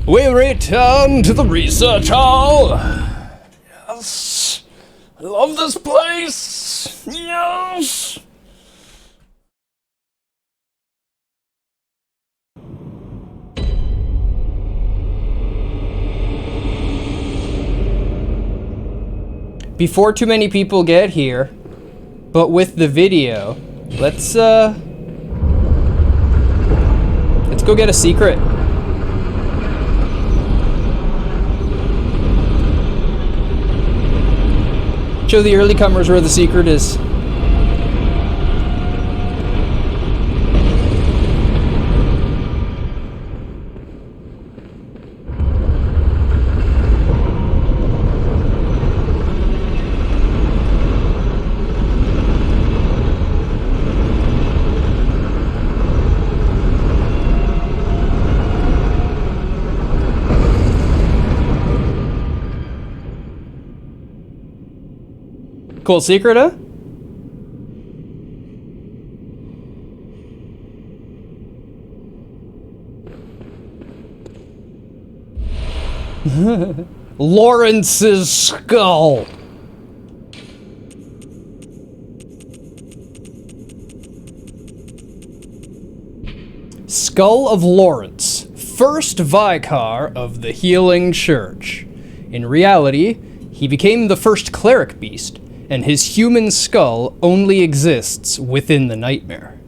We return to the research hall. Yes. I love this place. Yes. Before too many people get here, but with the video, let's go get a secret. Show the early comers where the secret is. Cool secret, huh? Lawrence's skull. Skull of Lawrence, first vicar of the Healing Church. In reality, he became the first cleric beast, and his human skull only exists within the nightmare.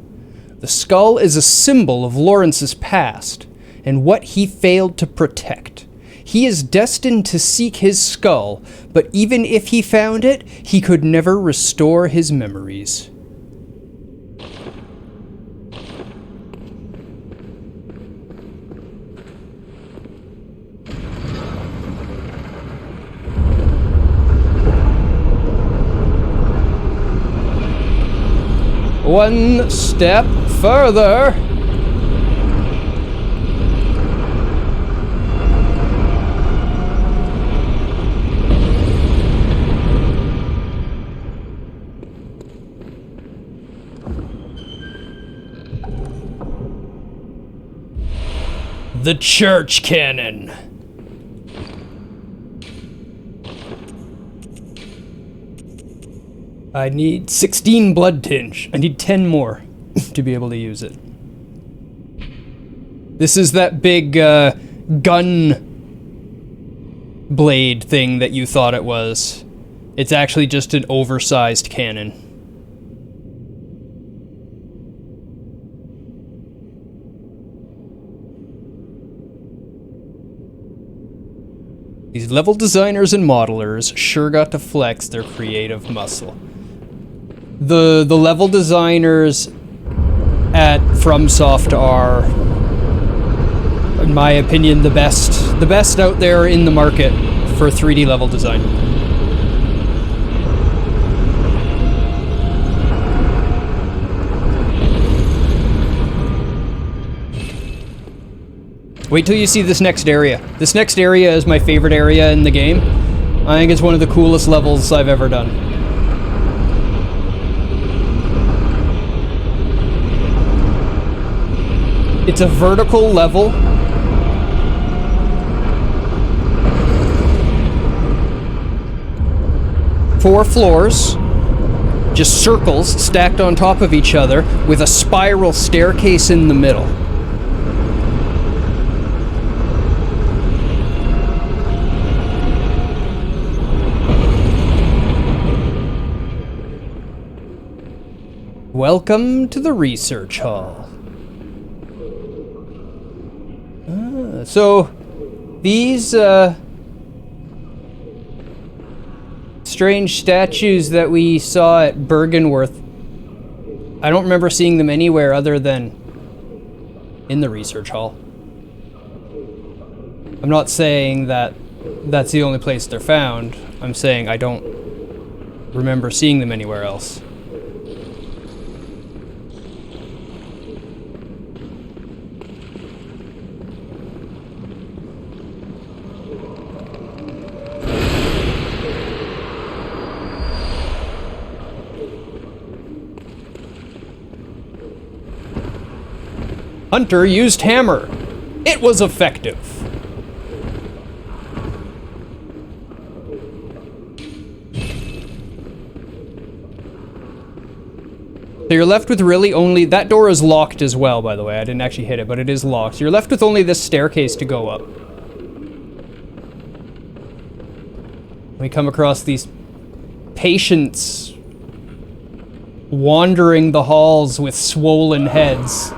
The skull is a symbol of Lawrence's past, and what he failed to protect. He is destined to seek his skull, but even if he found it, he could never restore his memories. One step further. The church cannon. I need 16 blood tinge. I need 10 more to be able to use it. This is that big gun blade thing that you thought it was. It's actually just an oversized cannon. These level designers and modelers sure got to flex their creative muscle. The level designers at FromSoft are, in my opinion, the best out there in the market for 3D level design. Wait till you see this next area. This next area is my favorite area in the game. I think it's one of the coolest levels I've ever done. It's a vertical level. Four floors, just circles stacked on top of each other with a spiral staircase in the middle. Welcome to the research hall. So, these, strange statues that we saw at Bergenworth, I don't remember seeing them anywhere other than in the research hall. I'm not saying that that's the only place they're found. I'm saying I don't remember seeing them anywhere else. Hunter used hammer. It was effective. So you're left with really only... That door is locked as well, by the way. I didn't actually hit it, but it is locked. So you're left with only this staircase to go up. We come across these patients wandering the halls with swollen heads.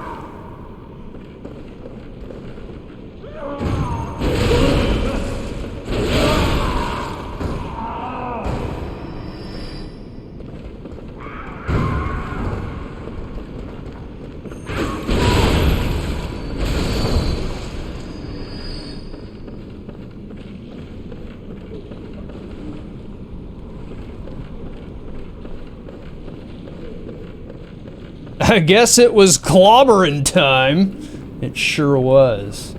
I guess it was clobbering time. It sure was.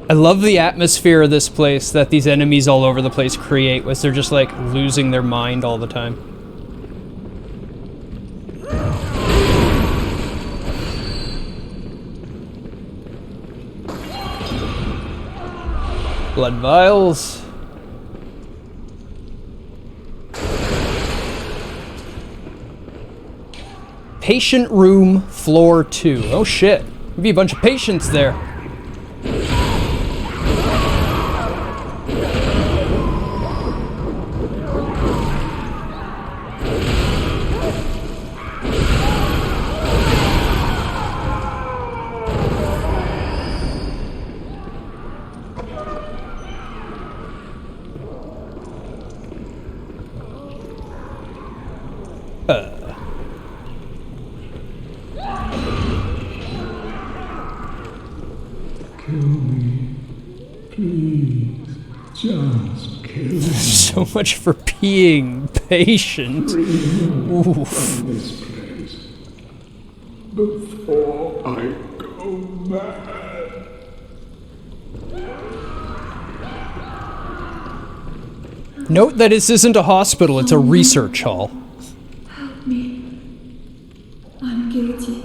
I love the atmosphere of this place that these enemies all over the place create, was they're just like losing their mind all the time. Blood vials. Patient room, floor 2. Oh shit. Maybe a bunch of patients there. So much for being patient. Oof. This place before I go mad. Note that this isn't a hospital, it's a research hall. Help me. I'm guilty.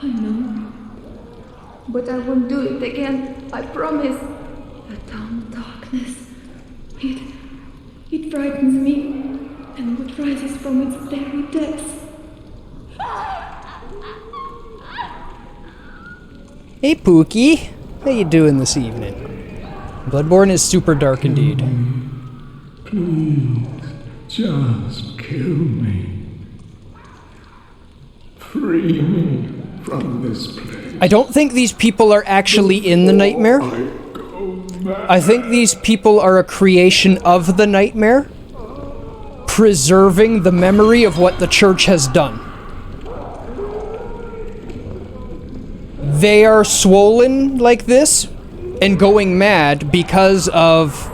I know. But I won't do it again. I promise. The dumb darkness. It frightens me. And what rises from its very depths. Hey Pookie, how you doing this evening? Bloodborne is super dark indeed. Please, just kill me. Free me from this place. I don't think these people are actually in the nightmare. I think these people are a creation of the nightmare, preserving the memory of what the church has done. They are swollen like this and going mad because of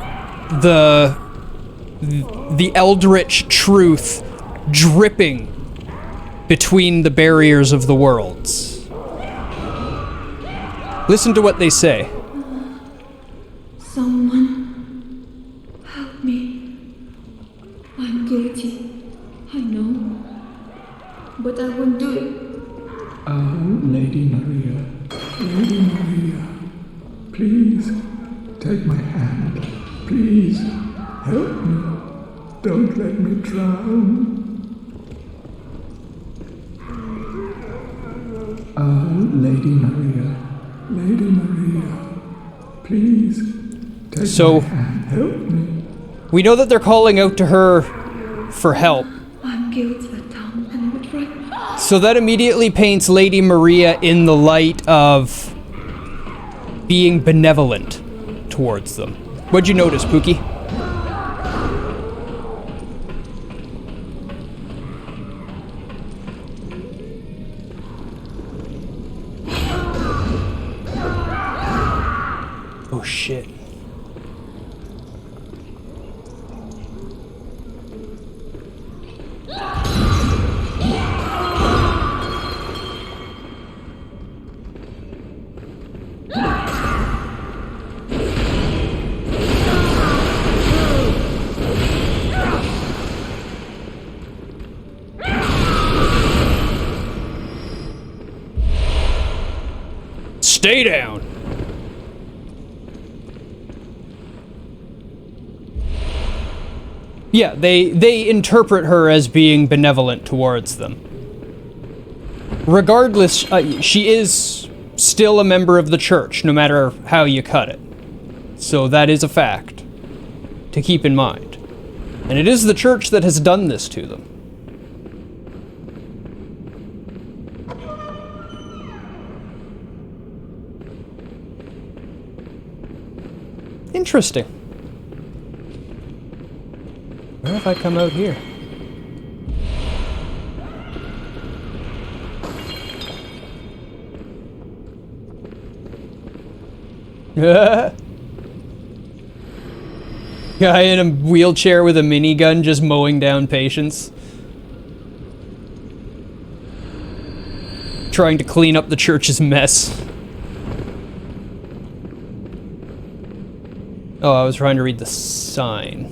the eldritch truth dripping between the barriers of the worlds. Listen to what they say. Someone help me. I'm guilty. I know. But I won't do it. Oh, Lady Maria. Lady Maria. Please, take my hand. Please, help me. Don't let me drown. Oh, Lady Maria. Lady Maria. Please, take my hand. Help me. We know that they're calling out to her for help. I'm guilty. And what right? So that immediately paints Lady Maria in the light of being benevolent towards them. What'd you notice, Pookie? Oh shit. Stay down. Yeah, they interpret her as being benevolent towards them. Regardless, she is still a member of the church, no matter how you cut it. So that is a fact to keep in mind. And it is the church that has done this to them. Interesting. Where have I come out here? Guy in a wheelchair with a minigun just mowing down patients. Trying to clean up the church's mess. Oh, I was trying to read the sign.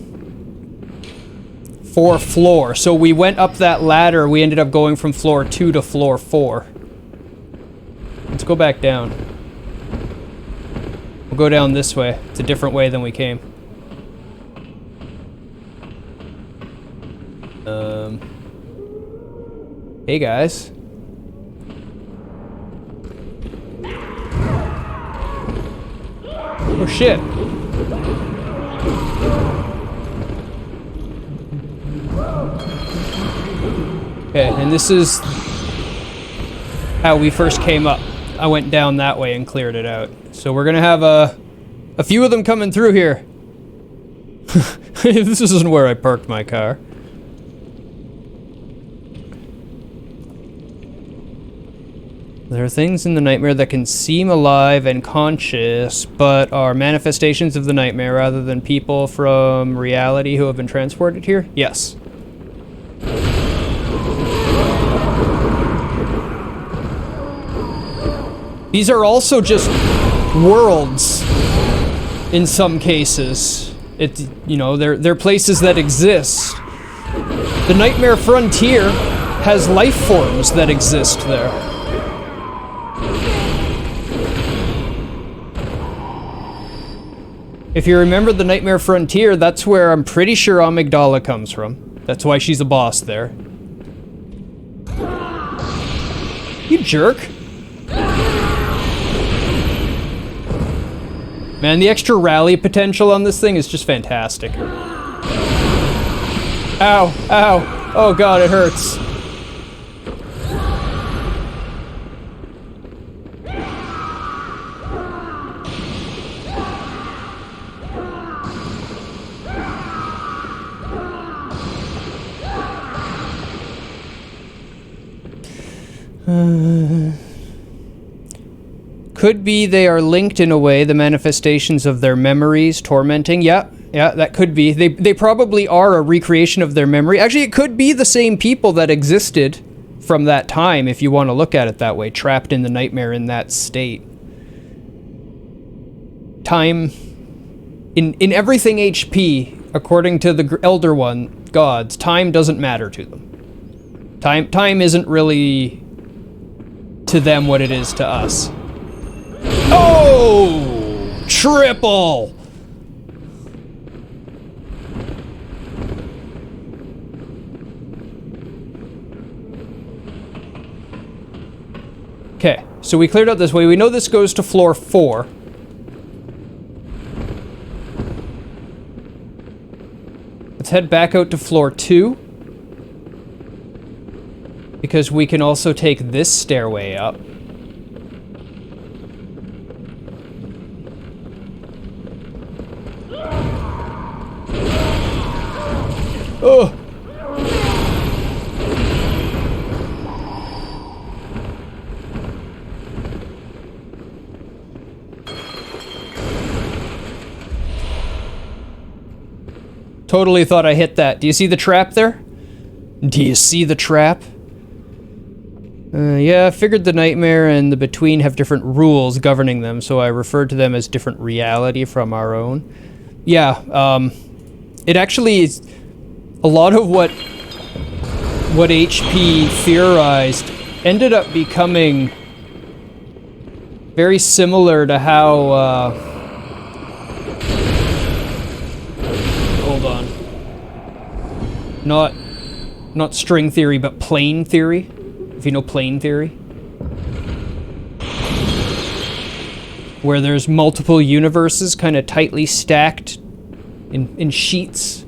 4th floor. So we went up that ladder, we ended up going from floor 2 to floor 4. Let's go back down. We'll go down this way. It's a different way than we came. Hey guys. Oh shit. Okay, and this is how we first came up. I went down that way and cleared it out. So we're gonna have a few of them coming through here. This isn't where I parked my car. There are things in the nightmare that can seem alive and conscious, but are manifestations of the nightmare rather than people from reality who have been transported here? Yes. These are also just worlds in some cases. You know, they're places that exist. The Nightmare Frontier has life forms that exist there. If you remember the Nightmare Frontier, that's where I'm pretty sure Amygdala comes from. That's why she's a boss there. You jerk. Man, the extra rally potential on this thing is just fantastic. Ow, ow. Oh god, it hurts. Could be they are linked in a way, the manifestations of their memories tormenting. Yeah, that could be. They probably are a recreation of their memory. Actually, it could be the same people that existed from that time, if you want to look at it that way, trapped in the nightmare in that state. Time, in everything HP, according to the Elder One, gods, time doesn't matter to them. Time isn't really to them what it is to us. Oh! Triple! Okay, so we cleared out this way. We know this goes to floor 4. Let's head back out to floor 2. Because we can also take this stairway up. Oh! Totally thought I hit that. Do you see the trap there? Do you see the trap? Yeah, I figured the nightmare and the between have different rules governing them, so I referred to them as different reality from our own. Yeah, it actually is a lot of what HP theorized ended up becoming Very similar to how, hold on. Not string theory, but plane theory. If you know plane theory. Where there's multiple universes kind of tightly stacked in sheets.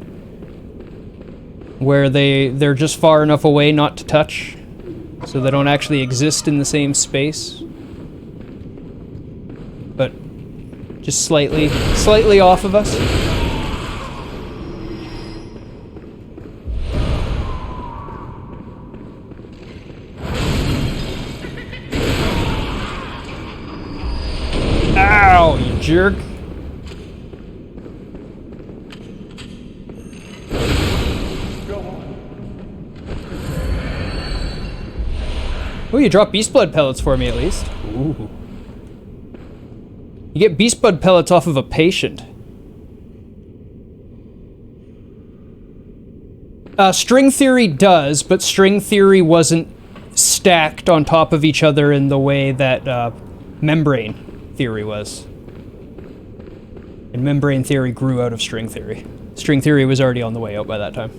Where they're just far enough away not to touch. So they don't actually exist in the same space. But just slightly off of us. Ow, you jerk. Oh, you dropped beast blood pellets for me at least. Ooh. You get beast blood pellets off of a patient. String theory does, but string theory wasn't stacked on top of each other in the way that membrane theory was. And membrane theory grew out of string theory. String theory was already on the way out by that time.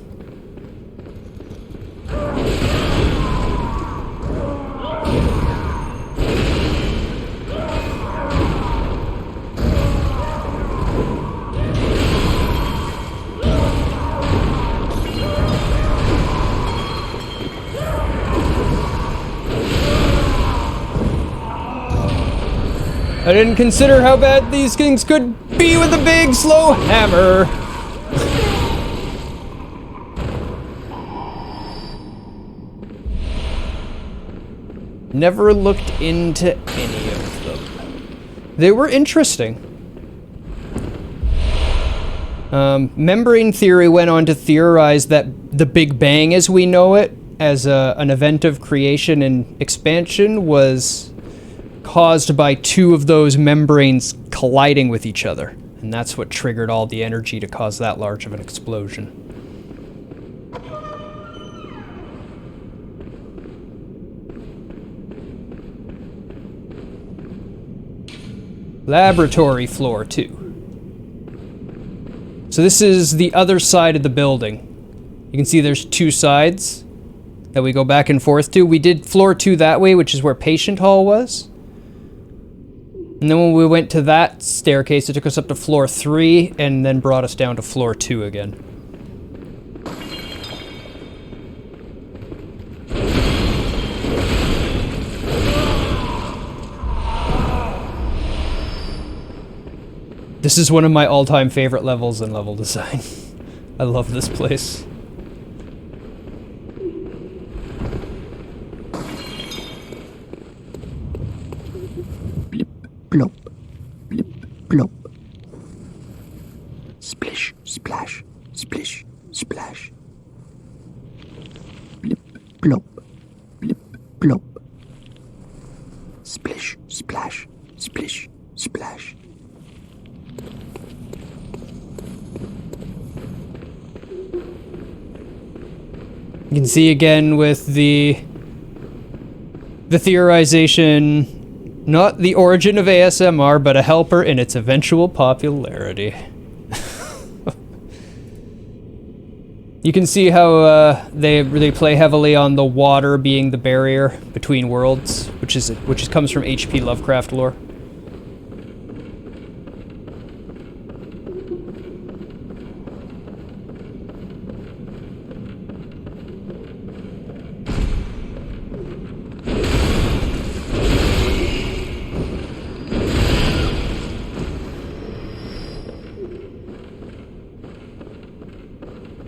I didn't consider how bad these things could be with a big, slow hammer. Never looked into any of them. They were interesting. Membrane theory went on to theorize that the Big Bang as we know it, as an event of creation and expansion, was caused by two of those membranes colliding with each other. And that's what triggered all the energy to cause that large of an explosion. Laboratory floor 2. So this is the other side of the building. You can see there's two sides that we go back and forth to. We did floor 2 that way, which is where patient hall was. And then when we went to that staircase, it took us up to floor 3 and then brought us down to floor 2 again. This is one of my all-time favorite levels in level design. I love this place. Plop, blip, plop. Splish, splash, splish, splash. Blip, plop, blip, plop. Splish, splash, splish, splash. You can see again with the theorization. Not the origin of ASMR, but a helper in its eventual popularity. You can see how they play heavily on the water being the barrier between worlds, which comes from H.P. Lovecraft lore.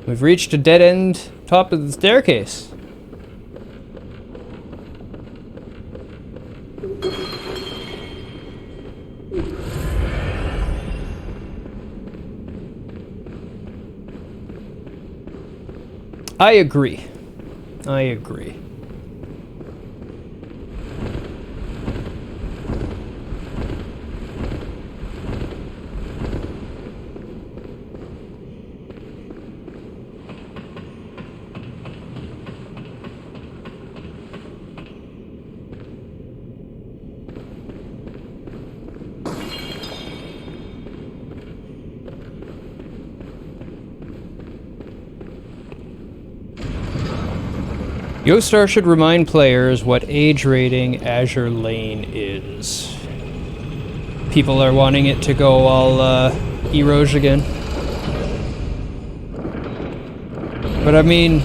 We've reached a dead-end top of the staircase. I agree. I agree. Yostar should remind players what age rating Azure Lane is. People are wanting it to go all Eroge again. But I mean,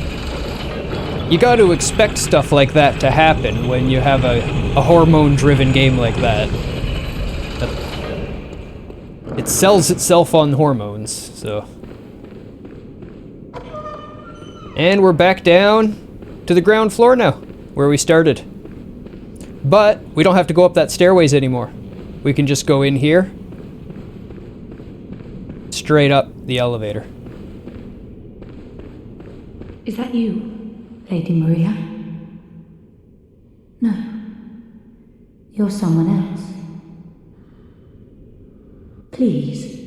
you got to expect stuff like that to happen when you have a hormone-driven game like that. It sells itself on hormones, so... And we're back down to the ground floor now, where we started. But we don't have to go up that stairways anymore. We can just go in here, straight up the elevator. Is that you, Lady Maria? No. You're someone else. Please,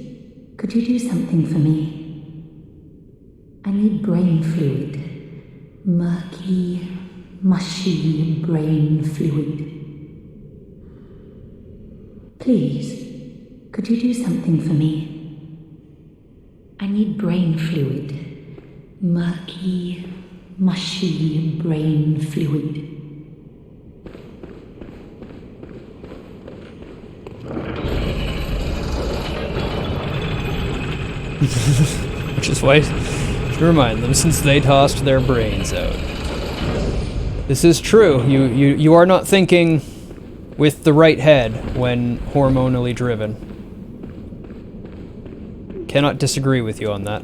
could you do something for me? I need brain fluid. Murky, mushy brain fluid. Please, could you do something for me? I need brain fluid. Murky, mushy brain fluid. Which is why, to remind them, since they tossed their brains out. This is true. You are not thinking with the right head when hormonally driven. Cannot disagree with you on that.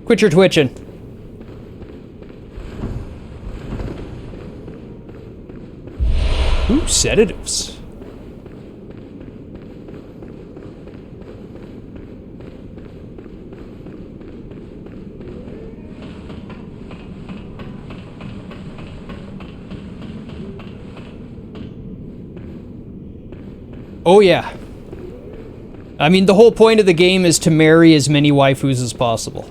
Quit your twitching. Ooh, sedatives. Oh yeah. I mean, the whole point of the game is to marry as many waifus as possible.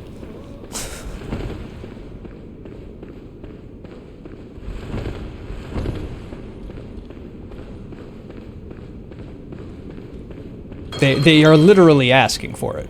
They are literally asking for it.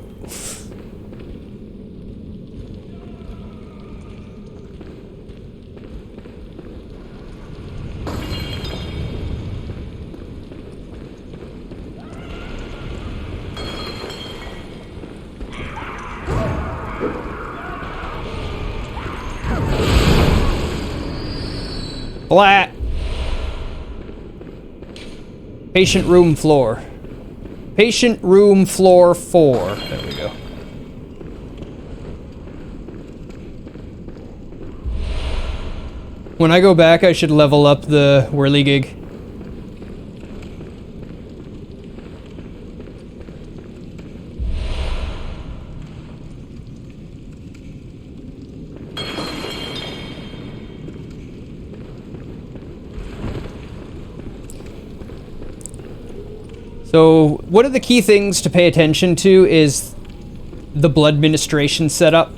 Flat. Patient room floor. Patient room floor 4. There we go. When I go back, I should level up the whirligig. So, one of the key things to pay attention to is the blood administration setup.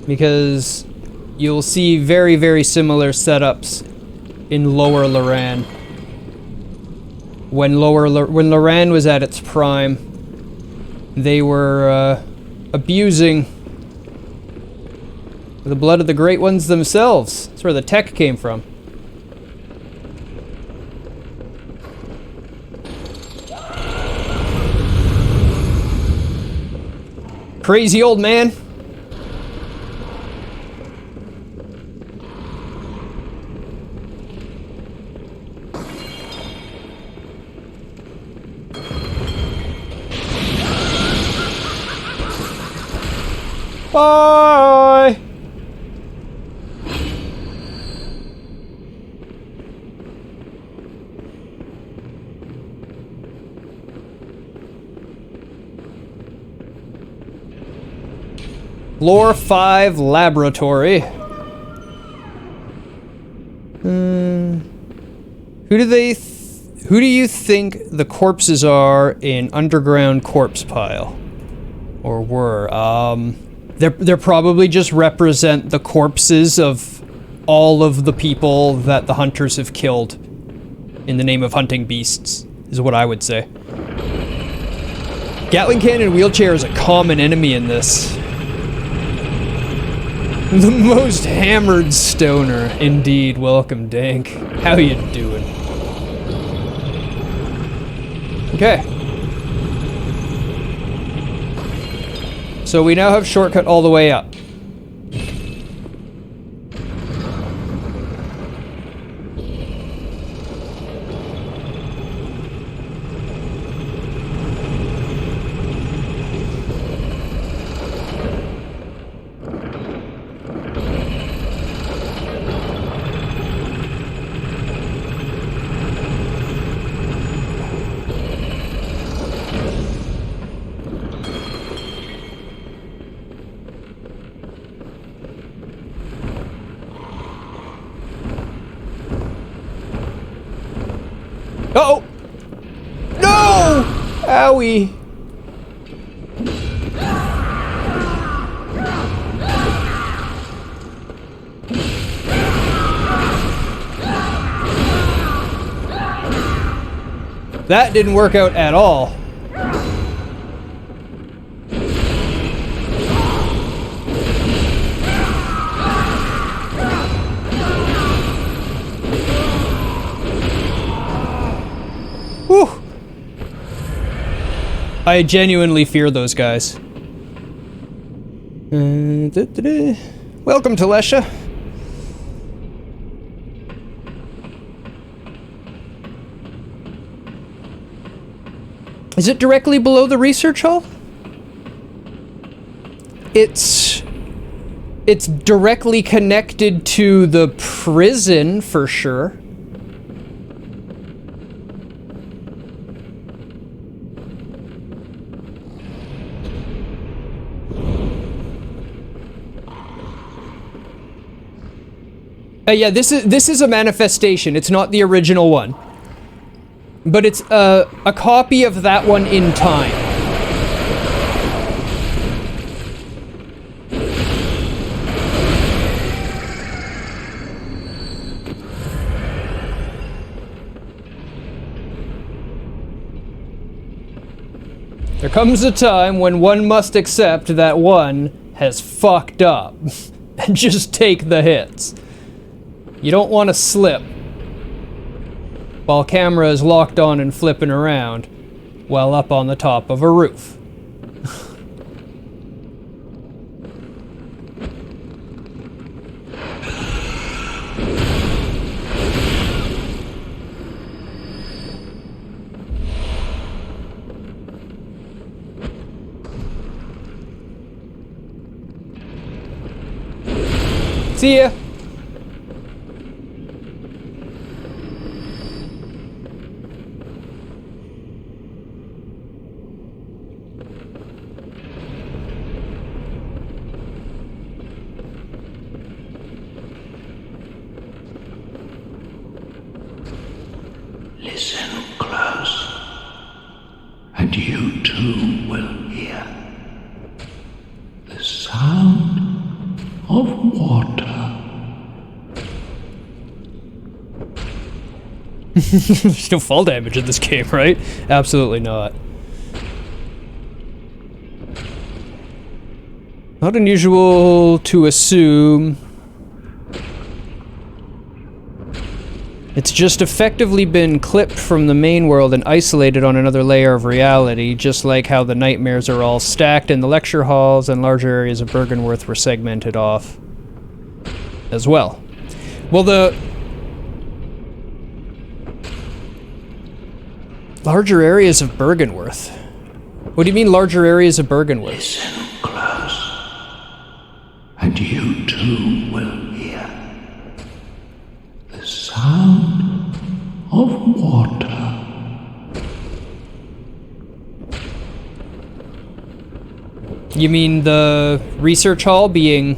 Because you'll see very, very similar setups in Lower Loran. When Loran was at its prime, they were abusing the blood of the Great Ones themselves. That's where the tech came from. Crazy old man. Bye. Floor 5 laboratory. Who do you think the corpses are in underground corpse pile? Or were? They're probably just represent the corpses of all of the people that the hunters have killed in the name of hunting beasts, is what I would say. Gatling cannon wheelchair is a common enemy in this. The most hammered stoner, indeed. Welcome, Dank. How you doing? Okay. So we now have shortcut all the way up. Uh-oh! No! Owie! That didn't work out at all. Whew. I genuinely fear those guys. Welcome to Lesha. Is it directly below the research hall? It's directly connected to the prison for sure. Yeah, this is a manifestation. It's not the original one. But it's a copy of that one in time. There comes a time when one must accept that one has fucked up and just take the hits. You don't want to slip while camera is locked on and flipping around while up on the top of a roof. See ya. Listen close, and you too will hear the sound of water. There's no fall damage in this game, right? Absolutely not. Not unusual to assume. It's just effectively been clipped from the main world and isolated on another layer of reality, just like how the nightmares are all stacked in the lecture halls and larger areas of Bergenworth were segmented off as well. Well, the larger areas of Bergenworth? What do you mean larger areas of Bergenworth? Listen close, and you too will hear the sound of water. You mean the research hall being,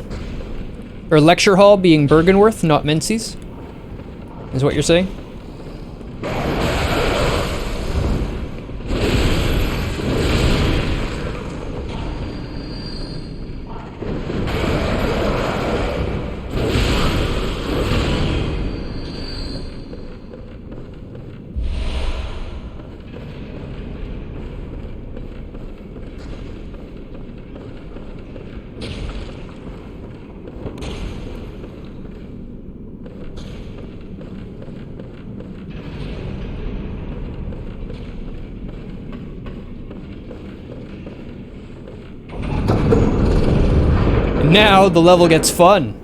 or lecture hall being Bergenworth, not Menzies? Is what you're saying? now the level gets fun.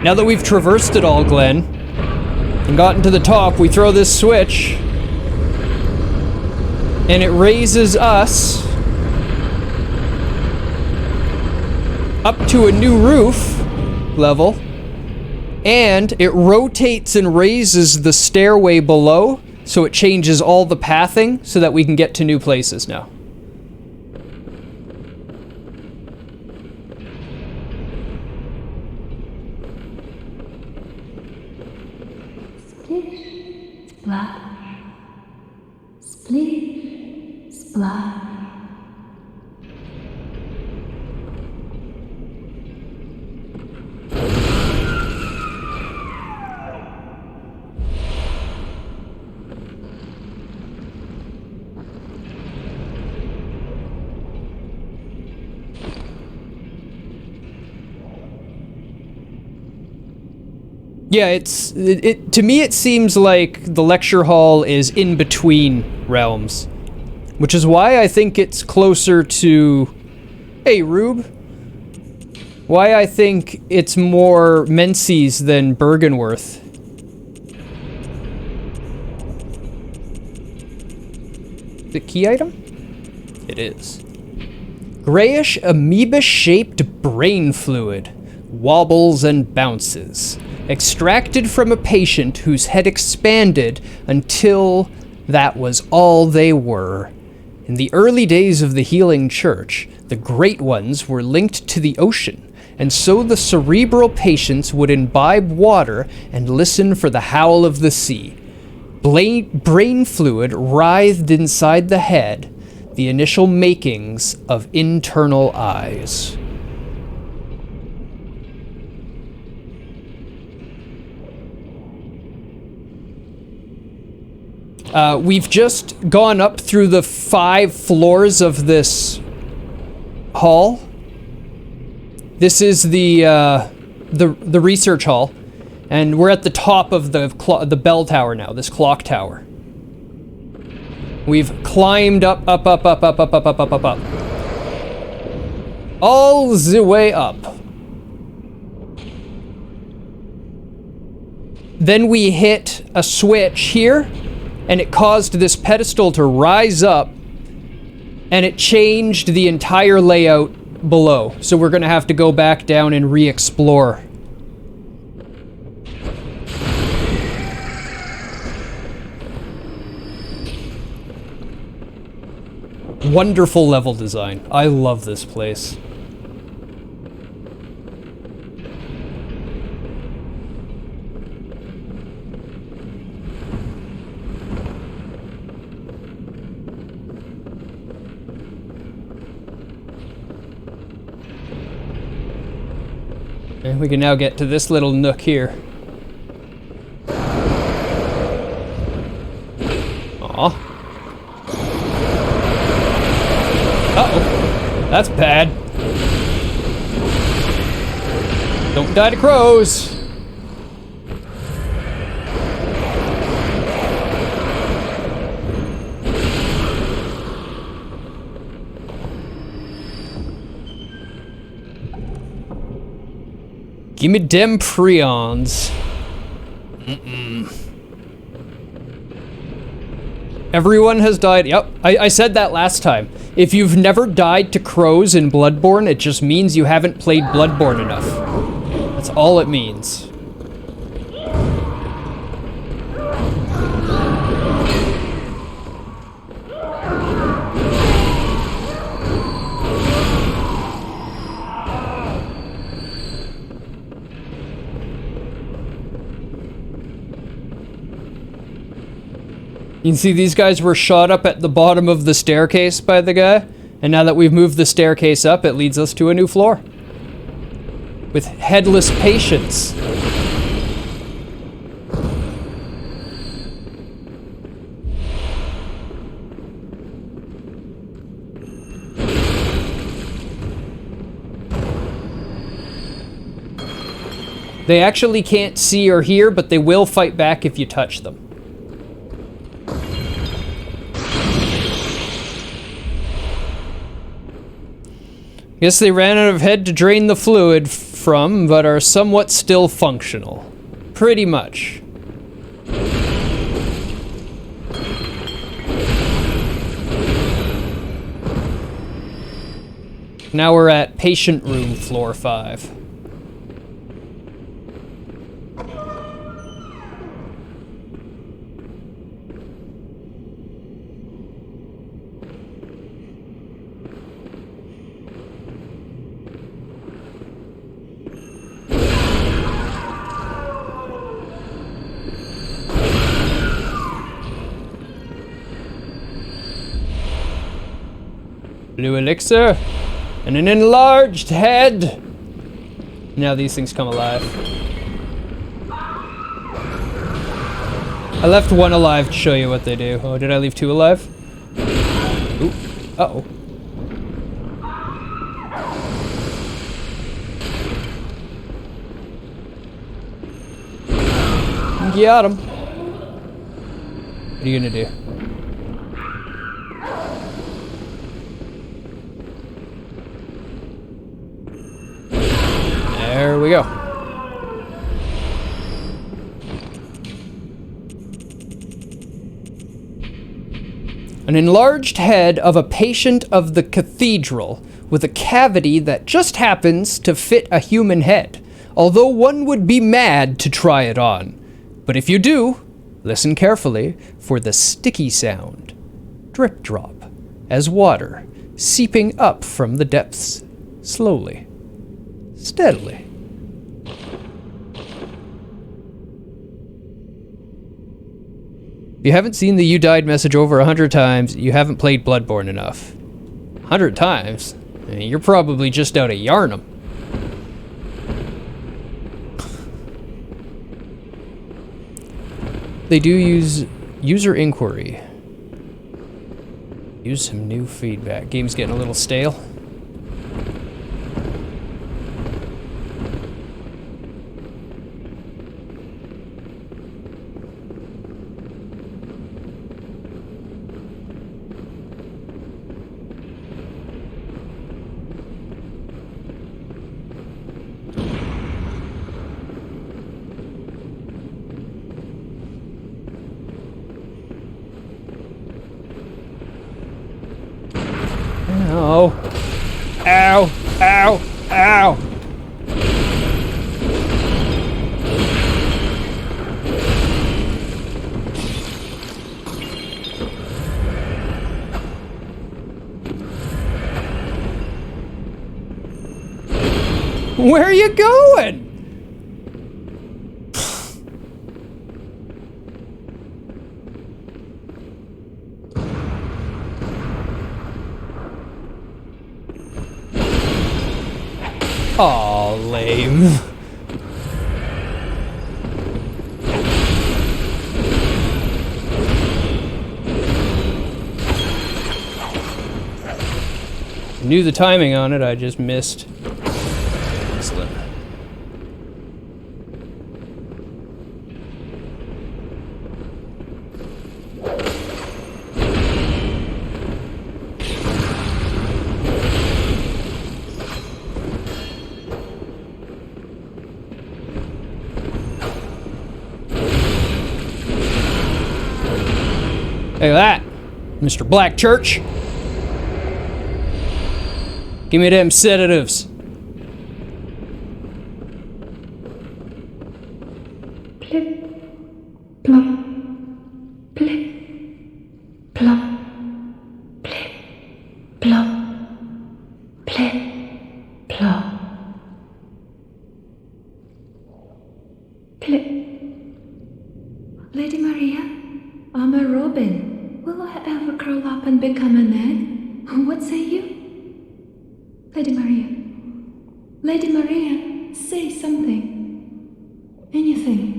Now that we've traversed it all, Glenn, and gotten to the top, we throw this switch, and it raises us up to a new roof level, and it rotates and raises the stairway below, so it changes all the pathing so that we can get to new places now. Splish, splash. Splish, splash. Yeah, to me it seems like the lecture hall is in between realms, which is why I think it's closer to, hey Rube, why I think it's more Menzies than Bergenworth. The key item? It is. Grayish amoeba-shaped brain fluid. Wobbles and bounces. Extracted from a patient whose head expanded until that was all they were. In the early days of the Healing Church, the Great Ones were linked to the ocean, and so the cerebral patients would imbibe water and listen for the howl of the sea. Brain fluid writhed inside the head, the initial makings of internal eyes. We've just gone up through the 5 floors of this hall. This is the research hall, and we're at the top of the bell tower now. This clock tower. We've climbed up, all the way up. Then we hit a switch here, and it caused this pedestal to rise up, and it changed the entire layout below. So we're gonna have to go back down and re-explore. Wonderful level design. I love this place. And we can now get to this little nook here. Aw. Uh-oh. That's bad. Don't die to crows. Give me dem prions. Everyone has died. Yep, I said that last time. If you've never died to crows in Bloodborne, it just means you haven't played Bloodborne enough. That's all it means. You can see these guys were shot up at the bottom of the staircase by the guy, and now that we've moved the staircase up, it leads us to a new floor. With headless patients. They actually can't see or hear, but they will fight back if you touch them. Guess they ran out of head to drain the fluid. from, but are somewhat still functional. Pretty much. Now we're at patient room, floor 5. Blue elixir. And an enlarged head! Now these things come alive. I left one alive to show you what they do. Oh, did I leave 2 alive? Ooh. Uh-oh. Got him. What are you gonna do? There we go. An enlarged head of a patient of the cathedral with a cavity that just happens to fit a human head, although one would be mad to try it on. But if you do, listen carefully for the sticky sound. Drip drop, as water seeping up from the depths, slowly, steadily. If you haven't seen the "You Died" message over 100 times, you haven't played Bloodborne enough. 100 times? I mean, you're probably just out of Yarnum. They do use user inquiry. Use some new feedback. Game's getting a little stale. Ow. Ow. Ow. Ow. Where are you going? Aw, lame. Knew the timing on it, I just missed. Excellent. Look at that, Mr. Black Church. Give me them sedatives. Plip, plop, plip, plop, plip, plop, plip, plop, plip. Lady Maria, I'm a robin. Will I ever curl up and become an egg? What say you? Lady Maria. Lady Maria, say something. Anything.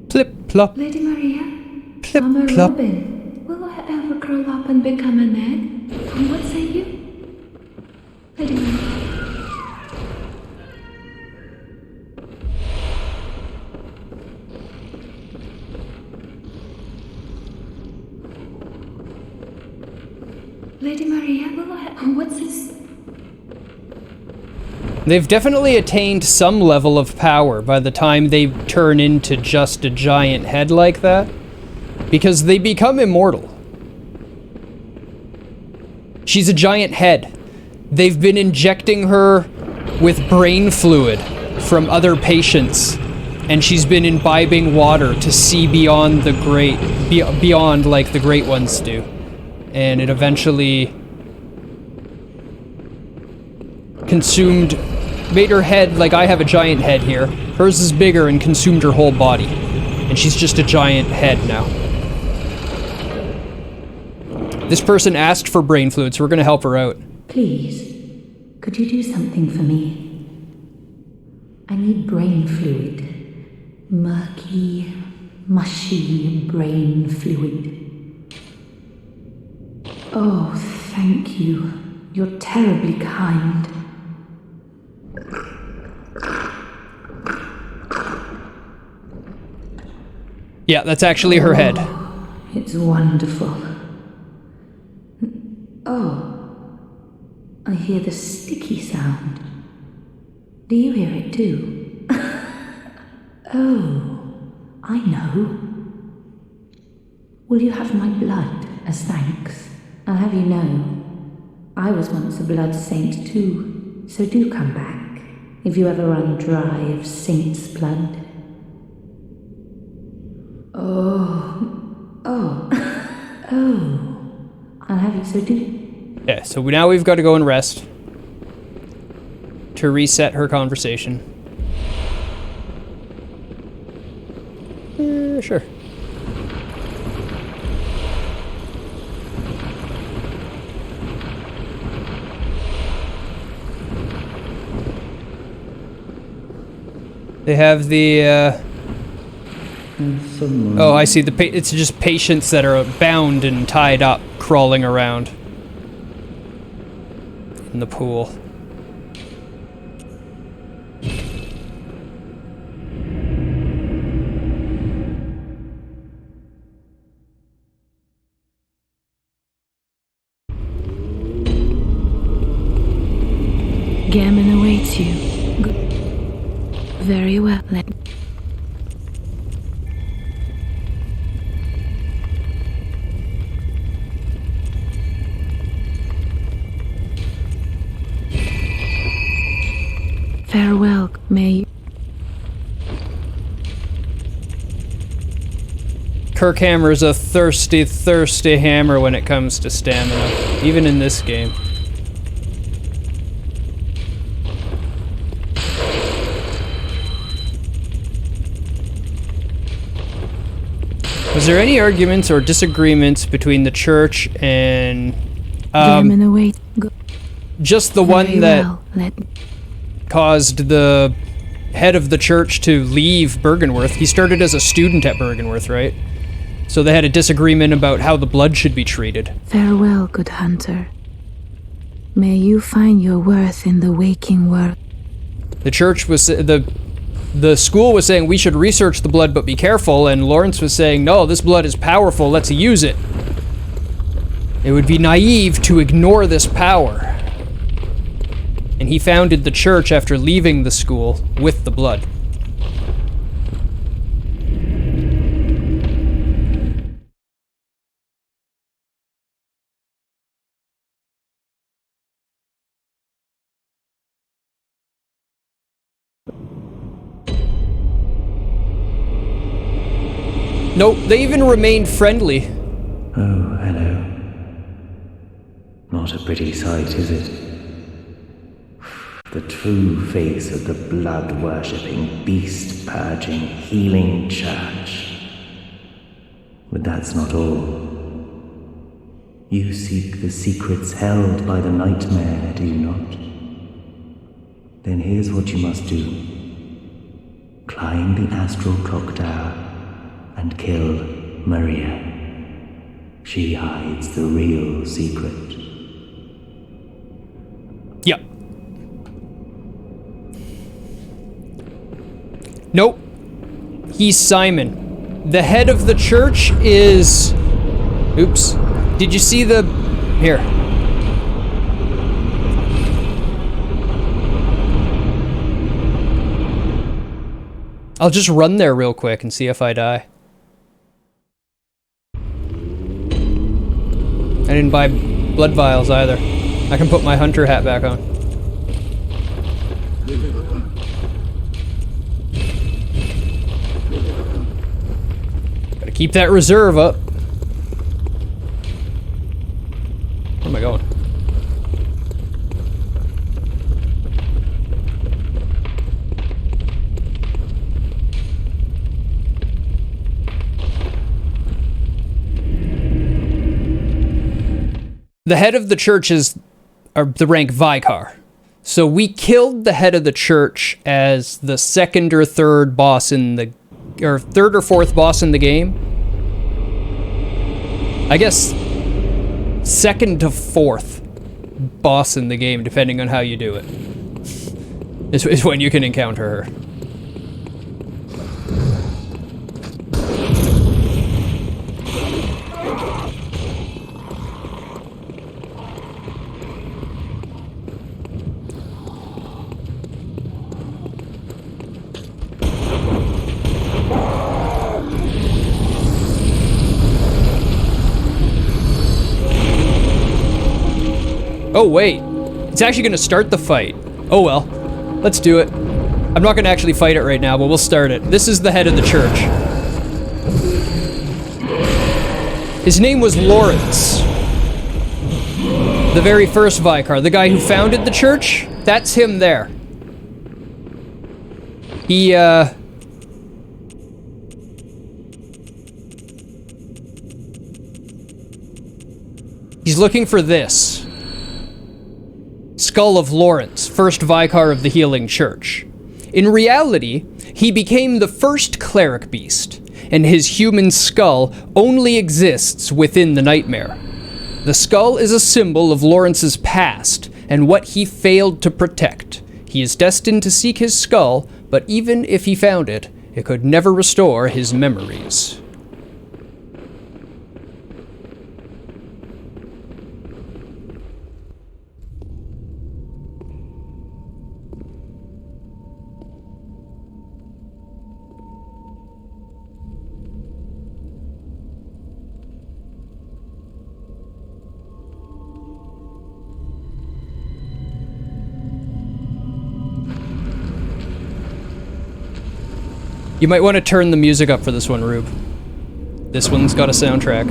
Plip plop. Lady Maria, Plip I'm a plop. robin. Will I ever curl up and become an egg? What say you? Lady Maria. Lady Maria, what's this? They've definitely attained some level of power by the time they turn into just a giant head like that, because they become immortal. She's a giant head. They've been injecting her with brain fluid from other patients, and she's been imbibing water to see beyond the beyond like the great ones do. And it eventually made her head, like I have a giant head here. Hers is bigger and consumed her whole body. And she's just a giant head now. This person asked for brain fluid, so we're gonna help her out. Please, could you do something for me? I need brain fluid. Murky, mushy brain fluid. Oh, thank you. You're terribly kind. Yeah, that's actually her head. It's wonderful. Oh, I hear the sticky sound. Do you hear it too? Oh, I know. Will you have my blood as thanks? I'll have you know, I was once a blood saint too, so do come back if you ever run dry of saint's blood. Oh, I'll have you, so do. Yeah, so now we've got to go and rest to reset her conversation. Sure. They have the, oh, I see. It's just patients that are bound and tied up, crawling around in the pool. Gammon awaits you. Good. Very well. Farewell, may. Kirk Hammer's a thirsty, thirsty hammer when it comes to stamina, even in this game. Was there any arguments or disagreements between the church and Gammon awaits. just the one that caused the head of the church to leave Bergenworth? He started as a student at Bergenworth, right? So they had a disagreement about how the blood should be treated. Farewell, good hunter. May you find your worth in the waking world. The church was the school was saying we should research the blood but be careful, and Lawrence was saying no, this blood is powerful, let's use it. It would be naive to ignore this power. And he founded the church after leaving the school with the blood. Nope, they even remained friendly. Oh, hello. Not a pretty sight, is it? The true face of the blood-worshipping, beast-purging, healing church. But that's not all. You seek the secrets held by the nightmare, do you not? Then here's what you must do. Climb the astral clock tower and kill Maria. She hides the real secret. Yep. Nope. He's Simon. The head of the church is... Oops. Did you see the... Here. I'll just run there real quick and see if I die. I didn't buy blood vials either. I can put my hunter hat back on. Gotta keep that reserve up. Where am I going? The head of the church is the rank Vicar. So we killed the head of the church as the second or third boss in the... or third or fourth boss in the game. I guess second to fourth boss in the game, depending on how you do it. Is when you can encounter her. Oh wait, it's actually gonna start the fight. Oh well, let's do it. I'm not gonna actually fight it right now, but we'll start it. This is the head of the church. His name was Lawrence. The very first Vicar, the guy who founded the church, that's him there. He's looking for this. Skull of Lawrence, first Vicar of the Healing Church. In reality, he became the first cleric beast, and his human skull only exists within the nightmare. The skull is a symbol of Lawrence's past and what he failed to protect. He is destined to seek his skull, but even if he found it, it could never restore his memories. You might want to turn the music up for this one, Rube. This one's got a soundtrack.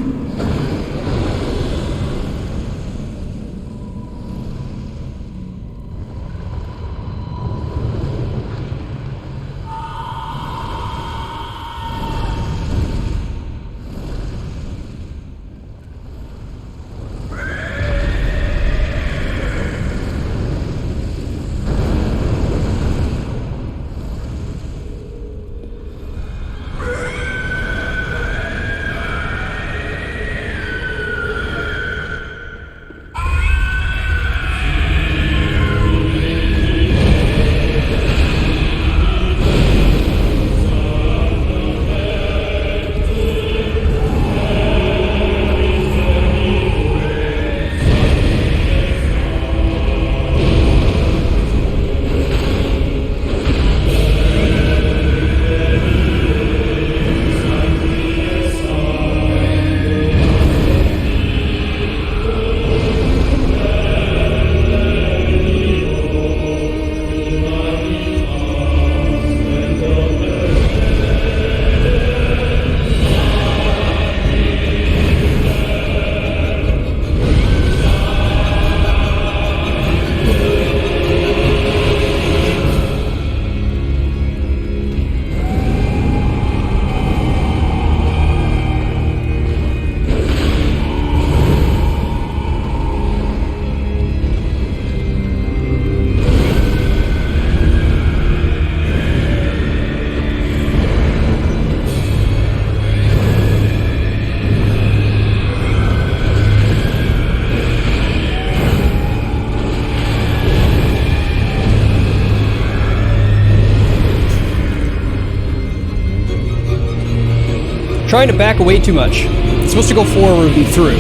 Trying to back away too much. It's supposed to go forward and through.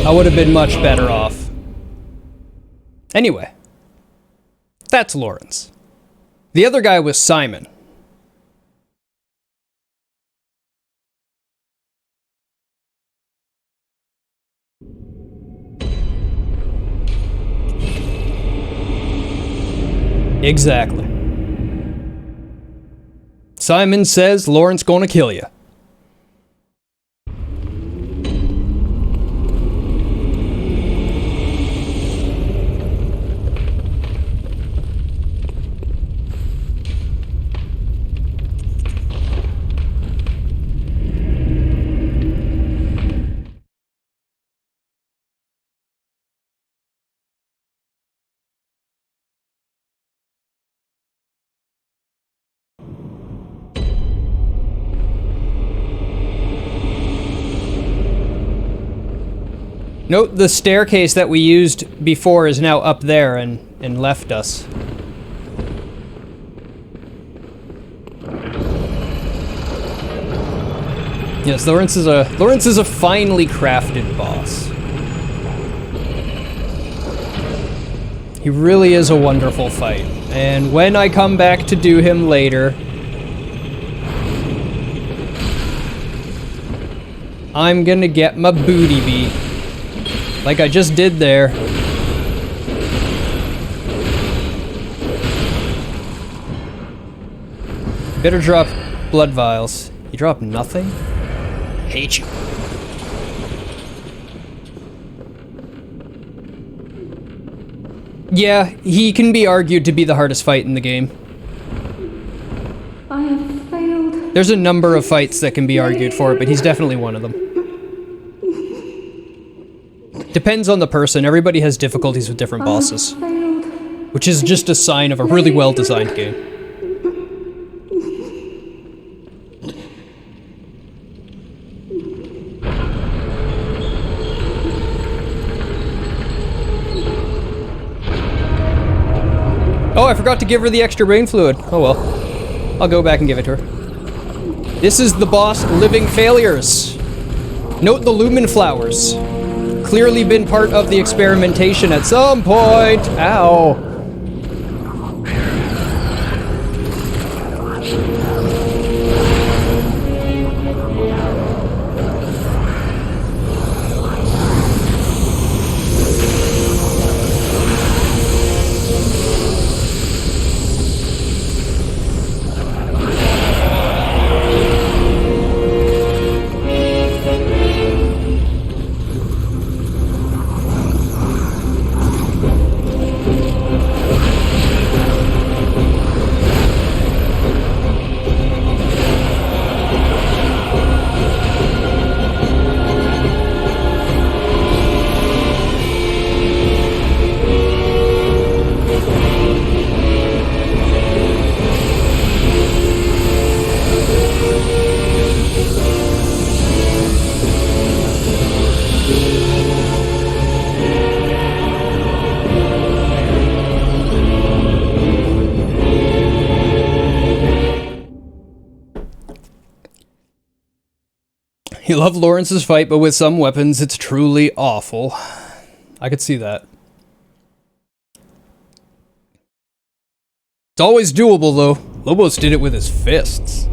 I would have been much better off. Anyway, that's Lawrence. The other guy was Simon. Exactly. Simon says Lawrence gonna kill you. Note the staircase that we used before is now up there and left us. Yes, Lawrence is a finely crafted boss. He really is a wonderful fight. And when I come back to do him later, I'm gonna get my booty beat. Like I just did there. Better drop blood vials. You drop nothing? Hate you. Yeah, he can be argued to be the hardest fight in the game. I have failed. There's a number of fights that can be argued for it, but he's definitely one of them. Depends on the person. Everybody has difficulties with different bosses. Which is just a sign of a really well-designed game. Oh, I forgot to give her the extra brain fluid. Oh well. I'll go back and give it to her. This is the boss, Living Failures. Note the lumen flowers. Clearly been part of the experimentation at some point. Ow. You love Lawrence's fight, but with some weapons, it's truly awful. I could see that. It's always doable, though. Lobos did it with his fists.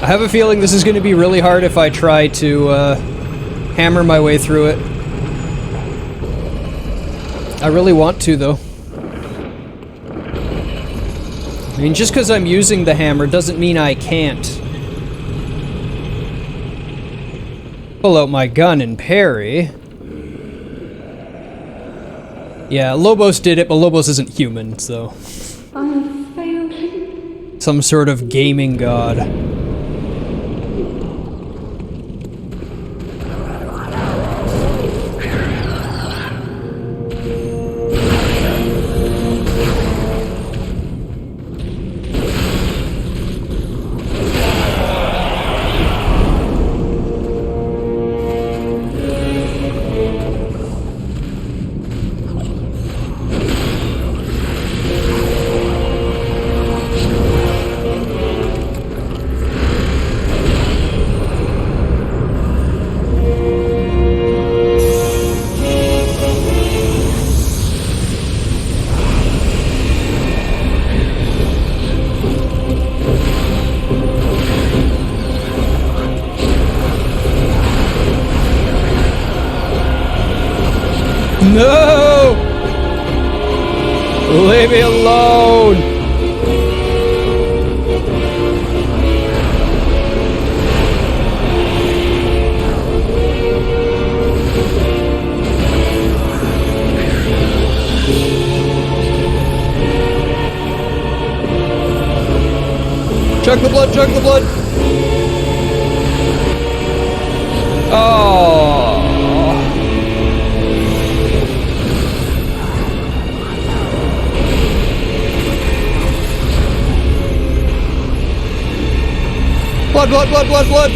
I have a feeling this is going to be really hard if I try to hammer my way through it. I really want to, though. I mean, just because I'm using the hammer doesn't mean I can't. Pull out my gun and parry. Yeah, Lobos did it, but Lobos isn't human, so... I have failed. Some sort of gaming god. Chug the blood, chug the blood! Oh. Blood, blood, blood, blood, blood!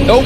Nope.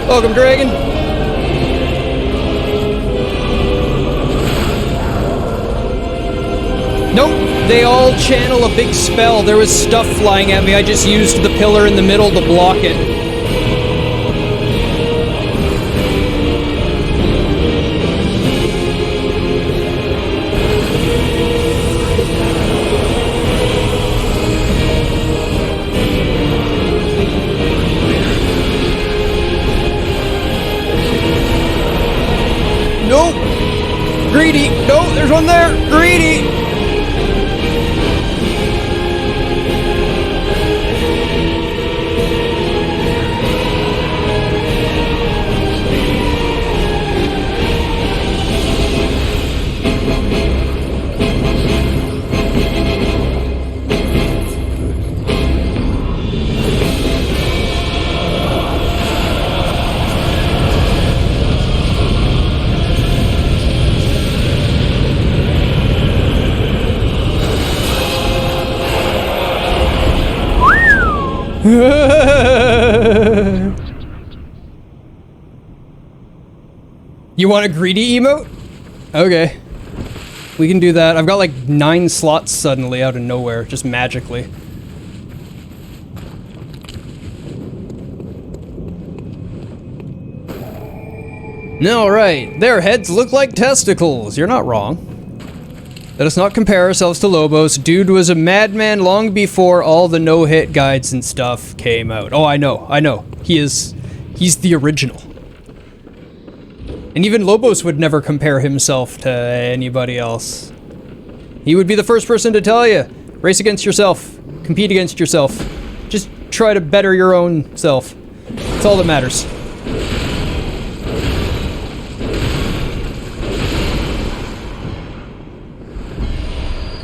Welcome, Dragon. Nope, they all channel a big spell. There was stuff flying at me. I just used the pillar in the middle to block it. Nope! Greedy! No, there's one there! Greedy! You want a greedy emote? Okay. We can do that. I've got like 9 slots suddenly out of nowhere, just magically. Alright, their heads look like testicles. You're not wrong. Let us not compare ourselves to Lobos. Dude was a madman long before all the no-hit guides and stuff came out. Oh, I know. He's the original. And even Lobos would never compare himself to anybody else. He would be the first person to tell you, race against yourself, compete against yourself. Just try to better your own self. That's all that matters.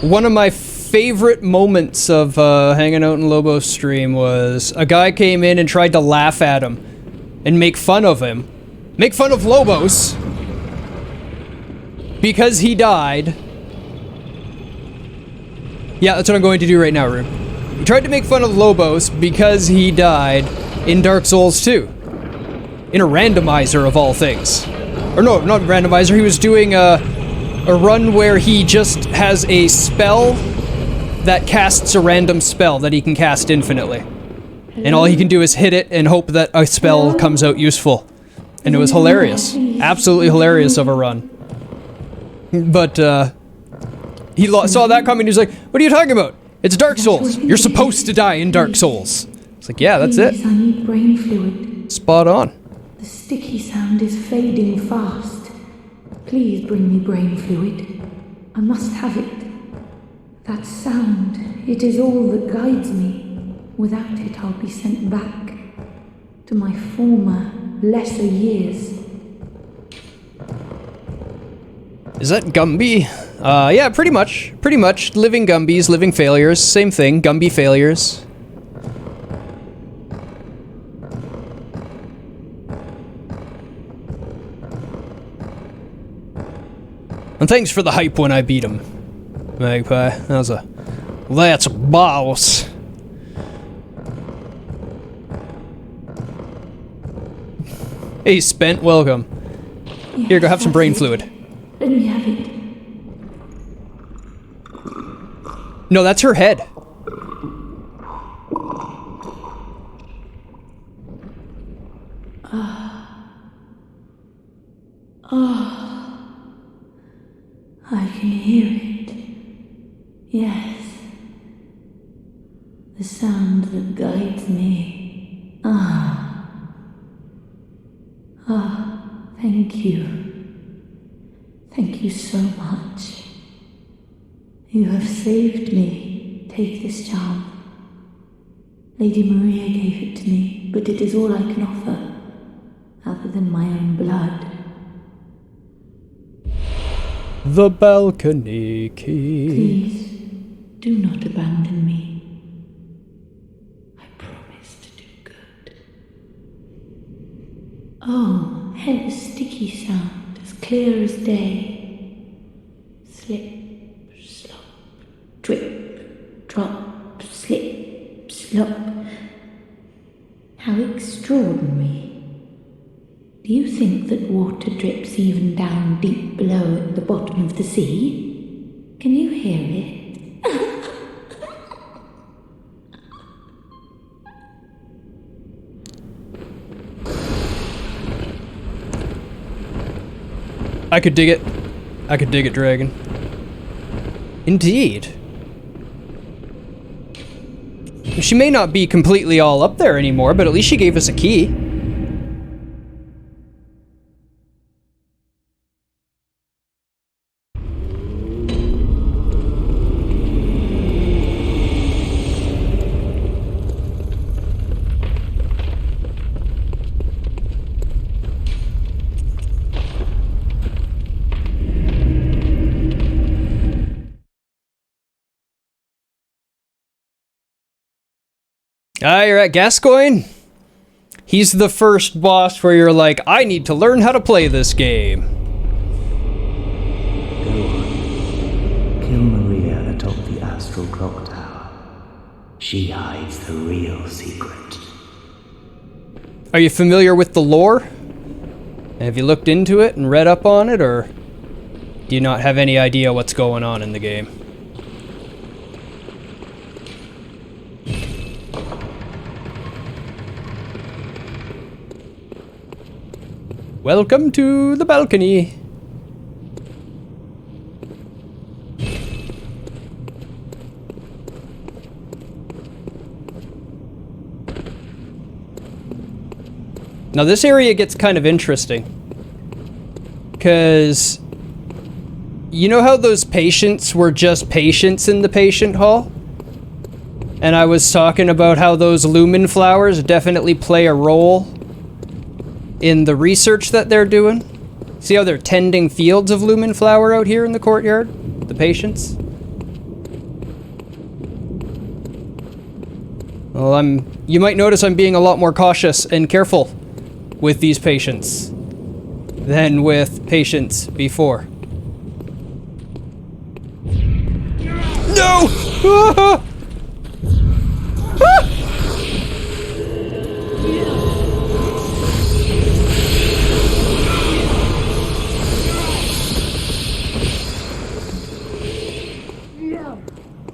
One of my favorite moments of hanging out in Lobo's stream was a guy came in and tried to laugh at him and make fun of him. Make fun of Lobos because he died. Yeah, that's what I'm going to do right now, Rube. He tried to make fun of Lobos because he died in Dark Souls 2. In a randomizer of all things. Or no, not randomizer, he was doing a run where he just has a spell that casts a random spell that he can cast infinitely. And all he can do is hit it and hope that a spell comes out useful. And it was hilarious. Absolutely hilarious of a run. But, he saw that coming and he was like, what are you talking about? It's Dark Souls. You're supposed to die in Dark Souls. It's like, yeah, that's it. Please, I need brain fluid. Spot on. The sticky sound is fading fast. Please bring me brain fluid. I must have it. That sound, it is all that guides me. Without it, I'll be sent back to my former, lesser years. Is that Gumby? Yeah, pretty much. Pretty much. Living Gumbies, living failures. Same thing. Gumby failures. And thanks for the hype when I beat him, Magpie. That's a boss. Hey, Spent, welcome. Yes, Here, go have some brain that's it. fluid. Let me have it. No, that's her head. I can hear it. Yes. The sound that guides me. Thank you. Thank you so much. You have saved me. Take this charm. Lady Maria gave it to me, but it is all I can offer, other than my own blood. The balcony key. Please, do not abandon me. I promise to do good. Oh, and a sticky sound, as clear as day. Slip, slop, drip, drop, slip, slop. How extraordinary. Do you think that water drips even down deep below at the bottom of the sea? Can you hear it? I could dig it. I could dig it, Dragon. Indeed. She may not be completely all up there anymore, but at least she gave us a key. You're at Gascoigne? He's the first boss where you're like, I need to learn how to play this game. Go on. Kill Maria atop the astral clock tower. She hides the real secret. Are you familiar with the lore? Have you looked into it and read up on it, or do you not have any idea what's going on in the game? Welcome to the balcony. Now this area gets kind of interesting, because you know how those patients were just patients in the patient hall? And I was talking about how those lumen flowers definitely play a role in the research that they're doing. See how they're tending fields of lumen flower out here in the courtyard? The patients? Well, you might notice I'm being a lot more cautious and careful with these patients than with patients before. No! Ah! Ah!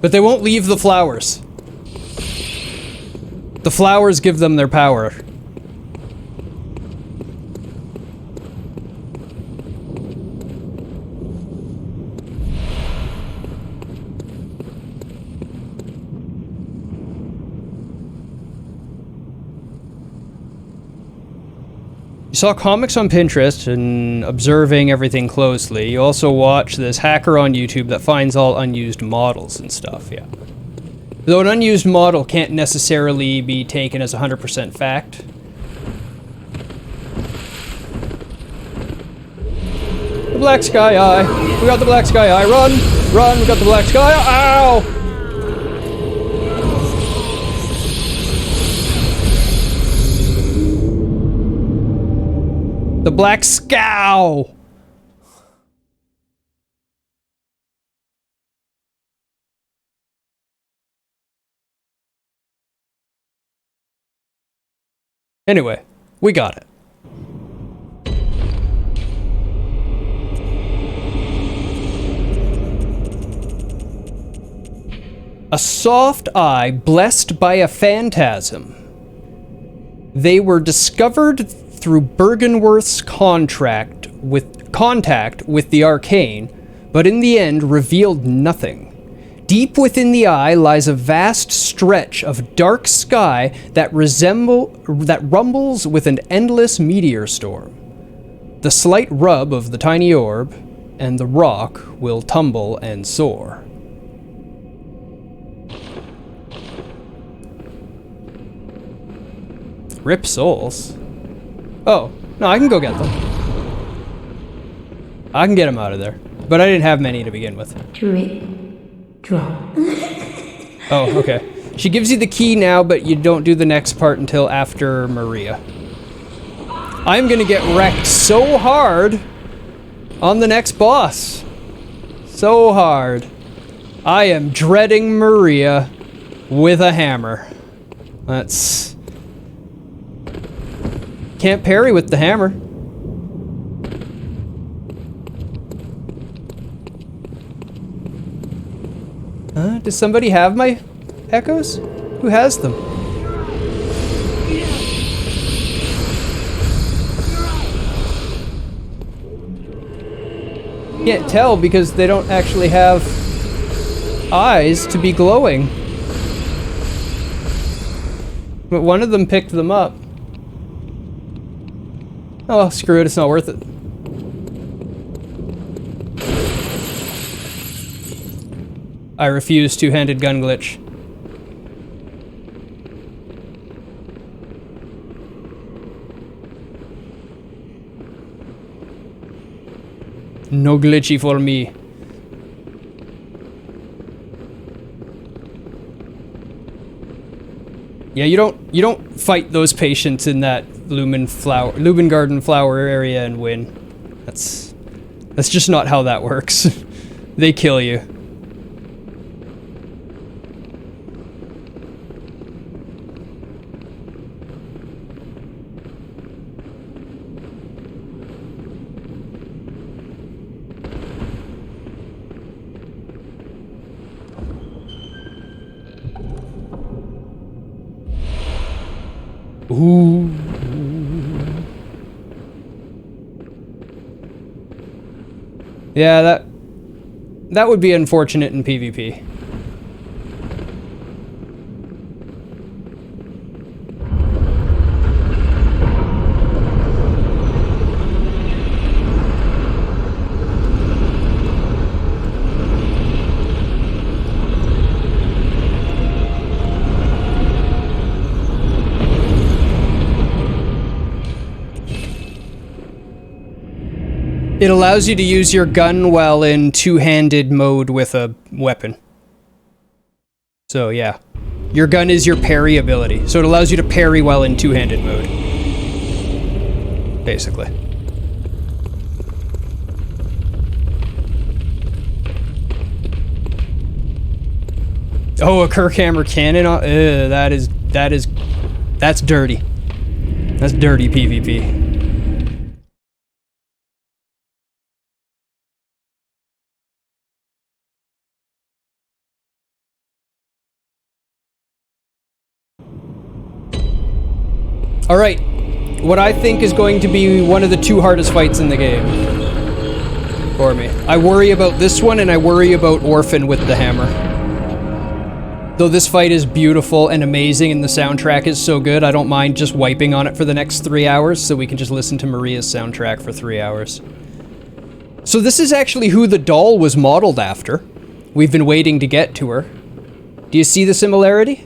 But they won't leave the flowers. The flowers give them their power. You saw comics on Pinterest and observing everything closely. You also watch this hacker on YouTube that finds all unused models and stuff, yeah. Though an unused model can't necessarily be taken as 100% fact. black sky eye. We got the black sky eye. Run! Run! We got the black sky eye. Ow! The black scow! Anyway, we got it. A soft eye blessed by a phantasm. They were discovered through Bergenworth's contact with the arcane, but in the end revealed nothing. Deep within the eye lies a vast stretch of dark sky that rumbles with an endless meteor storm. The slight rub of the tiny orb, and the rock will tumble and soar. Rip souls? Oh, no, I can go get them. I can get them out of there. But I didn't have many to begin with. Drip. Drop. Oh, okay. She gives you the key now, but you don't do the next part until after Maria. I'm gonna get wrecked so hard on the next boss. So hard. I am dreading Maria with a hammer. That's... Can't parry with the hammer. Does somebody have my echoes? Who has them? Can't tell because they don't actually have eyes to be glowing. But one of them picked them up. Oh, screw it, it's not worth it. I refuse two-handed gun glitch. No glitchy for me. Yeah, you don't fight those patients in that Lumen Garden flower area and win. That's just not how that works. They kill you. Ooh. Yeah, that would be unfortunate in PvP. It allows you to use your gun while in two-handed mode with a weapon. So yeah, your gun is your parry ability. So it allows you to parry while in two-handed mode. Basically. Oh, a Kirkhammer cannon? That's dirty. That's dirty PvP. Alright, what I think is going to be one of the two hardest fights in the game. For me. I worry about this one and I worry about Orphan with the hammer. Though this fight is beautiful and amazing and the soundtrack is so good, I don't mind just wiping on it for the next 3 hours so we can just listen to Maria's soundtrack for 3 hours. So this is actually who the doll was modeled after. We've been waiting to get to her. Do you see the similarity?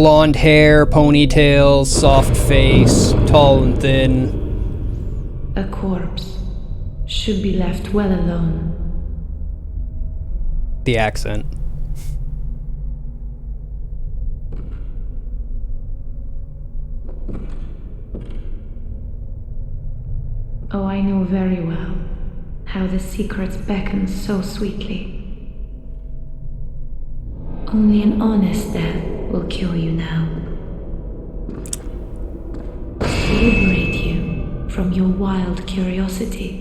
Blonde hair, ponytails, soft face, tall and thin. A corpse should be left well alone. The accent. Oh, I know very well how the secrets beckon so sweetly. Only an honest death will cure you now. Liberate you from your wild curiosity.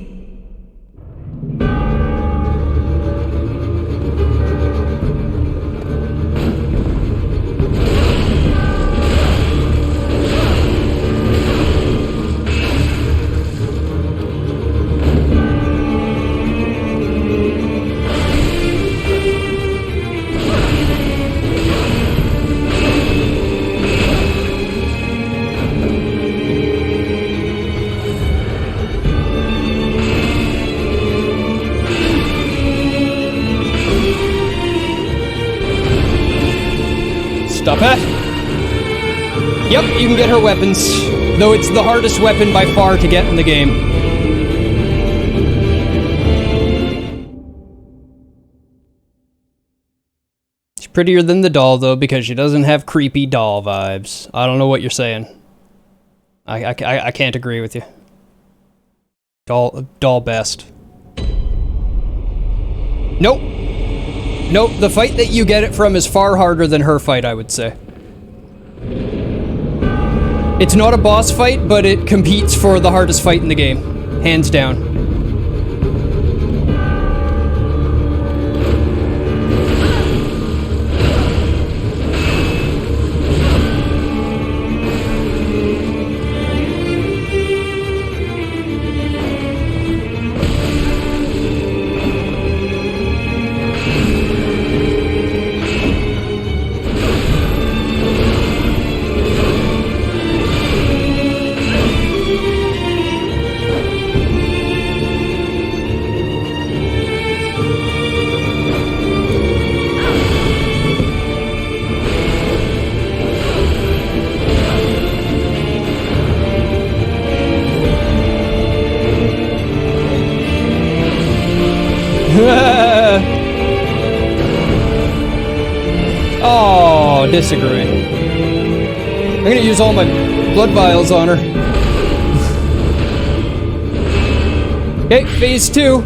Stop it. Yep, you can get her weapons, though it's the hardest weapon by far to get in the game. She's prettier than the doll, though, because she doesn't have creepy doll vibes. I don't know what you're saying. I can't agree with you. Doll best. Nope. Nope, the fight that you get it from is far harder than her fight, I would say. It's not a boss fight, but it competes for the hardest fight in the game. Hands down. Oh, disagree. I'm gonna use all my blood vials on her. Okay, phase 2.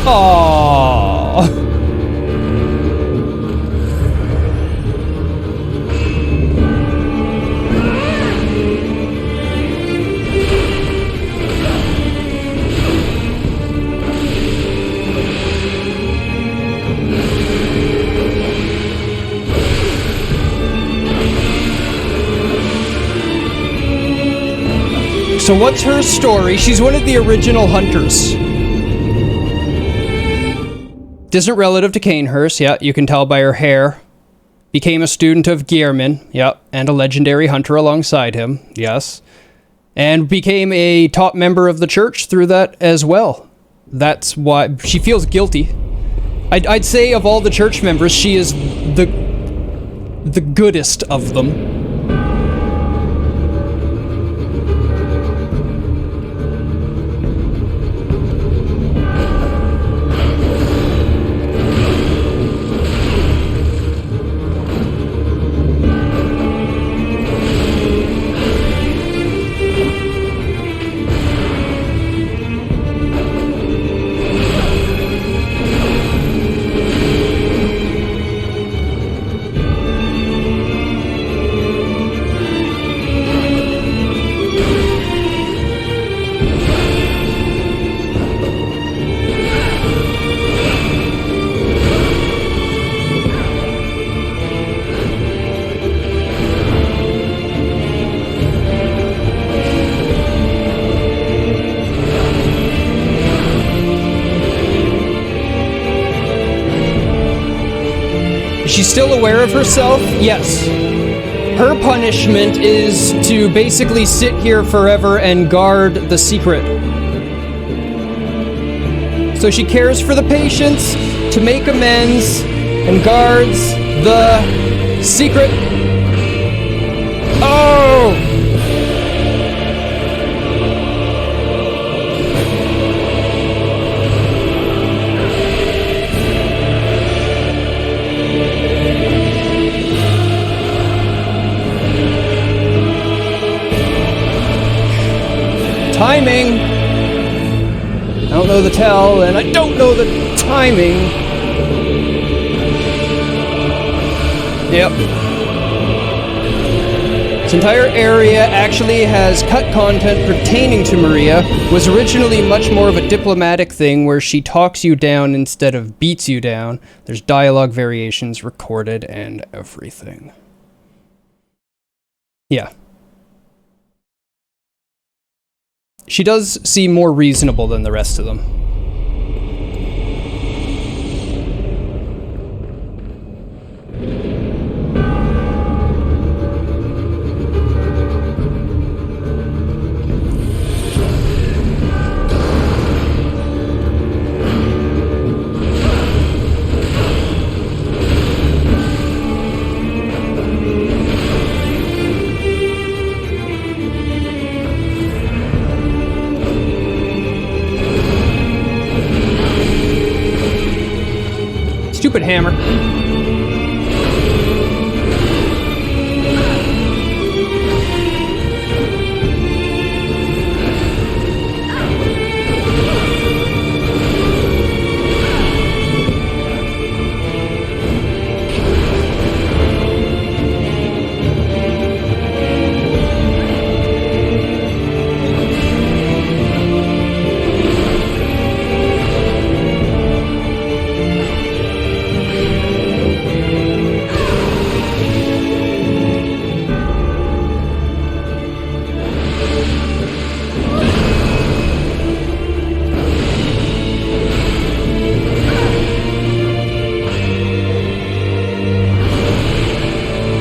Oh. So what's her story? She's one of the original hunters. Distant relative to Cainhurst, yeah, you can tell by her hair. Became a student of Gehrman, yeah, and a legendary hunter alongside him, yes. And became a top member of the church through that as well. That's why she feels guilty. I'd say of all the church members, she is the goodest of them. She's still aware of herself? Yes. Her punishment is to basically sit here forever and guard the secret. So she cares for the patients to make amends and guards the Secret! Oh! Timing! I don't know the tell, and I don't know the timing. Yep. This entire area actually has cut content pertaining to Maria. Was originally much more of a diplomatic thing where she talks you down instead of beats you down. There's dialogue variations recorded and everything. Yeah. She does seem more reasonable than the rest of them. Stupid hammer.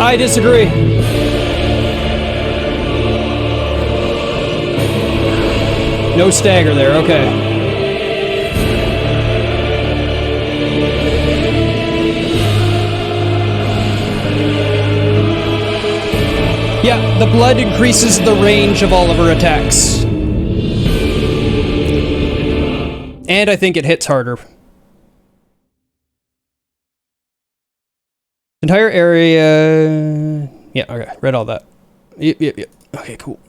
I disagree. No stagger there, okay. Yeah, the blood increases the range of all of her attacks. And I think it hits harder. Entire area... Yeah, okay, read all that. Yep. Okay, cool.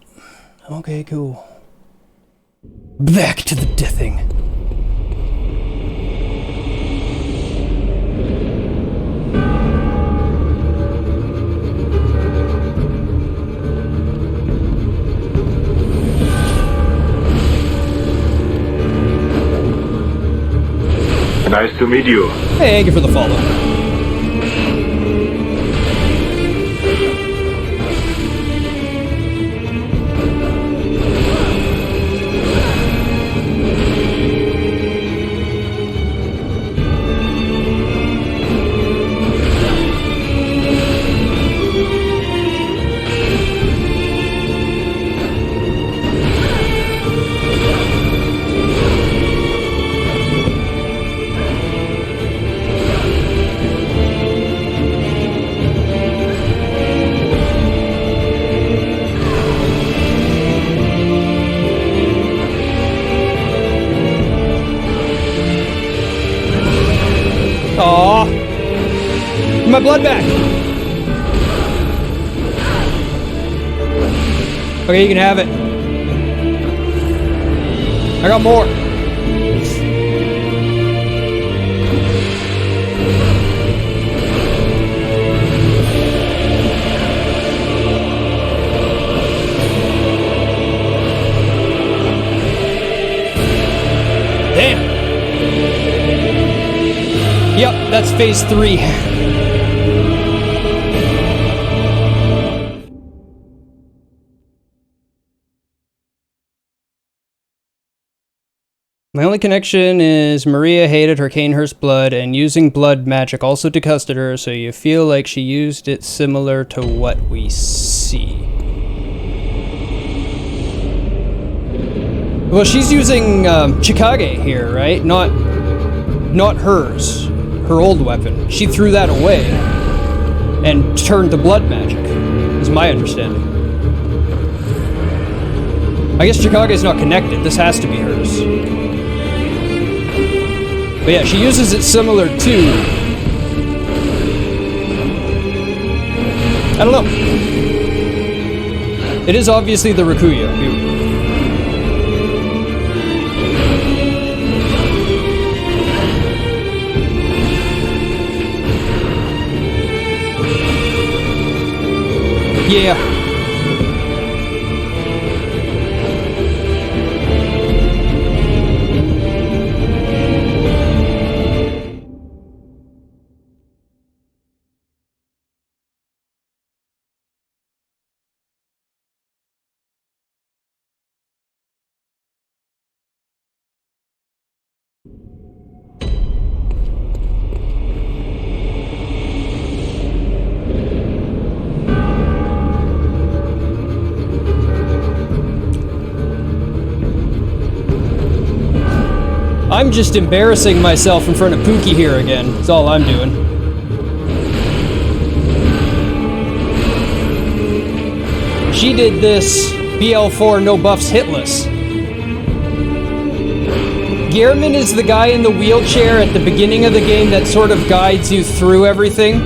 Okay, cool. Back to the deathing. Nice to meet you. Hey, thank you for the follow. Aw. My blood back. Okay, you can have it. I got more. Damn. Yep, that's phase 3. My only connection is Maria hated Hurricanehurst's blood, and using blood magic also decusted her, so you feel like she used it similar to what we see. Well, she's using Chikage here, right? Not hers. Her old weapon. She threw that away. and turned to blood magic, is my understanding. I guess Chikage's not connected. This has to be hers. But yeah, she uses it similar to... I don't know. It is obviously the Rikuya. Yeah. I'm just embarrassing myself in front of Pookie here again. That's all I'm doing. She did this BL4 no buffs hitless. Gehrman is the guy in the wheelchair at the beginning of the game that sort of guides you through everything.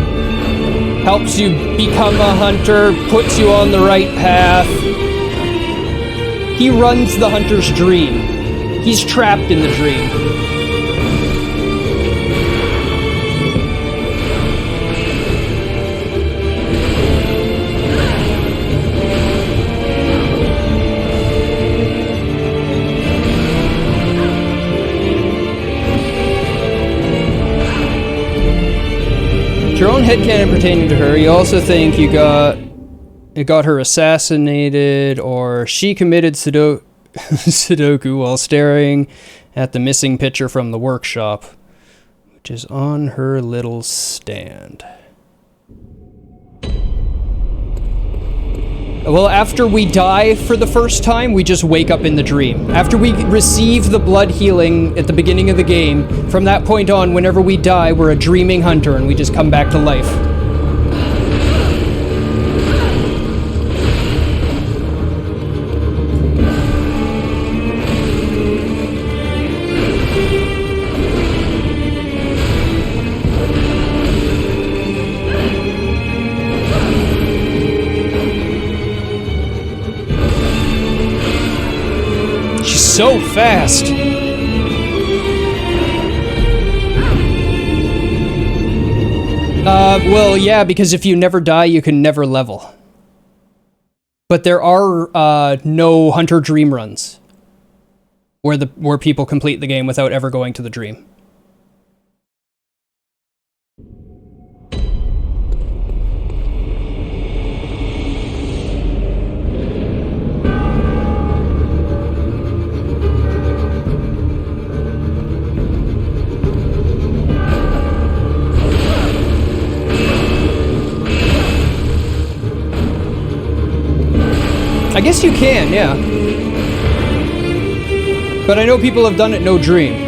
Helps you become a hunter, puts you on the right path. He runs the hunter's dream. He's trapped in the dream. It's your own headcanon pertaining to her. You also think it got her assassinated, or she committed Sudoku while staring at the missing picture from the workshop, which is on her little stand. Well, after we die for the first time, we just wake up in the dream. After we receive the blood healing at the beginning of the game, from that point on, whenever we die, we're a dreaming hunter and we just come back to life. So fast. Well, yeah, because if you never die, you can never level. But there are no hunter dream runs where people complete the game without ever going to the dream. I guess you can, yeah. But I know people have done it no dream.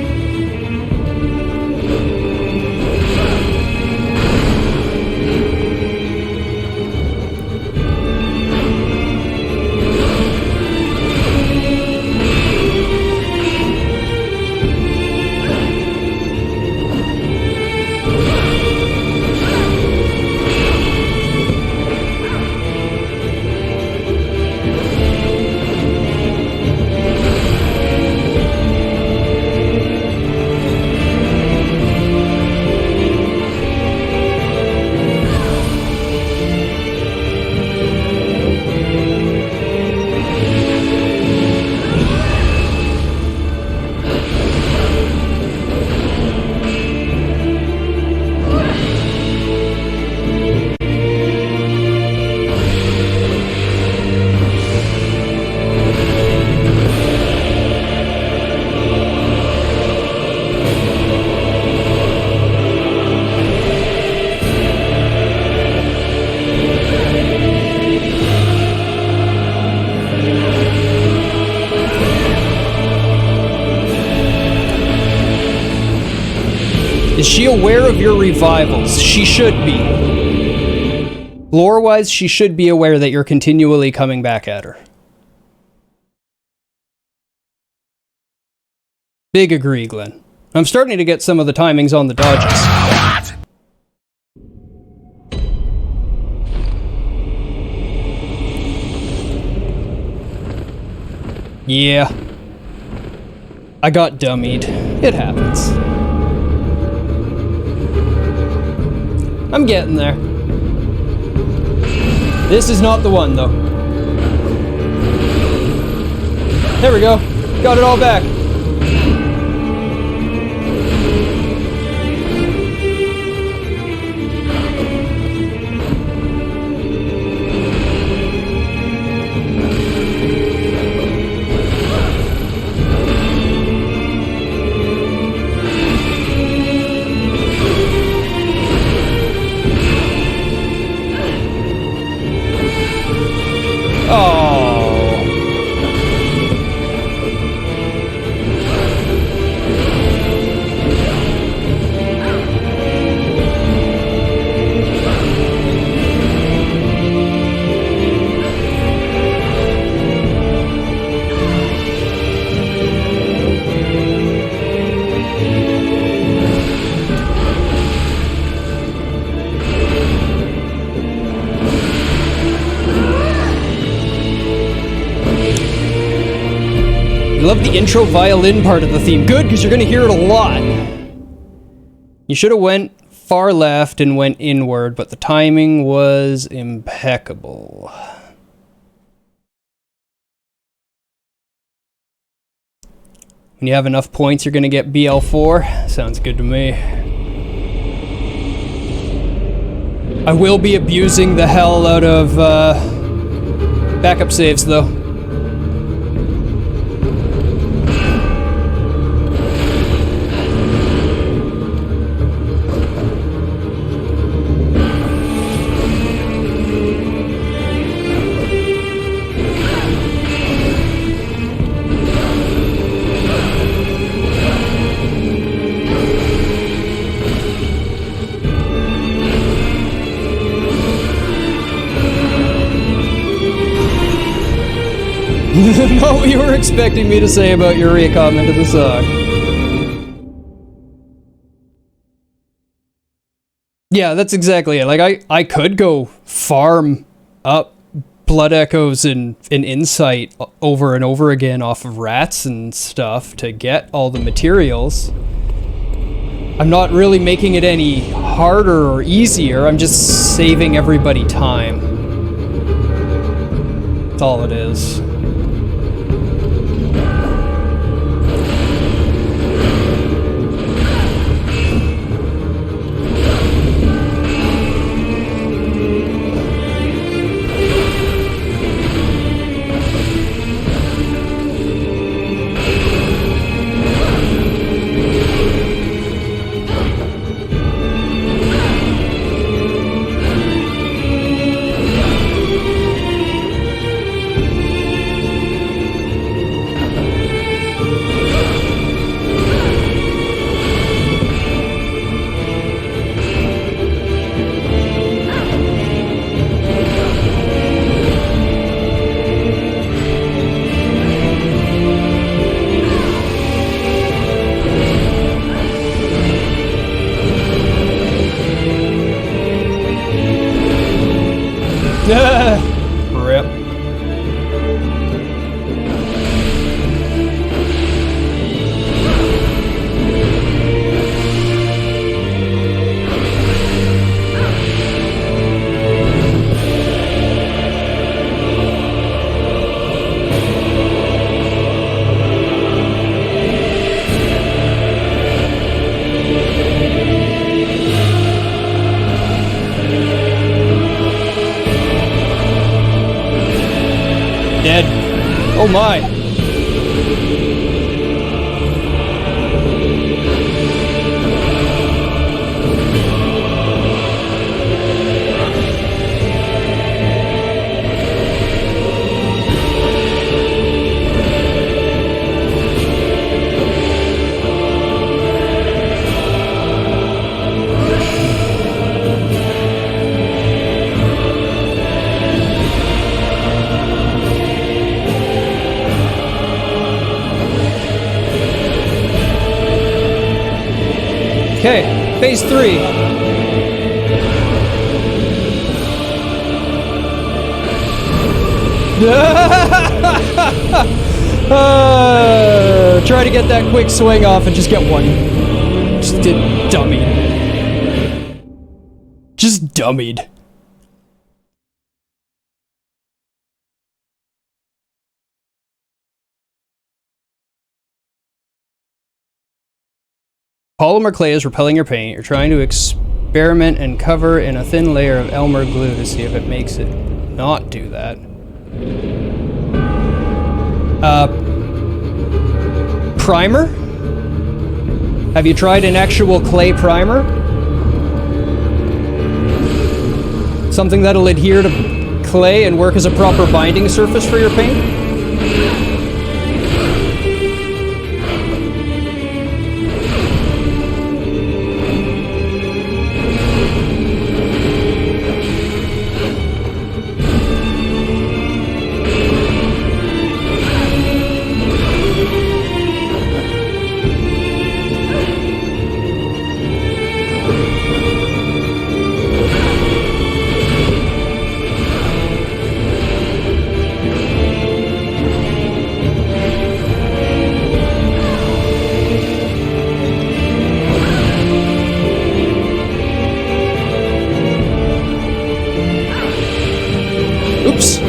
Is she aware of your revivals? She should be. Lore-wise, she should be aware that you're continually coming back at her. Big agree, Glenn. I'm starting to get some of the timings on the dodges. Yeah. I got dummied. It happens. I'm getting there. This is not the one, though. There we go. Got it all back. I love the intro violin part of the theme. Good, because you're going to hear it a lot. You should have went far left and went inward, but the timing was impeccable. When you have enough points, you're going to get BL4. Sounds good to me. I will be abusing the hell out of backup saves, though. Not what you were expecting me to say about your recomment of the song. Yeah, that's exactly it. Like, I could go farm up Blood Echoes and Insight over and over again off of rats and stuff to get all the materials. I'm not really making it any harder or easier, I'm just saving everybody time. That's all it is. Rip. Dead. Oh my. Okay, phase 3. Try to get that quick swing off and just get one. Just get dummied. Just dummied. Polymer clay is repelling your paint. You're trying to experiment and cover in a thin layer of Elmer glue to see if it makes it not do that. Primer? Have you tried an actual clay primer? Something that'll adhere to clay and work as a proper binding surface for your paint? Oops.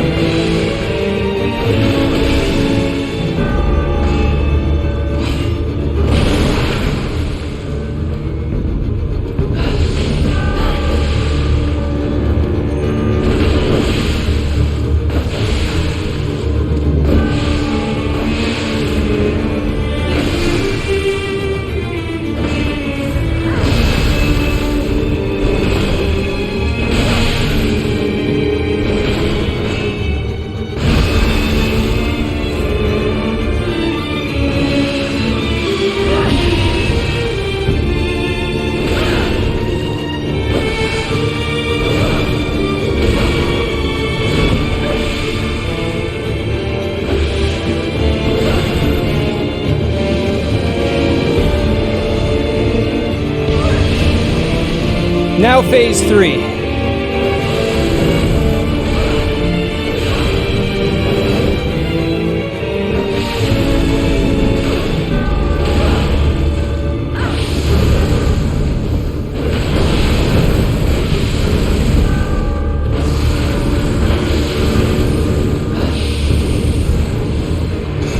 Now phase 3.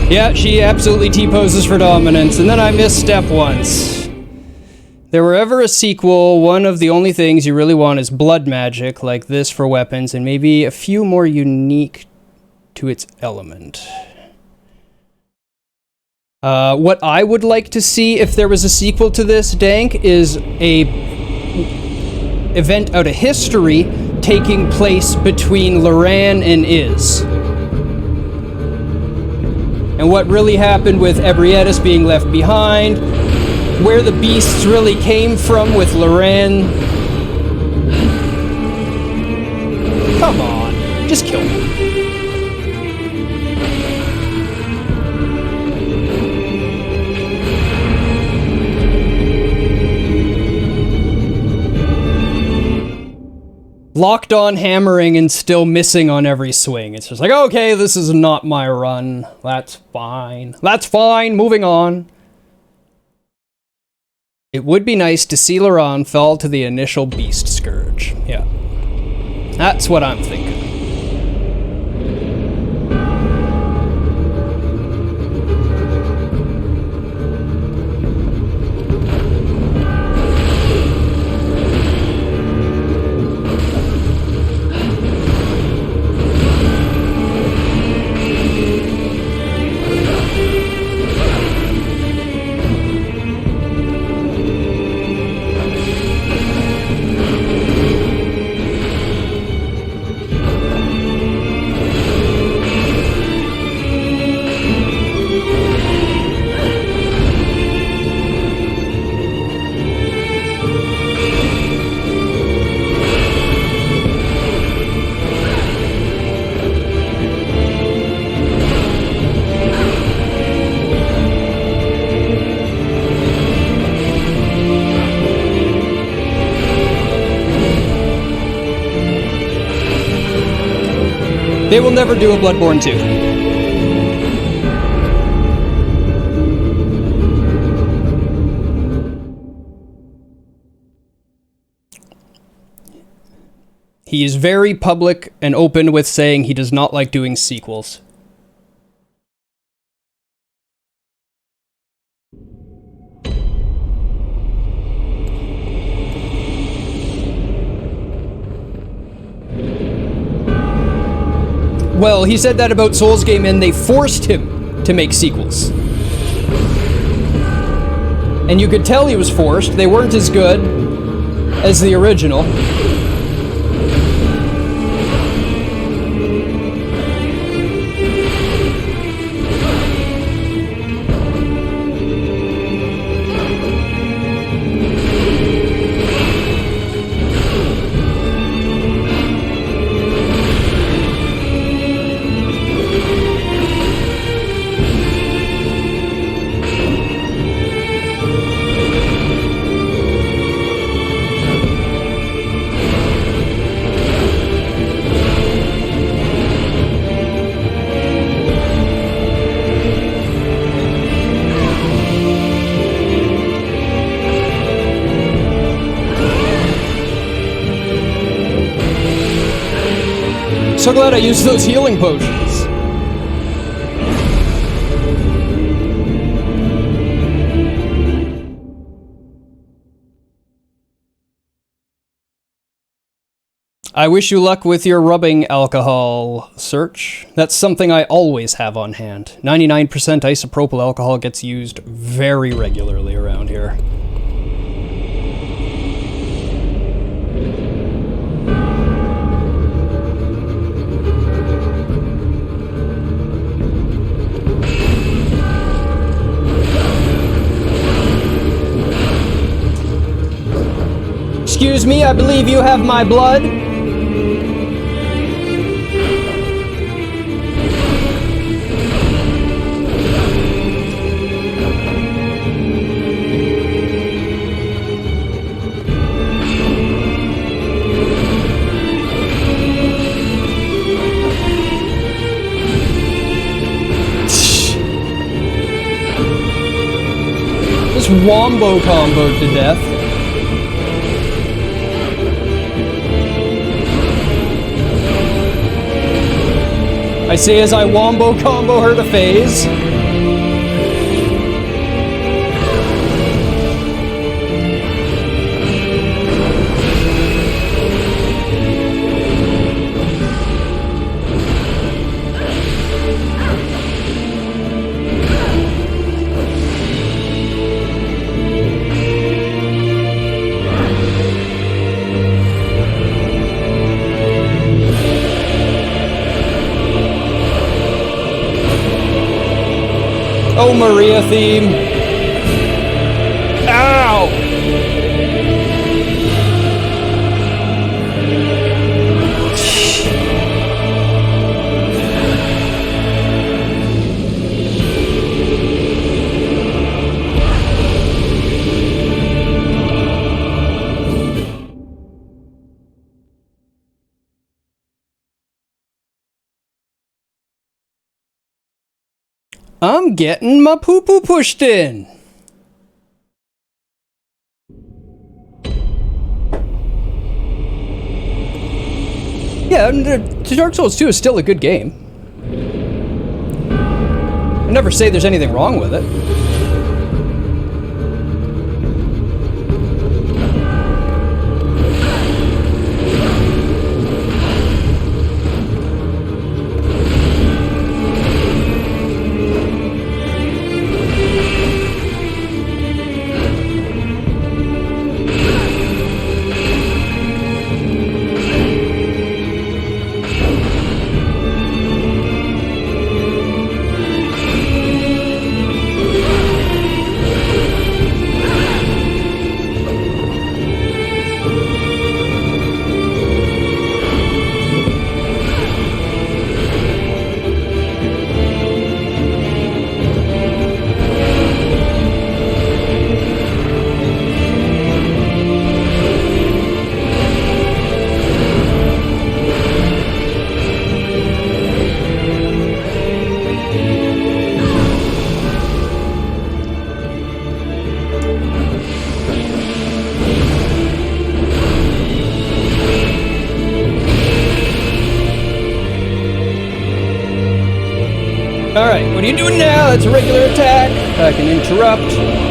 Yeah, she absolutely T-poses for dominance, and then I misstep once. There were ever a sequel, one of the only things you really want is blood magic, like this for weapons, and maybe a few more unique to its element. What I would like to see if there was a sequel to this, Dank, is a event out of history taking place between Loran and Iz. And what really happened with Ebrietas being left behind, where the beasts really came from with Loran. Come on, just kill me. Locked on hammering and still missing on every swing. It's just like, okay, this is not my run. That's fine. That's fine, moving on. It would be nice to see Loran fall to the initial beast scourge. Yeah. That's what I'm thinking. They will never do a Bloodborne 2. He is very public and open with saying he does not like doing sequels. Well, he said that about Souls game, and they forced him to make sequels. And you could tell he was forced. They weren't as good as the original. So glad I used those healing potions. I wish you luck with your rubbing alcohol search. That's something I always have on hand. 99% isopropyl alcohol gets used very regularly around here. Excuse me, I believe you have my blood. This wombo comboed to death. I say as I wombo combo her to phase. Oh, Maria theme. Ow! I'm getting my poo-poo pushed in. Yeah, Dark Souls 2 is still a good game. I never say there's anything wrong with it. Alright, what are you doing now? That's a regular attack. I can interrupt.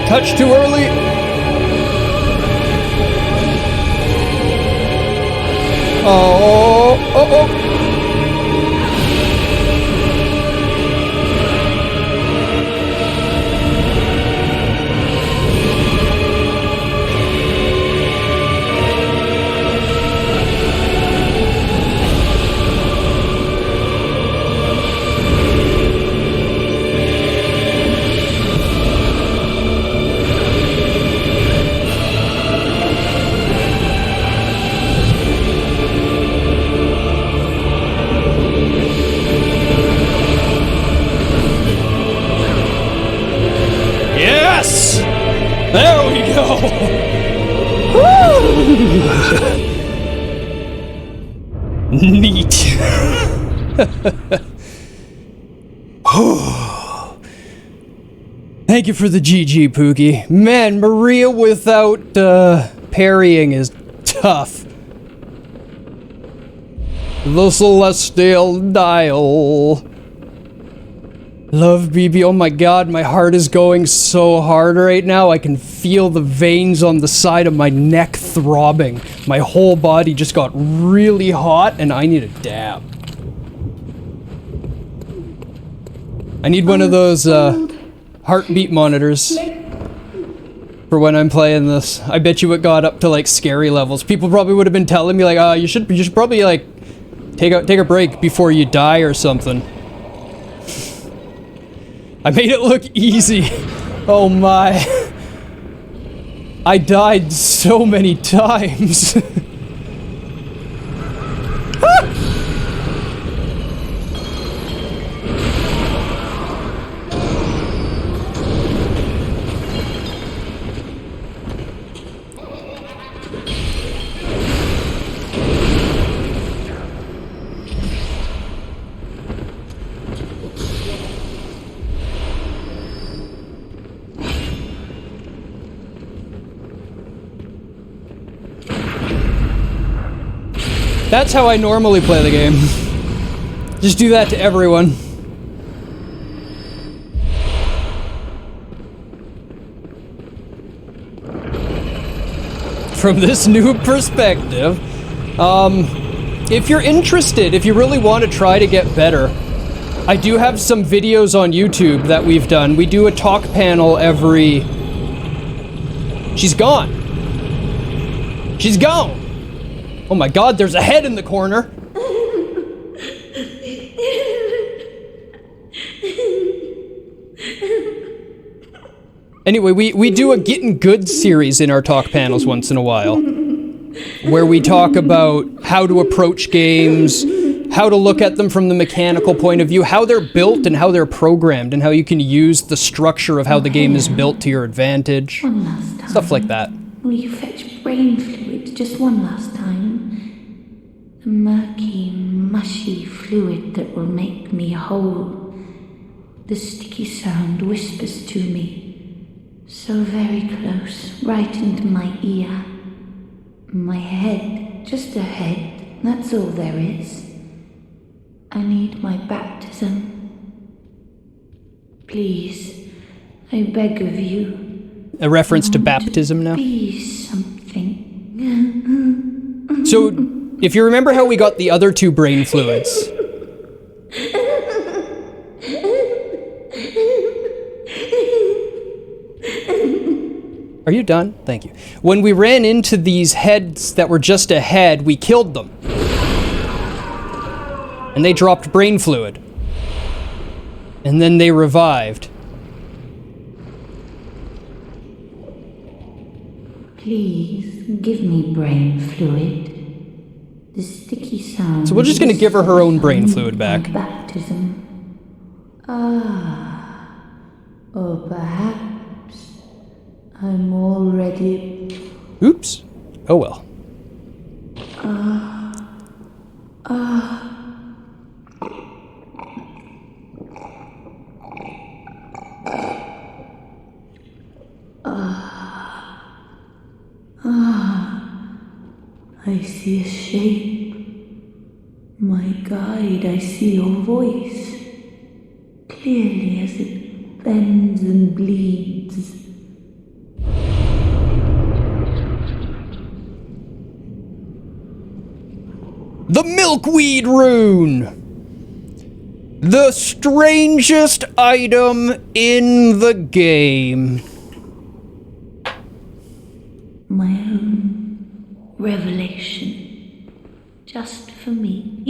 Touch too early. Oh. Yes! There we go! Woo! Neat. Thank you for the GG, Pookie. Man, Maria without parrying is tough. The Celestial Dial. Love BB, oh my god, my heart is going so hard right now. I can feel the veins on the side of my neck throbbing. My whole body just got really hot and I need a dab. I need one of those heartbeat monitors for when I'm playing this. I bet you it got up to like scary levels. People probably would have been telling me like, you should probably like take a break before you die or something. I made it look easy. Oh my. I died so many times. That's how I normally play the game. Just do that to everyone. From this new perspective, if you're interested, if you really want to try to get better, I do have some videos on YouTube that we've done. We do a talk panel every... She's gone. She's gone. Oh my god, there's a head in the corner! Anyway, we do a Getting Good series in our talk panels once in a while, where we talk about how to approach games, how to look at them from the mechanical point of view, how they're built and how they're programmed, and how you can use the structure of how the game is built to your advantage. One last time. Stuff like that. Will you fetch brain fluid just one last time? The murky, mushy fluid that will make me whole. The sticky sound whispers to me, so very close, right into my ear. My head, just a head, that's all there is. I need my baptism. Please, I beg of you. A reference to baptism now. Be something. So, if you remember how we got the other 2 brain fluids. Are you done? Thank you. When we ran into these heads that were just ahead, we killed them. And they dropped brain fluid. And then they revived. Please, give me brain fluid. The sticky sound... So we're just gonna give her her own brain fluid back. Baptism. Or perhaps I'm already... Oops. Oh well. I see a shape. My guide, I see your voice. Clearly as it bends and bleeds. The milkweed rune! The strangest item in the game. My own revelation. Just for me.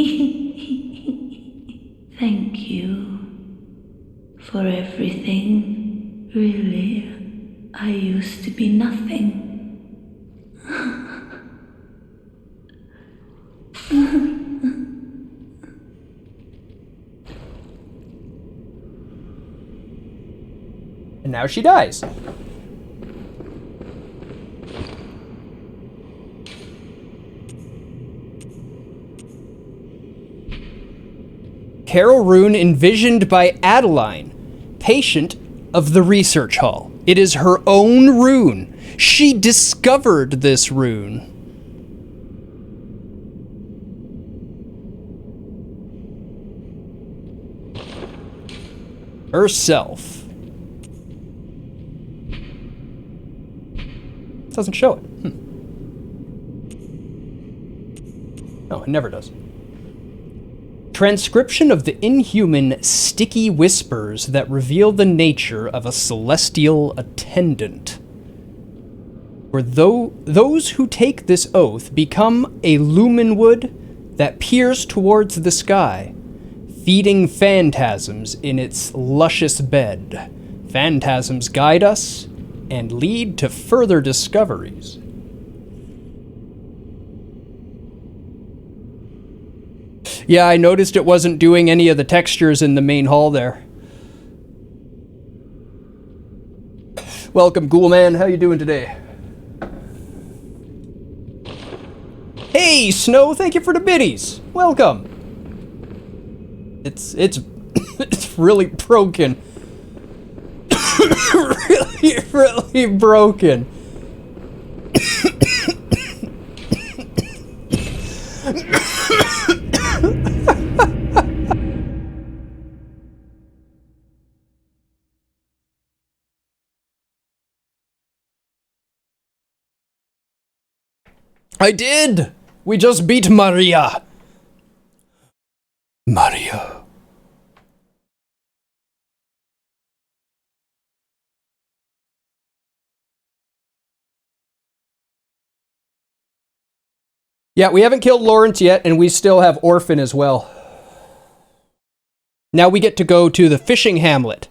Thank you for everything. Really, I used to be nothing. And now she dies. Carol rune envisioned by Adeline, patient of the research hall. It is her own rune. She discovered this rune. Herself. Doesn't show it. No, it never does. Transcription of the inhuman sticky whispers that reveal the nature of a celestial attendant. For those who take this oath become a lumen wood that peers towards the sky, feeding phantasms in its luscious bed. Phantasms guide us and lead to further discoveries. Yeah, I noticed it wasn't doing any of the textures in the main hall there. Welcome, Ghoul Man. How you doing today? Hey, Snow. Thank you for the biddies. Welcome. It's it's really broken. really broken. I did! We just beat Maria. Maria. Yeah, we haven't killed Lawrence yet, and we still have Orphan as well. Now we get to go to the fishing hamlet.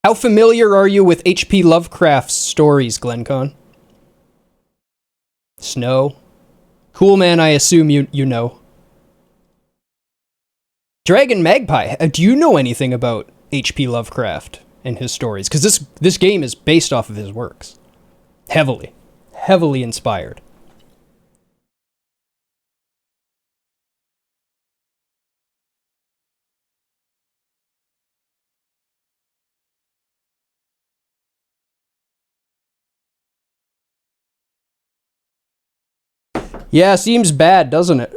How familiar are you with H.P. Lovecraft's stories, Glencon? Snow? Cool Man, I assume you know. Dragon Magpie, do you know anything about H.P. Lovecraft and his stories? Because this game is based off of his works. Heavily inspired. Yeah, seems bad, doesn't it?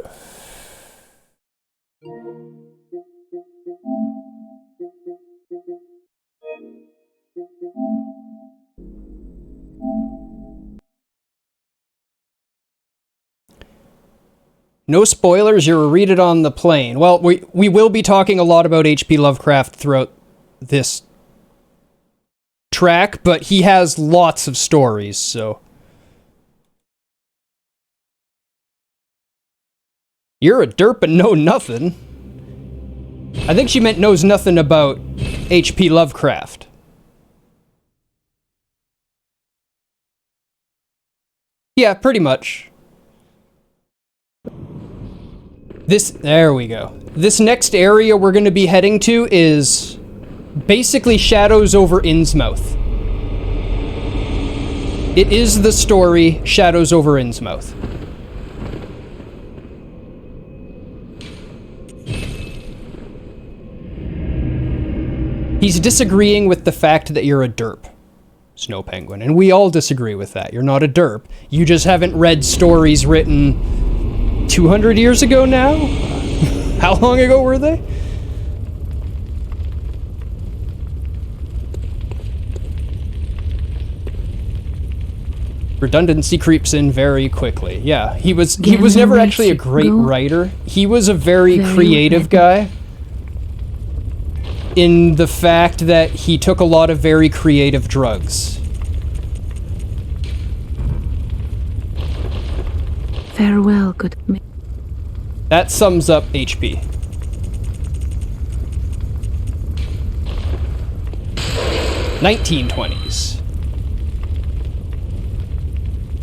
No spoilers, you'll read it on the plane. Well, we will be talking a lot about H.P. Lovecraft throughout this track, but he has lots of stories, so... You're a derp and know nothing. I think she meant knows nothing about H.P. Lovecraft. Yeah, pretty much. There we go. This next area we're going to be heading to is basically Shadows over Innsmouth. It is the story Shadows over Innsmouth. He's disagreeing with the fact that you're a derp, Snow Penguin, and we all disagree with that. You're not a derp. You just haven't read stories written 200 years ago now? How long ago were they? Redundancy creeps in very quickly. Yeah, he was never actually a great writer. He was a very creative guy in the fact that he took a lot of very creative drugs. Farewell, good... That sums up HP. (1920s).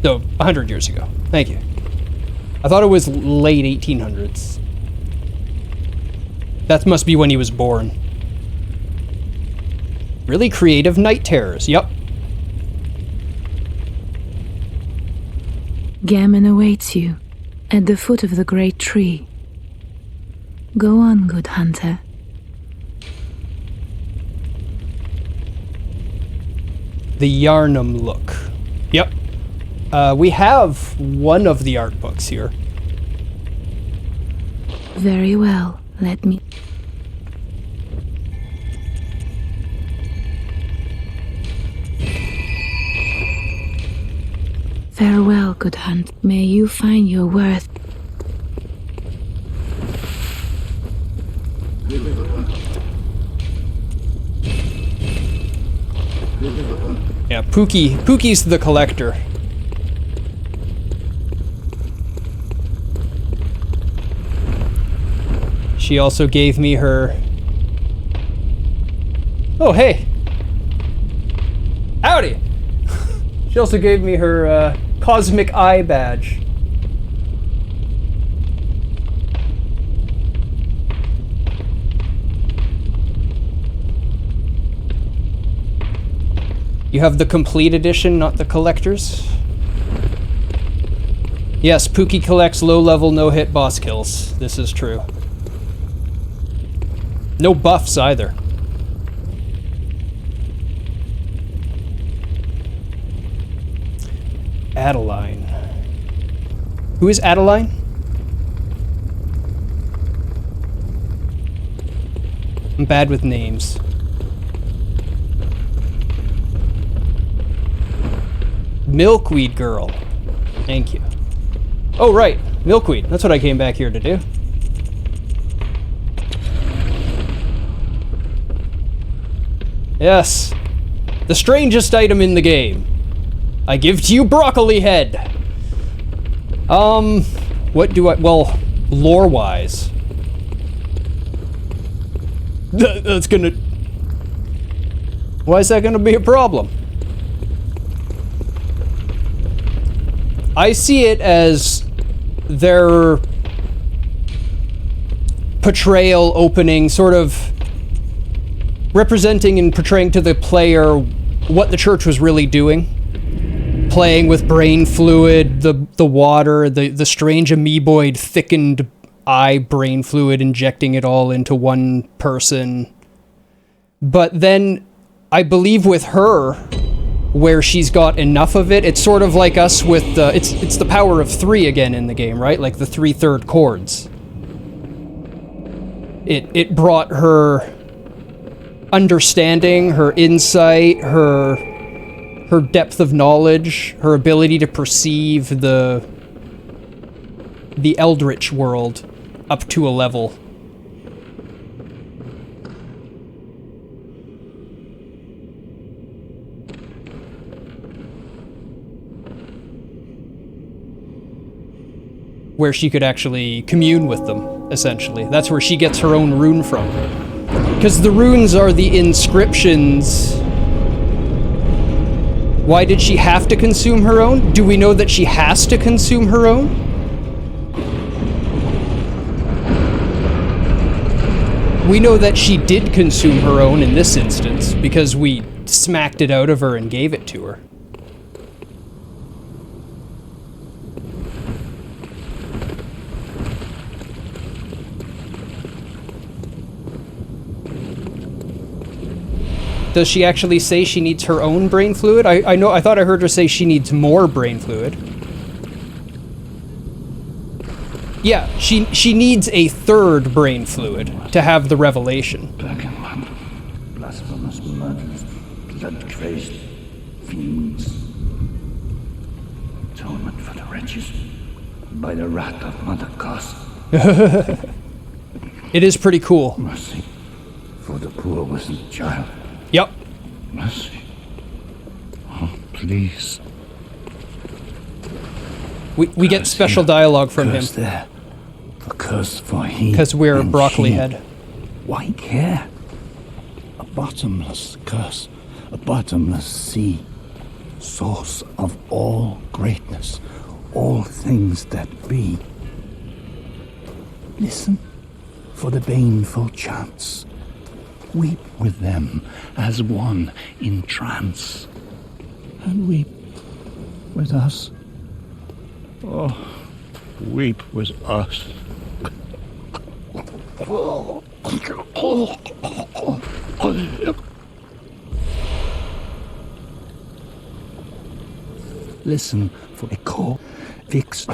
So, 100 years ago. Thank you. I thought it was late 1800s. That must be when he was born. Really creative night terrors, yep. Gammon awaits you at the foot of the great tree. Go on, good hunter. The Yarnum look. Yep. We have one of the art books here. Very well, let me... Farewell, good hunt. May you find your worth. Yeah, Pookie's the collector. She also gave me her... Oh, hey! Howdy! She also gave me her, Cosmic Eye badge. You have the complete edition, not the collector's? Yes, Pookie collects low-level, no-hit boss kills. This is true. No buffs, either. Adeline. Who is Adeline? I'm bad with names. Milkweed Girl. Thank you. Oh, right. Milkweed. That's what I came back here to do. Yes. The strangest item in the game. I give to you broccoli head. What do I... Well, lore-wise. That's gonna... Why is that gonna be a problem? I see it as their portrayal opening, sort of representing and portraying to the player what the church was really doing. Playing with brain fluid, the water, the strange amoeboid thickened eye brain fluid, injecting it all into one person. But then, I believe with her, where she's got enough of it, it's sort of like us with it's the power of 3 again in the game, right? Like the 3/3 chords. It brought her understanding, her insight, her depth of knowledge, her ability to perceive the the Eldritch world up to a level. Where she could actually commune with them, essentially. That's where she gets her own rune from. Because the runes are the inscriptions. Why did she have to consume her own? Do we know that she has to consume her own? We know that she did consume her own in this instance, because we smacked it out of her and gave it to her. Does she actually say she needs her own brain fluid? I thought I heard her say she needs more brain fluid. Yeah, she needs a third brain fluid to have the revelation. Dragonman, blasphemous murderers, blood-crazed fiends. Atonement for the wretches by the wrath of Mother Goss. It is pretty cool. Mercy for the poor wasn't child. Yep. Mercy. Oh, please. We get special dialogue from him. Curse there. A curse for he. Because we're and broccoli she. head. White hair. A bottomless curse. A bottomless sea. Source of all greatness. All things that be. Listen for the baneful chants. Weep with them as one in trance. And weep with us. Oh, weep with us. Listen for a call. Fix.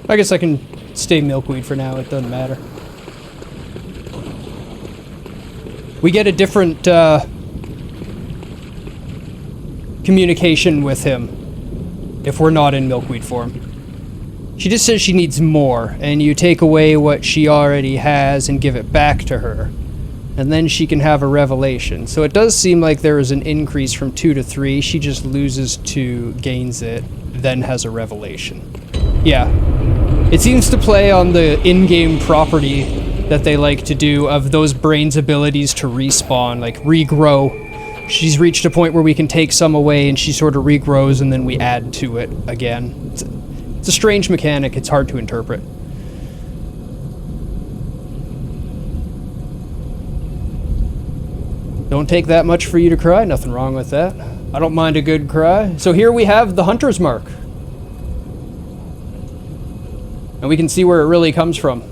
I guess I can stay milkweed for now, it doesn't matter. We get a different communication with him if we're not in milkweed form. She just says she needs more, and you take away what she already has and give it back to her. And then she can have a revelation. So it does seem like there is an increase from 2 to 3. She just loses 2, gains it, then has a revelation. Yeah. It seems to play on the in-game property that they like to do of those brains' abilities to respawn, like regrow. She's reached a point where we can take some away and she sort of regrows and then we add to it again. It's a strange mechanic, it's hard to interpret. Don't take that much for you to cry, nothing wrong with that. I don't mind a good cry. So here we have the Hunter's Mark. And we can see where it really comes from.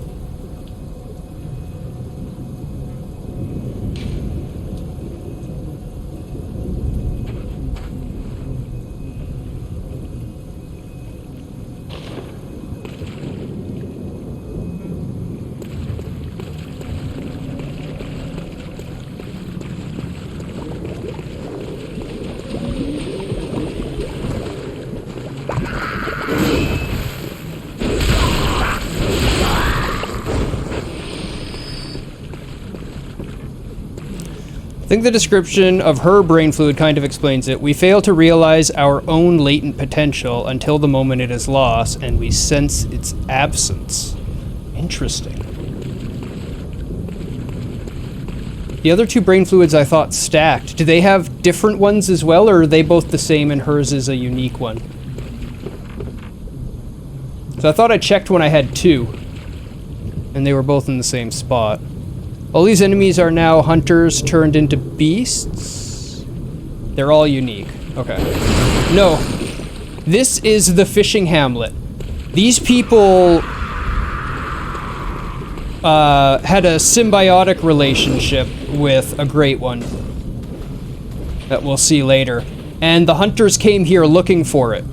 I think the description of her brain fluid kind of explains it. We fail to realize our own latent potential until the moment it is lost, and we sense its absence. Interesting. The other 2 brain fluids I thought stacked. Do they have different ones as well, or are they both the same and hers is a unique one? So I thought I checked when I had 2, and they were both in the same spot. All these enemies are now hunters turned into beasts? They're all unique. Okay. No. This is the fishing hamlet. These people had a symbiotic relationship with a great one that we'll see later. And the hunters came here looking for it.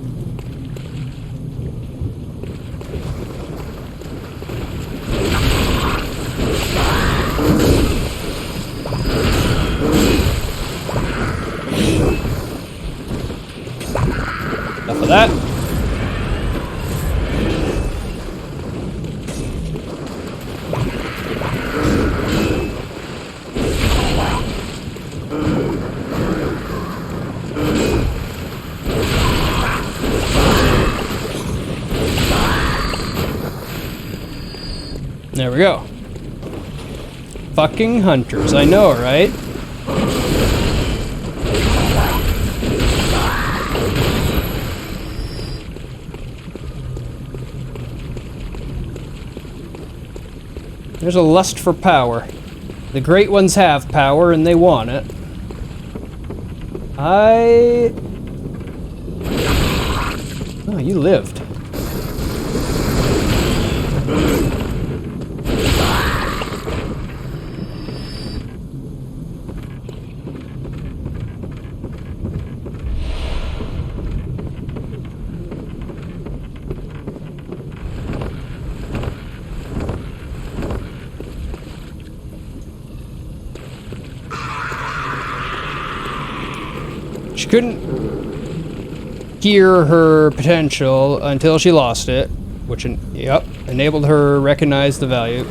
Enough of that. There we go. Fucking hunters, I know, right? There's a lust for power. The great ones have power and they want it. Oh, you lived. She couldn't hear her potential until she lost it, which, yep, enabled her to recognize the value.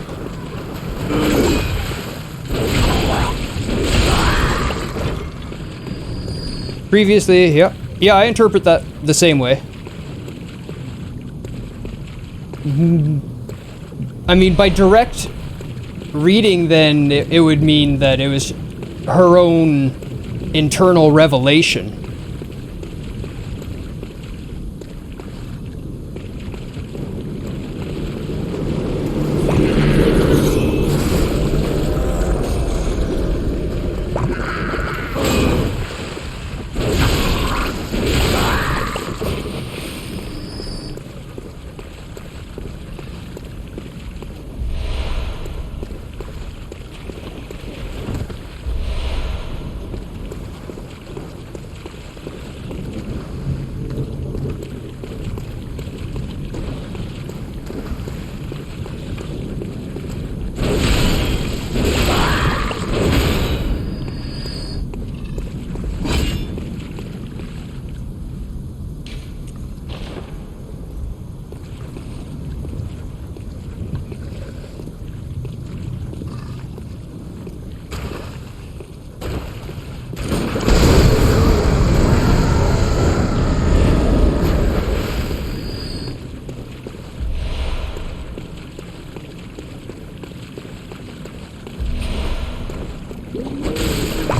Previously, yep. Yeah, I interpret that the same way. I mean, by direct reading, then, it would mean that it was her own internal revelation.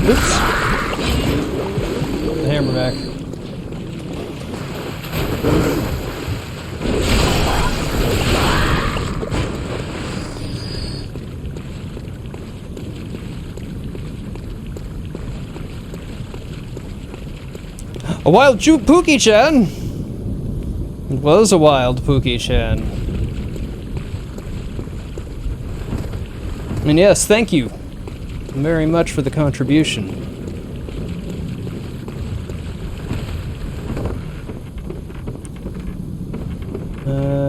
Oops. The hammerback. A wild Pookie-chan! It was a wild Pookie-chan. And yes, thank you very much for the contribution.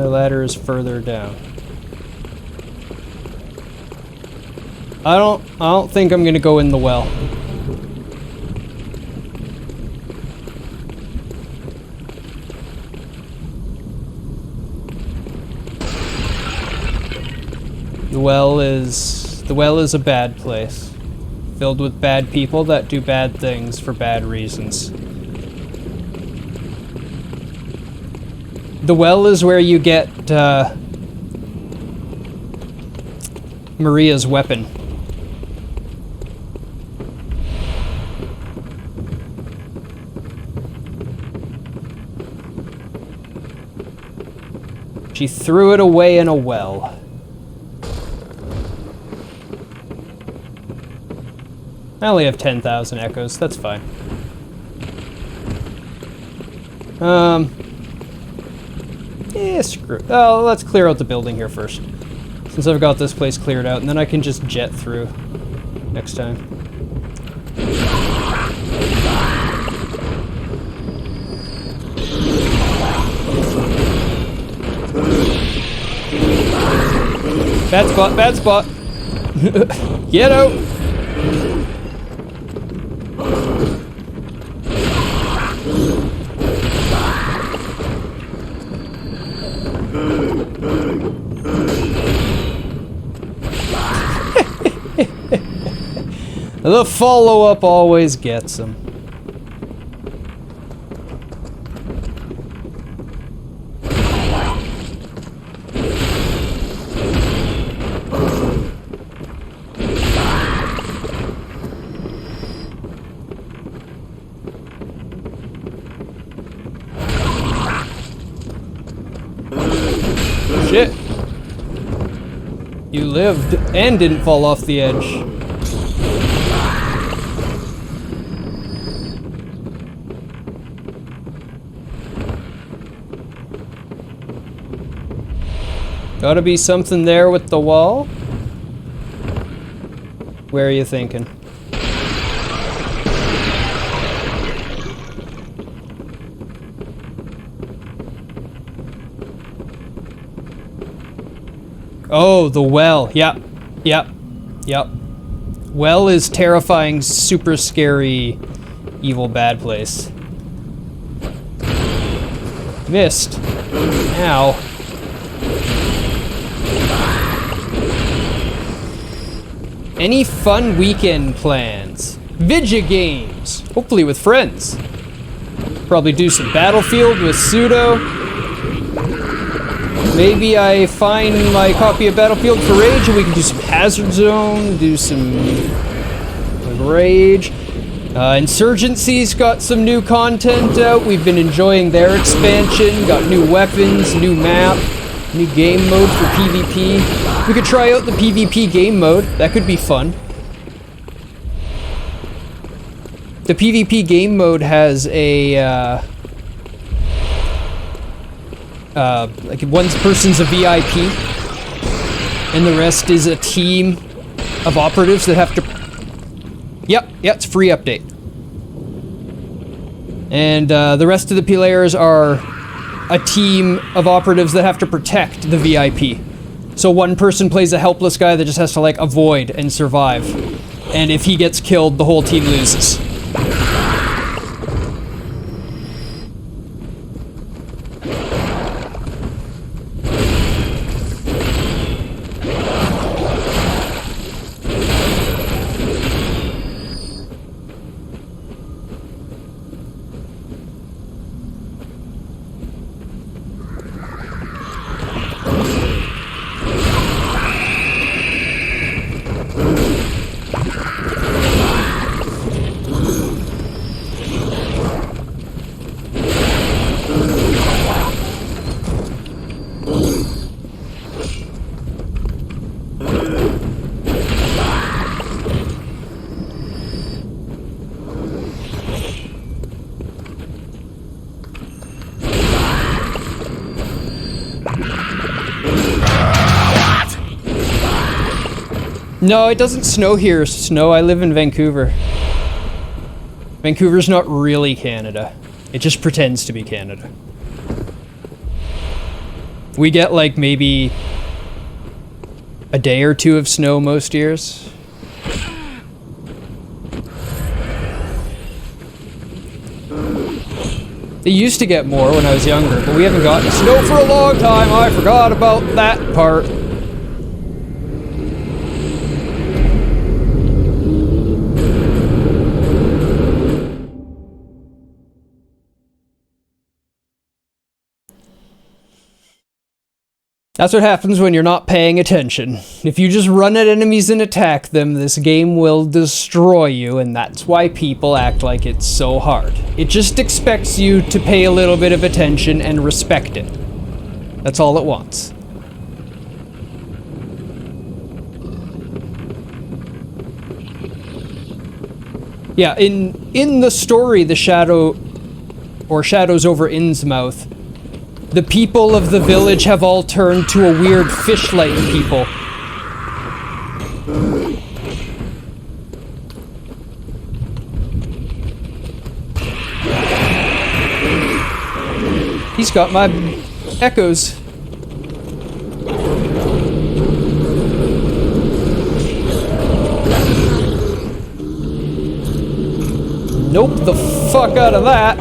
Ladder is further down. I don't think I'm gonna go in the well. The well is a bad place, filled with bad people that do bad things for bad reasons. The well is where you get Maria's weapon. She threw it away in a well. I only have 10,000 echoes, that's fine. Yeah, screw it. Oh, let's clear out the building here first. Since I've got this place cleared out, and then I can just jet through next time. Bad spot, bad spot! Get out! The follow-up always gets him. shit. You lived and didn't fall off the edge. Gotta be something there with the wall. Where are you thinking? Oh, the well. Yep. Yep. Yep. Well is terrifying, super scary, evil, bad place. Missed. Ow. Any fun weekend plans? Vidya games. Hopefully with friends. Probably do some Battlefield with Pseudo. Maybe I find my copy of Battlefield for Rage and we can do some Hazard Zone, do some Rage. Insurgency's got some new content out. We've been enjoying their expansion. Got new weapons, new map, new game mode for PvP. We could try out the PvP game mode. That could be fun. The PvP game mode has a, like one person's a VIP, and the rest is a team of operatives that have to... Yep, it's a free update. And the rest of the players are a team of operatives that have to protect the VIP. So one person plays a helpless guy that just has to, like, avoid and survive. And if he gets killed, the whole team loses. No, it doesn't snow here. Snow, I live in Vancouver. Vancouver's not really Canada. It just pretends to be Canada. We get like maybe a day or two of snow most years. It used to get more when I was younger, but we haven't gotten snow for a long time. I forgot about that part. That's what happens when you're not paying attention. If you just run at enemies and attack them, this game will destroy you, and that's why people act like it's so hard. It just expects you to pay a little bit of attention and respect it. That's all it wants. Yeah, in the story, the Shadows over Innsmouth, the people of the village have all turned to a weird fish-like people. He's got my echoes. Nope, the fuck out of that.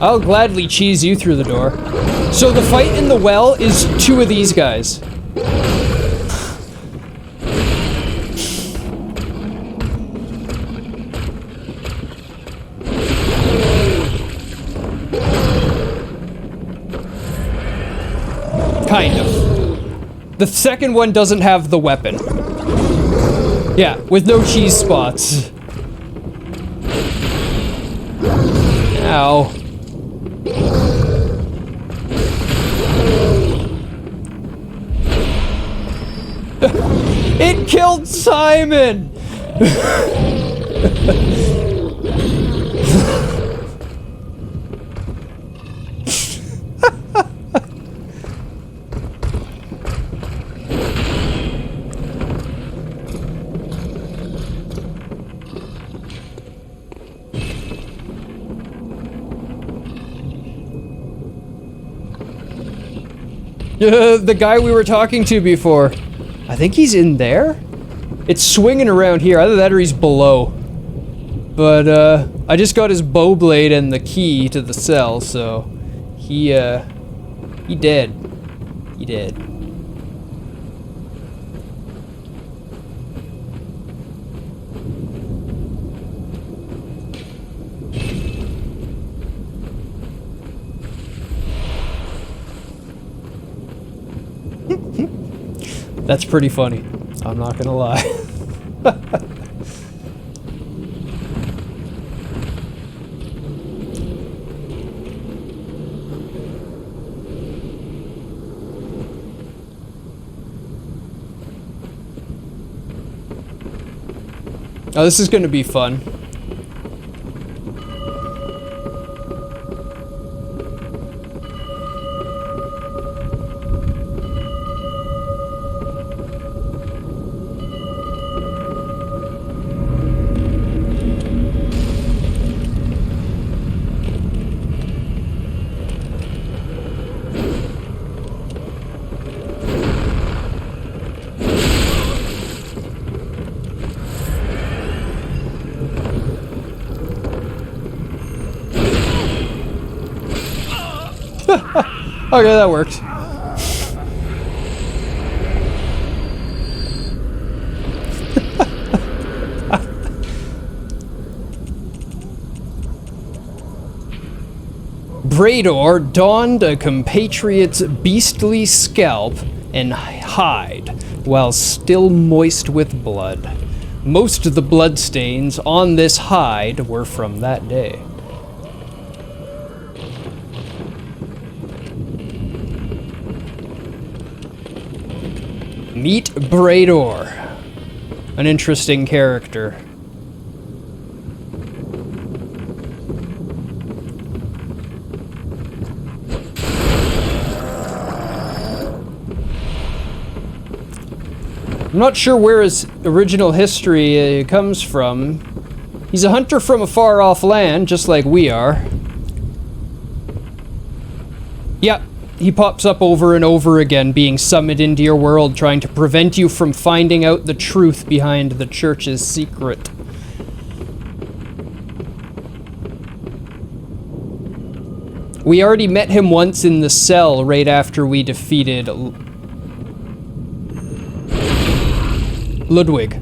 I'll gladly cheese you through the door. So the fight in the well is two of these guys. Kind of. The second one doesn't have the weapon. Yeah, with no cheese spots. Ow. It killed Simon! The guy we were talking to before. I think he's in there? It's swinging around here. Either that or he's below. But, I just got his bow blade and the key to the cell, so... He dead. He dead. That's pretty funny. I'm not gonna lie. Oh, this is gonna be fun. Okay, that worked. Brador donned a compatriot's beastly scalp and hide while still moist with blood. Most of the bloodstains on this hide were from that day. Meet Brador. An interesting character. I'm not sure where his original history comes from. He's a hunter from a far-off land, just like we are. Yep. He pops up over and over again, being summoned into your world, trying to prevent you from finding out the truth behind the church's secret. We already met him once in the cell right after we defeated Ludwig.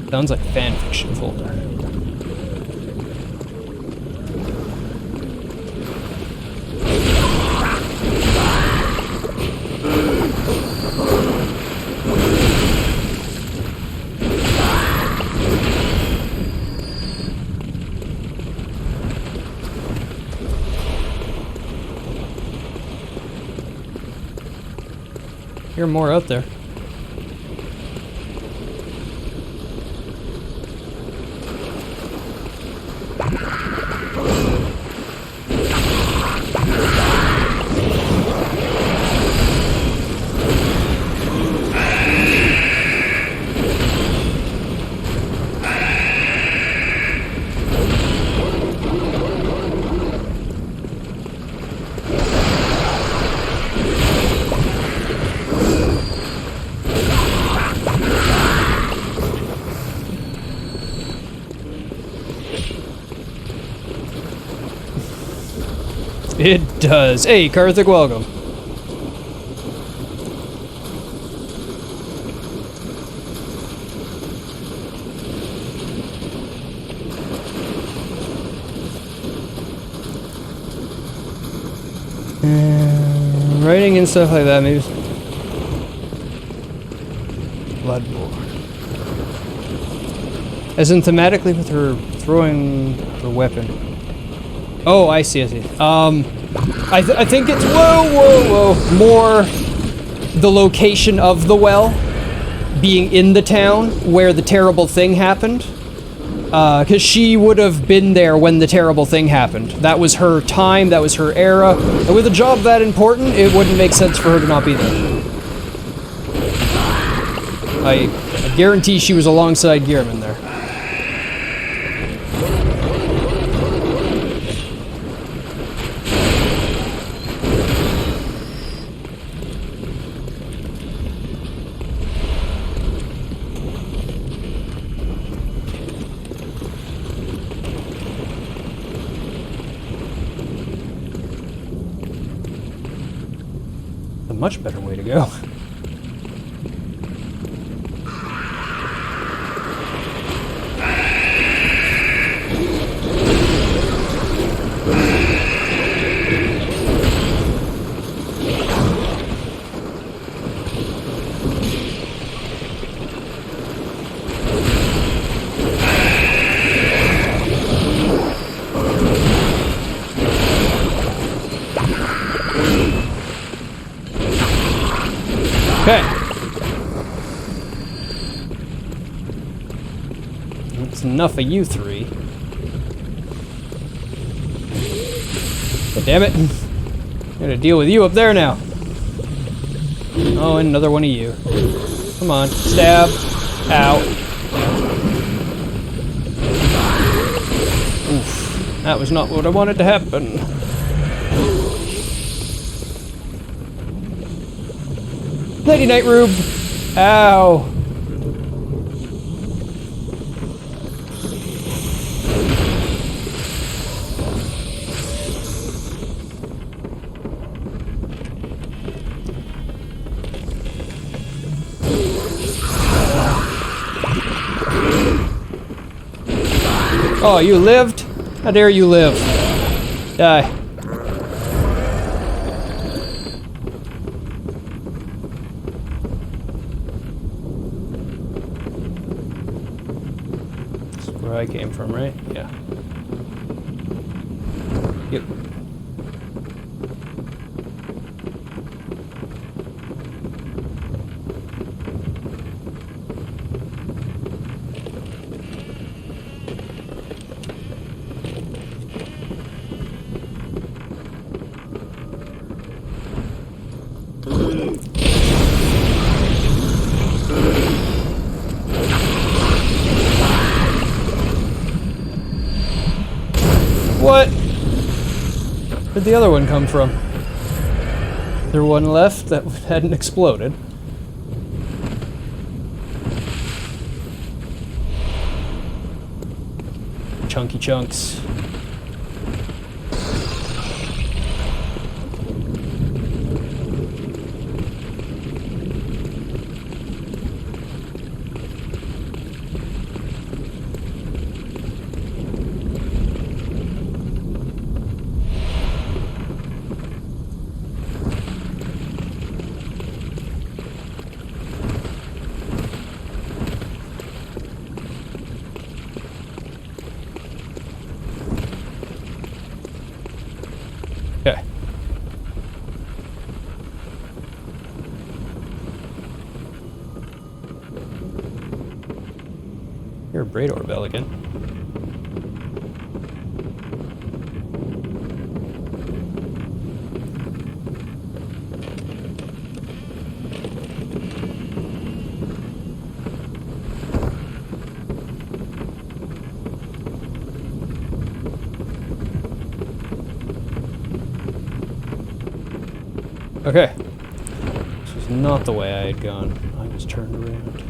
Sounds like fanfiction folder. Hear more out there. It does. Hey, Karthik, welcome. Writing and stuff like that, maybe. Bloodborne. As in thematically with her throwing the weapon. Oh, I see, I see. I think it's, whoa, more the location of the well being in the town where the terrible thing happened. Because she would have been there when the terrible thing happened. That was her time, that was her era. And with a job that important, it wouldn't make sense for her to not be there. I guarantee she was alongside Gearman there. A much better way to go. Okay. That's enough of you three. But damn it. I'm gonna deal with you up there now. Oh, and another one of you. Come on. Stab. Ow. Oof. That was not what I wanted to happen. Lady Night Rube! Ow! Oh, you lived? How dare you live? Die. Where I came from, right? Yeah. Yep. What? Where'd the other one come from? There one left that hadn't exploded. Chunky chunks. Okay. You're a braid doorbell again. Okay. This was not the way I had gone. I was turned around.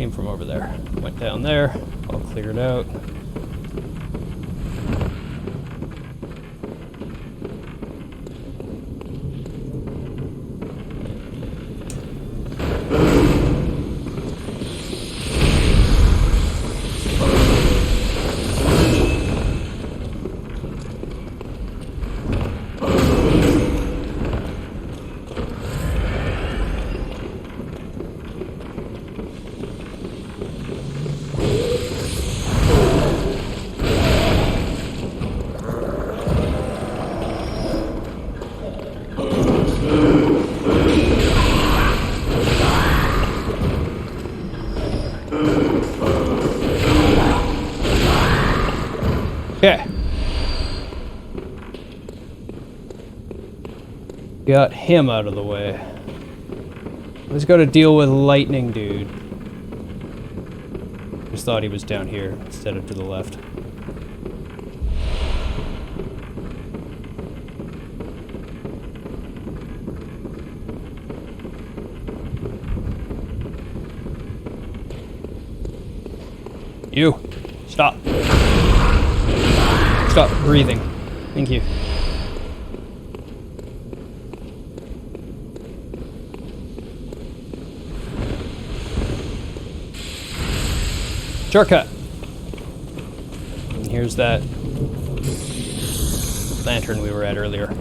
Came from over there. Went down there. All cleared out. Okay. Got him out of the way. Let's go to deal with Lightning Dude. Just thought he was down here instead of to the left. You! Stop! Stop breathing. Thank you. Shortcut. And here's that lantern we were at earlier.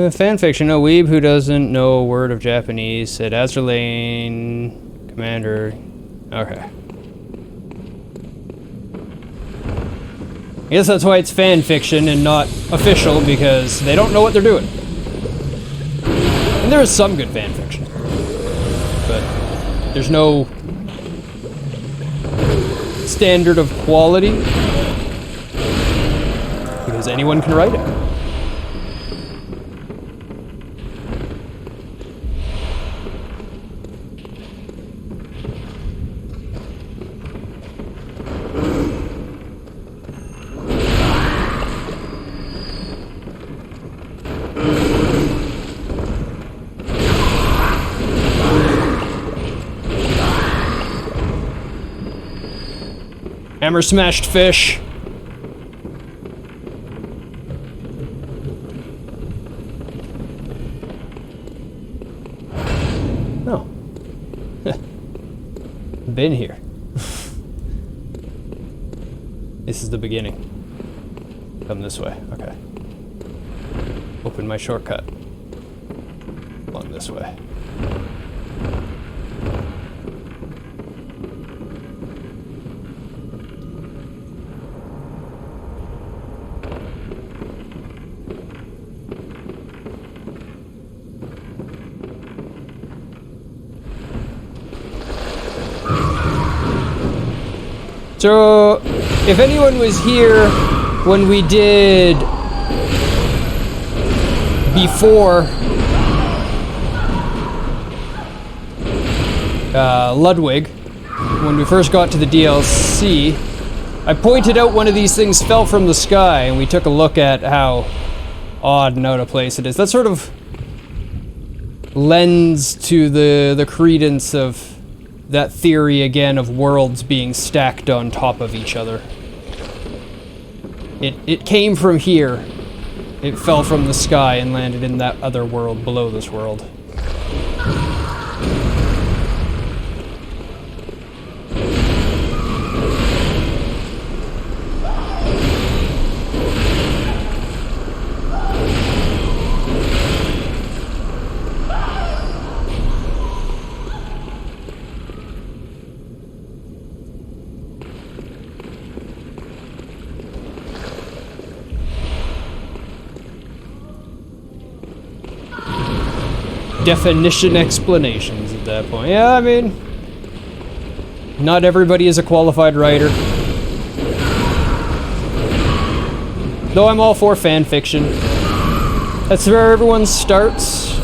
Fanfiction. A weeb who doesn't know a word of Japanese said Azerlane Commander. Okay. I guess that's why it's fanfiction and not official, because they don't know what they're doing. And there is some good fanfiction. But there's no standard of quality, because anyone can write it. Hammer smashed fish. Oh. Been here. This is the beginning. Come this way. Okay. Open my shortcut. Along this way. So, if anyone was here when we did before Ludwig, when we first got to the DLC, I pointed out one of these things fell from the sky, and we took a look at how odd and out of place it is. That sort of lends to the credence of that theory again of worlds being stacked on top of each other. It came from here. It fell from the sky and landed in that other world below this world. Definition explanations at that point. Yeah, I mean, not everybody is a qualified writer. Though I'm all for fan fiction. That's where everyone starts.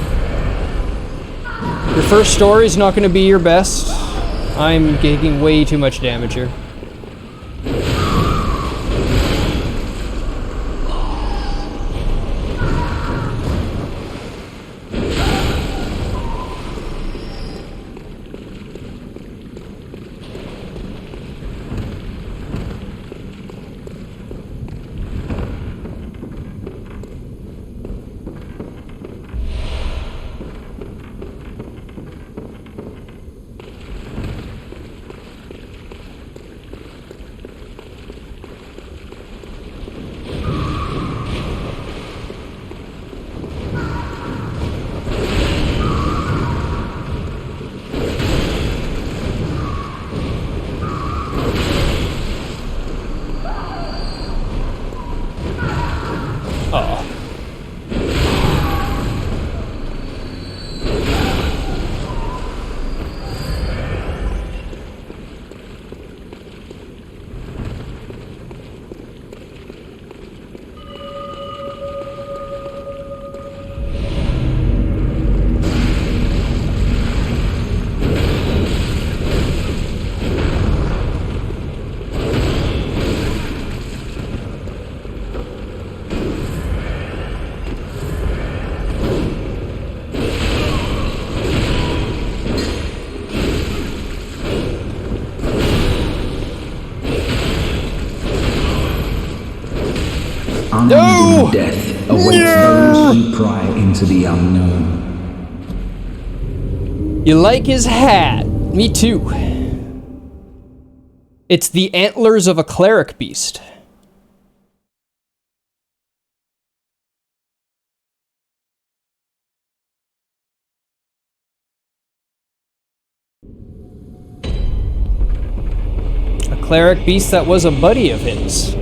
Your first story is not going to be your best. I'm taking way too much damage here. No! Death awaits those who pry into the unknown. You like his hat? Me too. It's the antlers of a cleric beast. A cleric beast that was a buddy of his.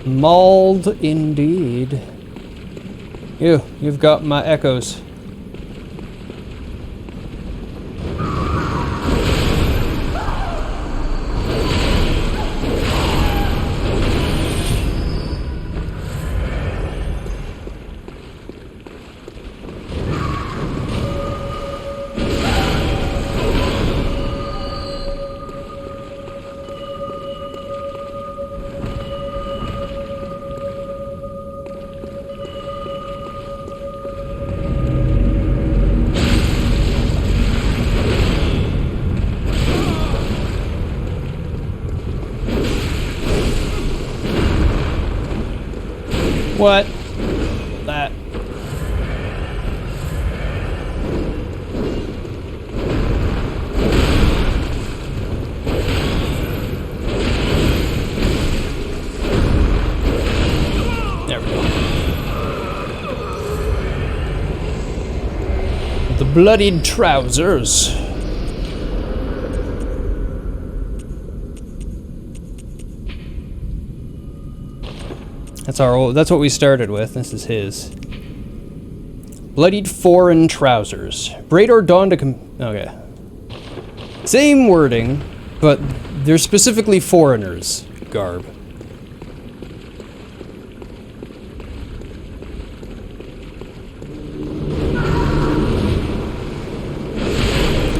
Mauled indeed. You've got my echoes. What? That. There we go. The bloodied trousers. That's what we started with. This is his. Bloodied foreign trousers. Braidor donned a okay. Same wording, but they're specifically foreigners' garb.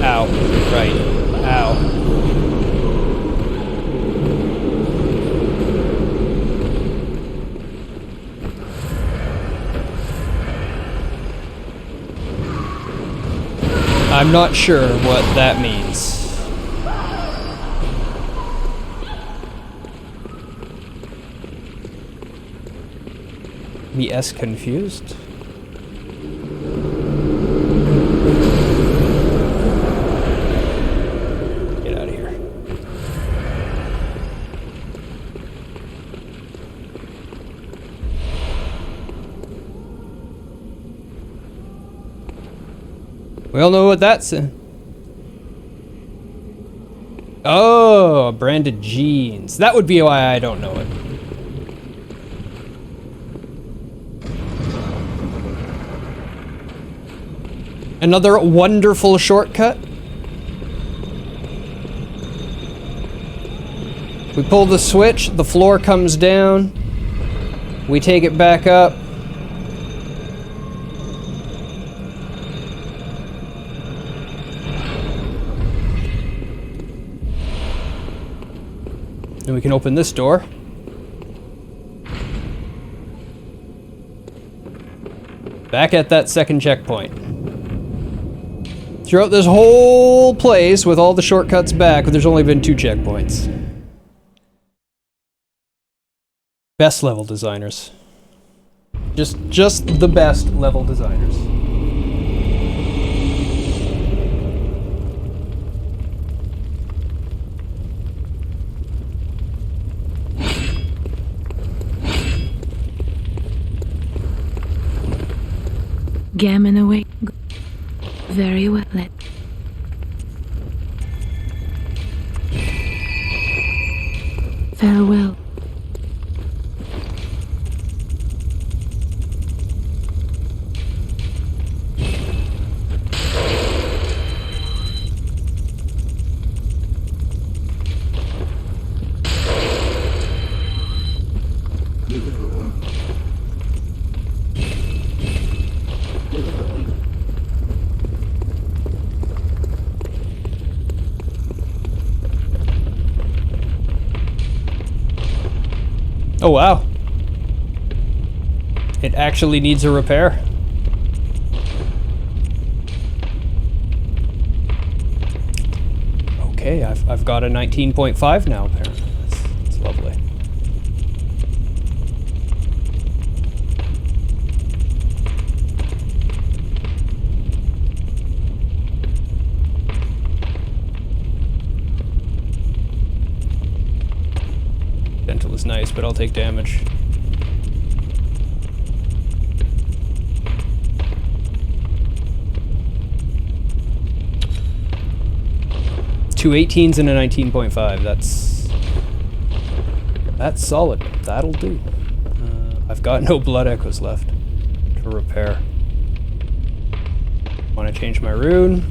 Ow. I'm not sure what that means. Me S confused? Get out of here. We all know what that's. Oh, branded jeans. That would be why I don't know it. Another wonderful shortcut. We pull the switch, the floor comes down. We take it back up. And we can open this door. Back at that second checkpoint. Throughout this whole place, with all the shortcuts back, there's only been 2 checkpoints. Best level designers. Just the best level designers. Gammon away. Very well. Farewell. Oh wow. It actually needs a repair. Okay, I've got a 19.5 now apparently. That's lovely. Dental is nice, but I'll take damage. Two 18s and a 19.5. That's solid. That'll do. I've got no blood echoes left to repair. Want to change my rune?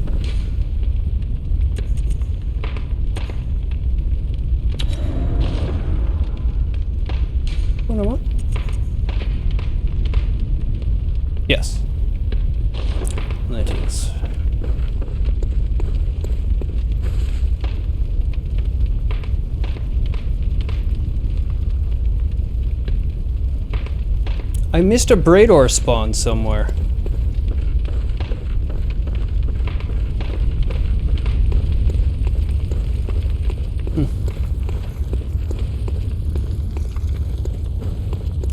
What I want? Yes. Lentils. I missed a Brador spawn somewhere.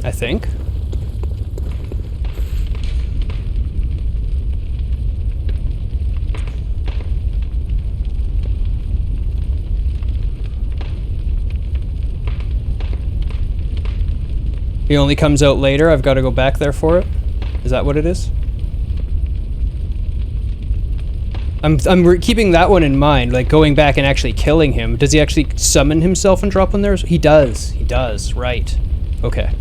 I think. He only comes out later. I've got to go back there for it. Is that what it is? I'm keeping that one in mind, like going back and actually killing him. Does he actually summon himself and drop one there? He does. He does. Right. Okay.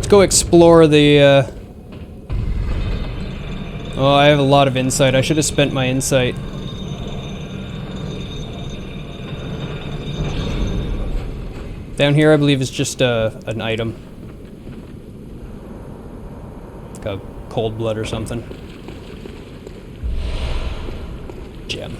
Go explore the, Oh, I have a lot of insight. I should have spent my insight. Down here, I believe, is just an item. Like a cold blood or something. Gem.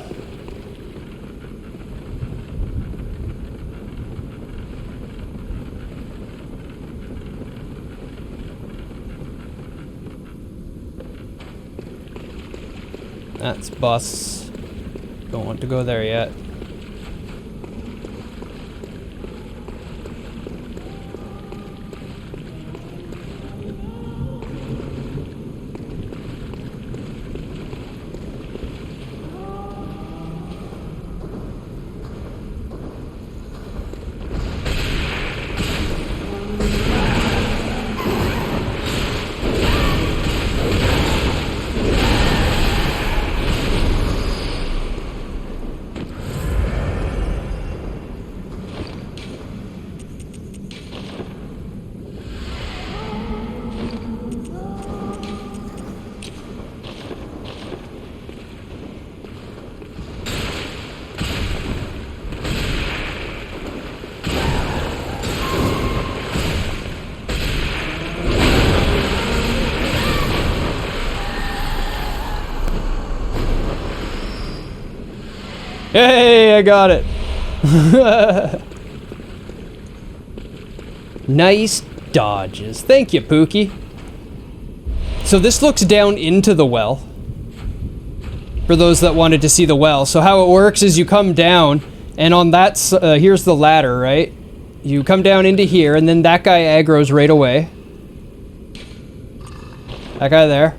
That's bus. Don't want to go there yet. Hey, I got it. Nice dodges. Thank you, Pookie. So this looks down into the well. For those that wanted to see the well. So how it works is you come down, and on that, here's the ladder, right? You come down into here, and then that guy aggroes right away. That guy there.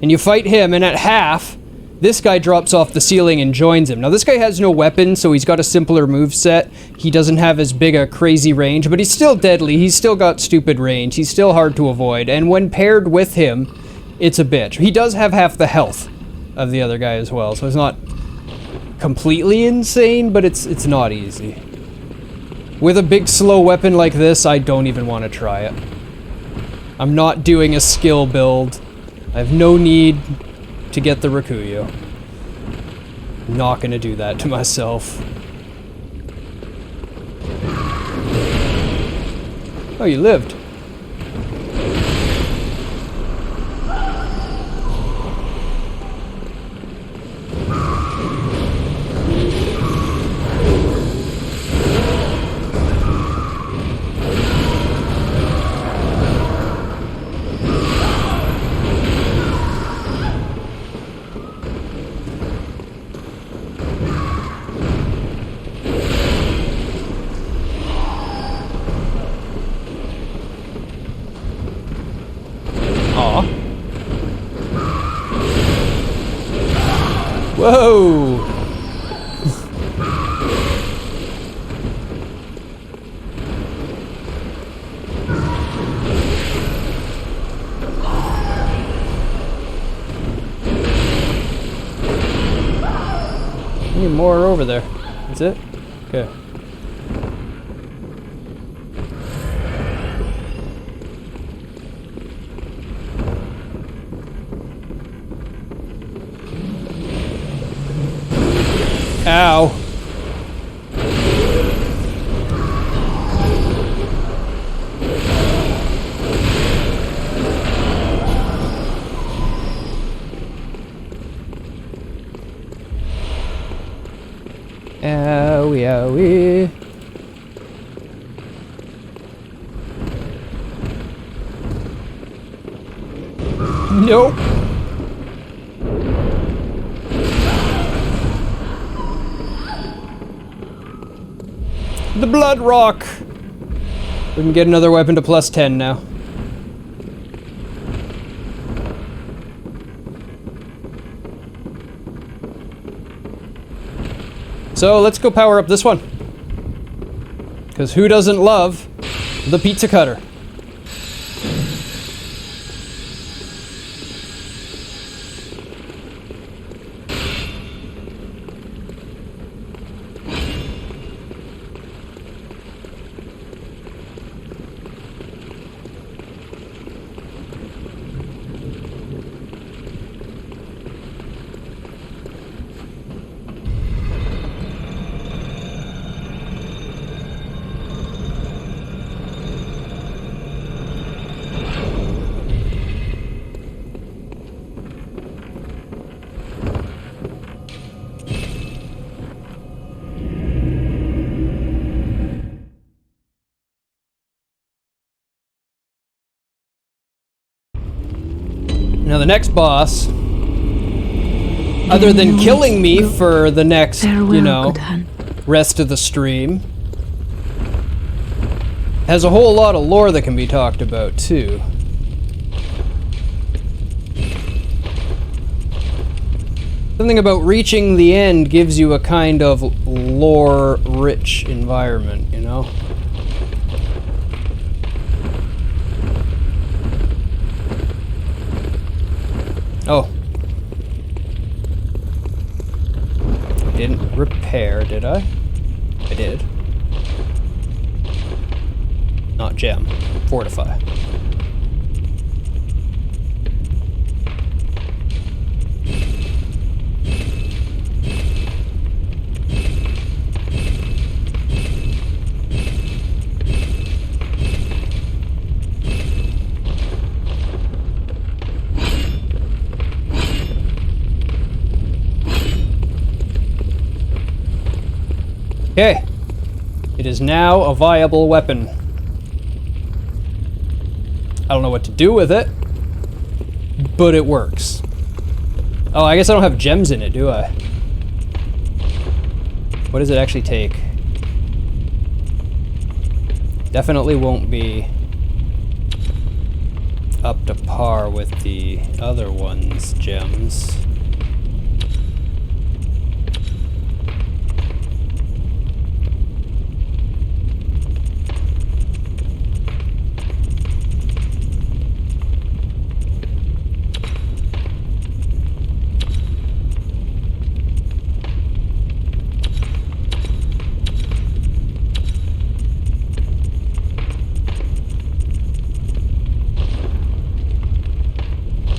And you fight him, and at half, this guy drops off the ceiling and joins him. Now, this guy has no weapon, so he's got a simpler moveset. He doesn't have as big a crazy range, but he's still deadly. He's still got stupid range. He's still hard to avoid. And when paired with him, it's a bitch. He does have half the health of the other guy as well, so it's not completely insane, but it's not easy. With a big slow weapon like this, I don't even want to try it. I'm not doing a skill build. I have no need to get the Rakuyo. I'm not gonna do that to myself. Oh, you lived. Whoa! Need more over there. That's it? Okay. Ow. Owie, owie. Nope. The blood rock. We can get another weapon to plus 10 now. So let's go power up this one. Because who doesn't love the pizza cutter? Now the next boss, other than killing me for the next, you know, rest of the stream, has a whole lot of lore that can be talked about too. Something about reaching the end gives you a kind of lore-rich environment, you know? Oh. Didn't repair, did I? I did. Not gem. Fortify. Okay. It is now a viable weapon. I don't know what to do with it, but it works. Oh, I guess I don't have gems in it, do I? What does it actually take? Definitely won't be up to par with the other one's gems.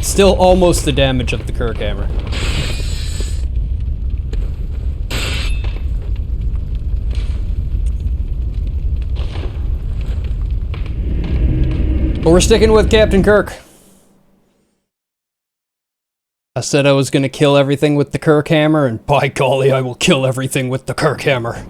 Still almost the damage of the Kirk hammer. But we're sticking with Captain Kirk. I said I was gonna kill everything with the Kirk hammer, and by golly, I will kill everything with the Kirk hammer.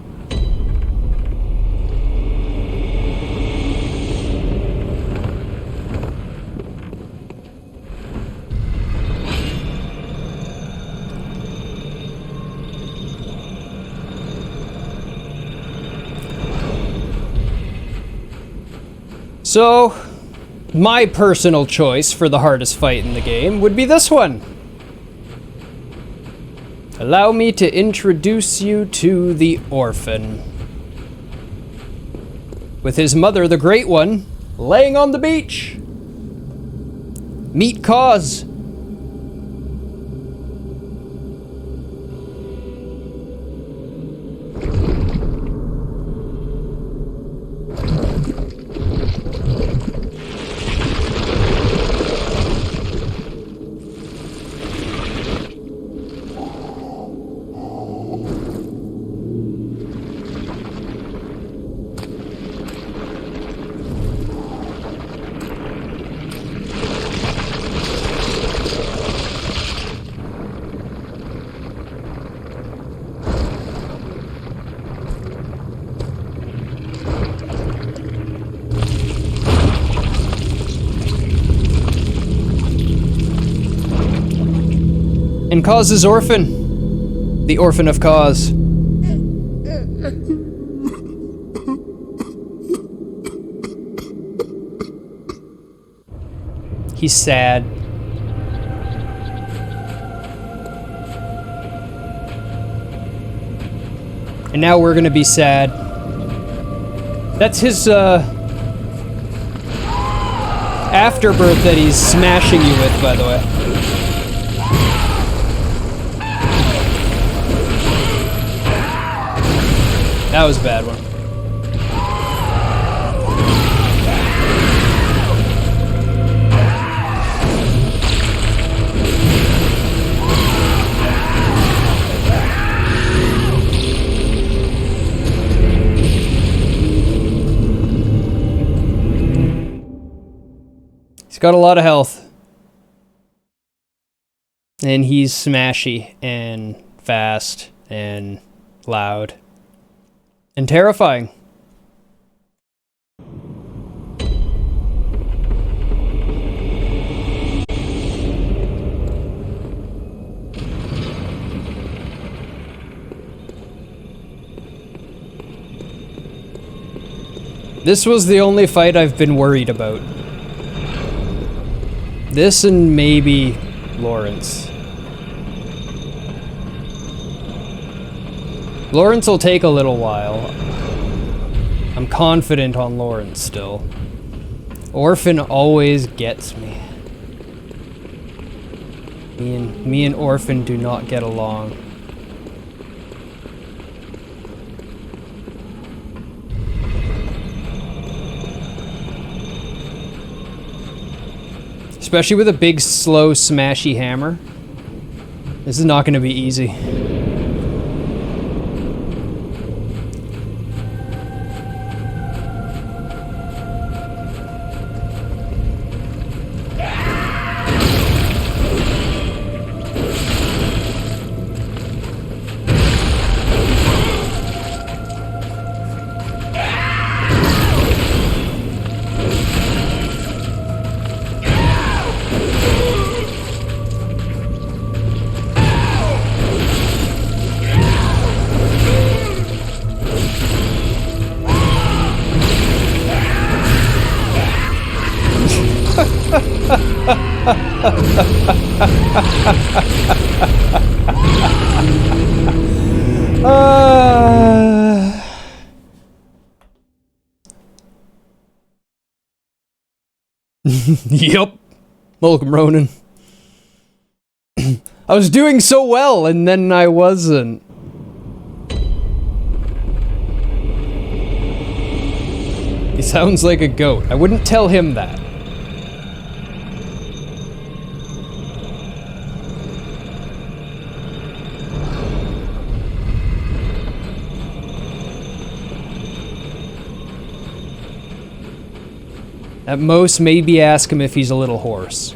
So, my personal choice for the hardest fight in the game would be this one. Allow me to introduce you to the orphan. With his mother, the Great One, laying on the beach. Meet Cause. And Cause's orphan. The orphan of Cause. He's sad. And now we're gonna be sad. That's his, afterbirth that he's smashing you with, by the way. That was a bad one. He's got a lot of health. And he's smashy and fast and loud. And terrifying. This was the only fight I've been worried about. This and maybe Lawrence. Lawrence will take a little while. I'm confident on Lawrence still. Orphan always gets me. Me and Orphan do not get along. Especially with a big, slow, smashy hammer. This is not going to be easy. Yep. Welcome, Ronan. I was doing so well, and then I wasn't. He sounds like a goat. I wouldn't tell him that. At most, maybe ask him if he's a little hoarse.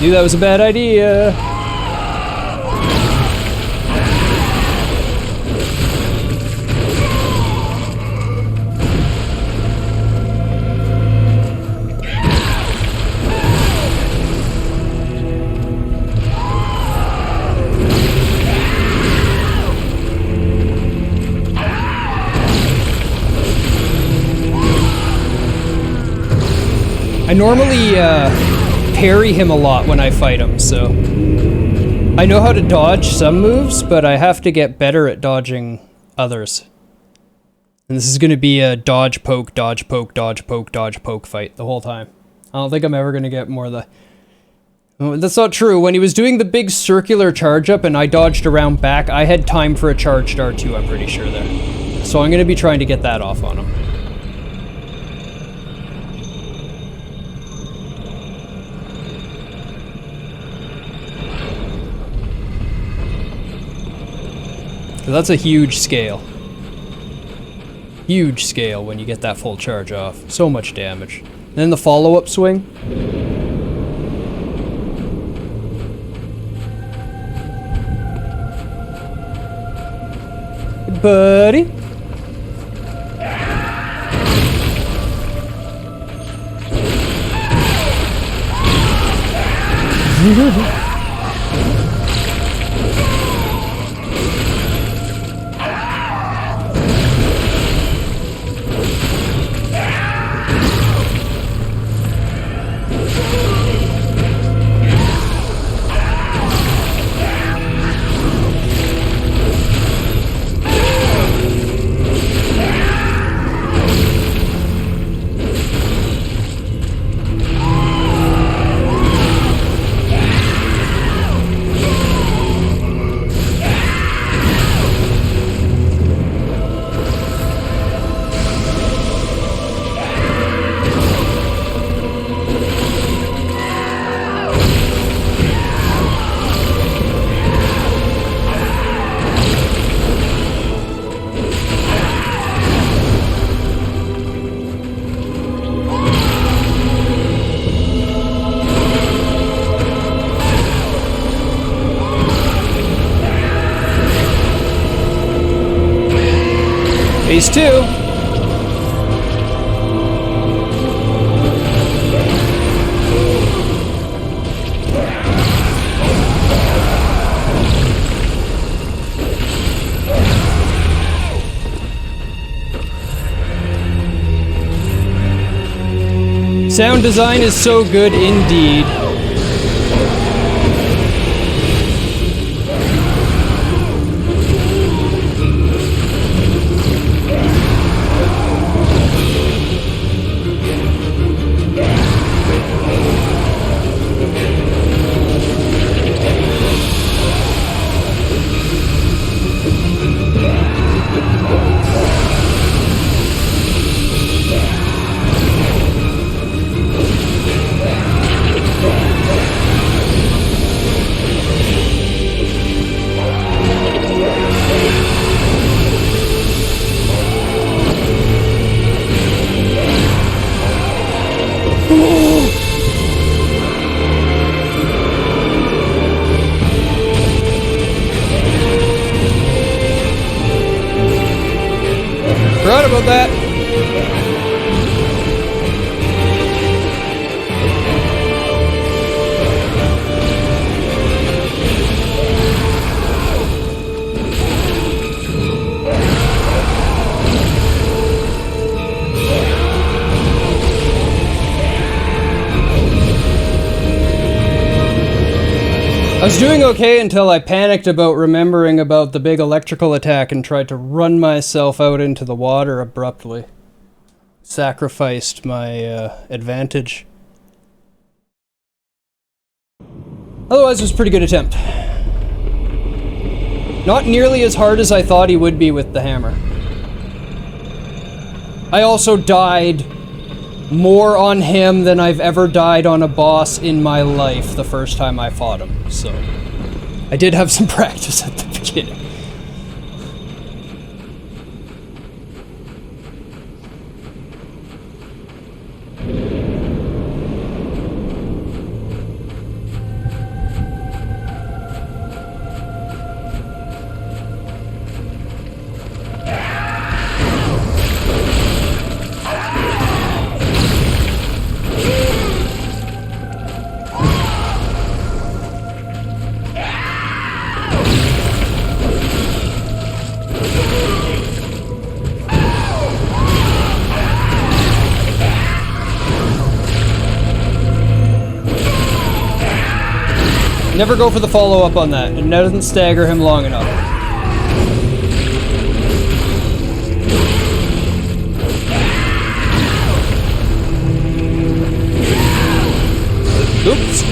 Knew that was a bad idea. I normally parry him a lot when I fight him, so I know how to dodge some moves, but I have to get better at dodging others. And this is going to be a dodge, poke, dodge, poke, dodge, poke, dodge, poke fight the whole time. I don't think I'm ever going to get more of the... Oh, that's not true. When he was doing the big circular charge up and I dodged around back, I had time for a charged R2, I'm pretty sure there. So I'm going to be trying to get that off on him. That's a huge scale. Huge scale when you get that full charge off. So much damage. And then the follow-up swing. Hey, buddy. Phase 2. Sound design is so good indeed. Forgot about that. I was doing okay until I panicked about remembering about the big electrical attack and tried to run myself out into the water abruptly. Sacrificed my advantage. Otherwise, it was a pretty good attempt. Not nearly as hard as I thought he would be with the hammer. I also died more on him than I've ever died on a boss in my life the first time I fought him, so I did have some practice at the beginning. Never go for the follow-up on that. It doesn't stagger him long enough. Oops.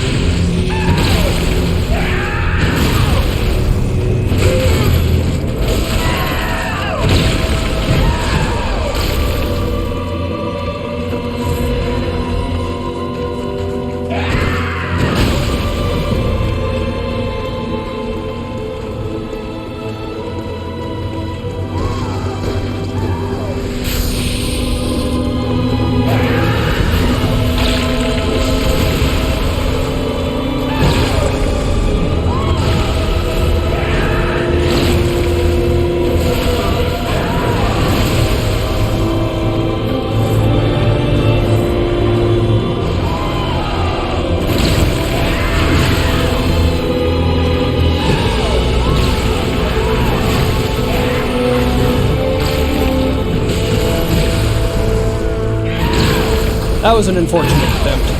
That was an unfortunate attempt.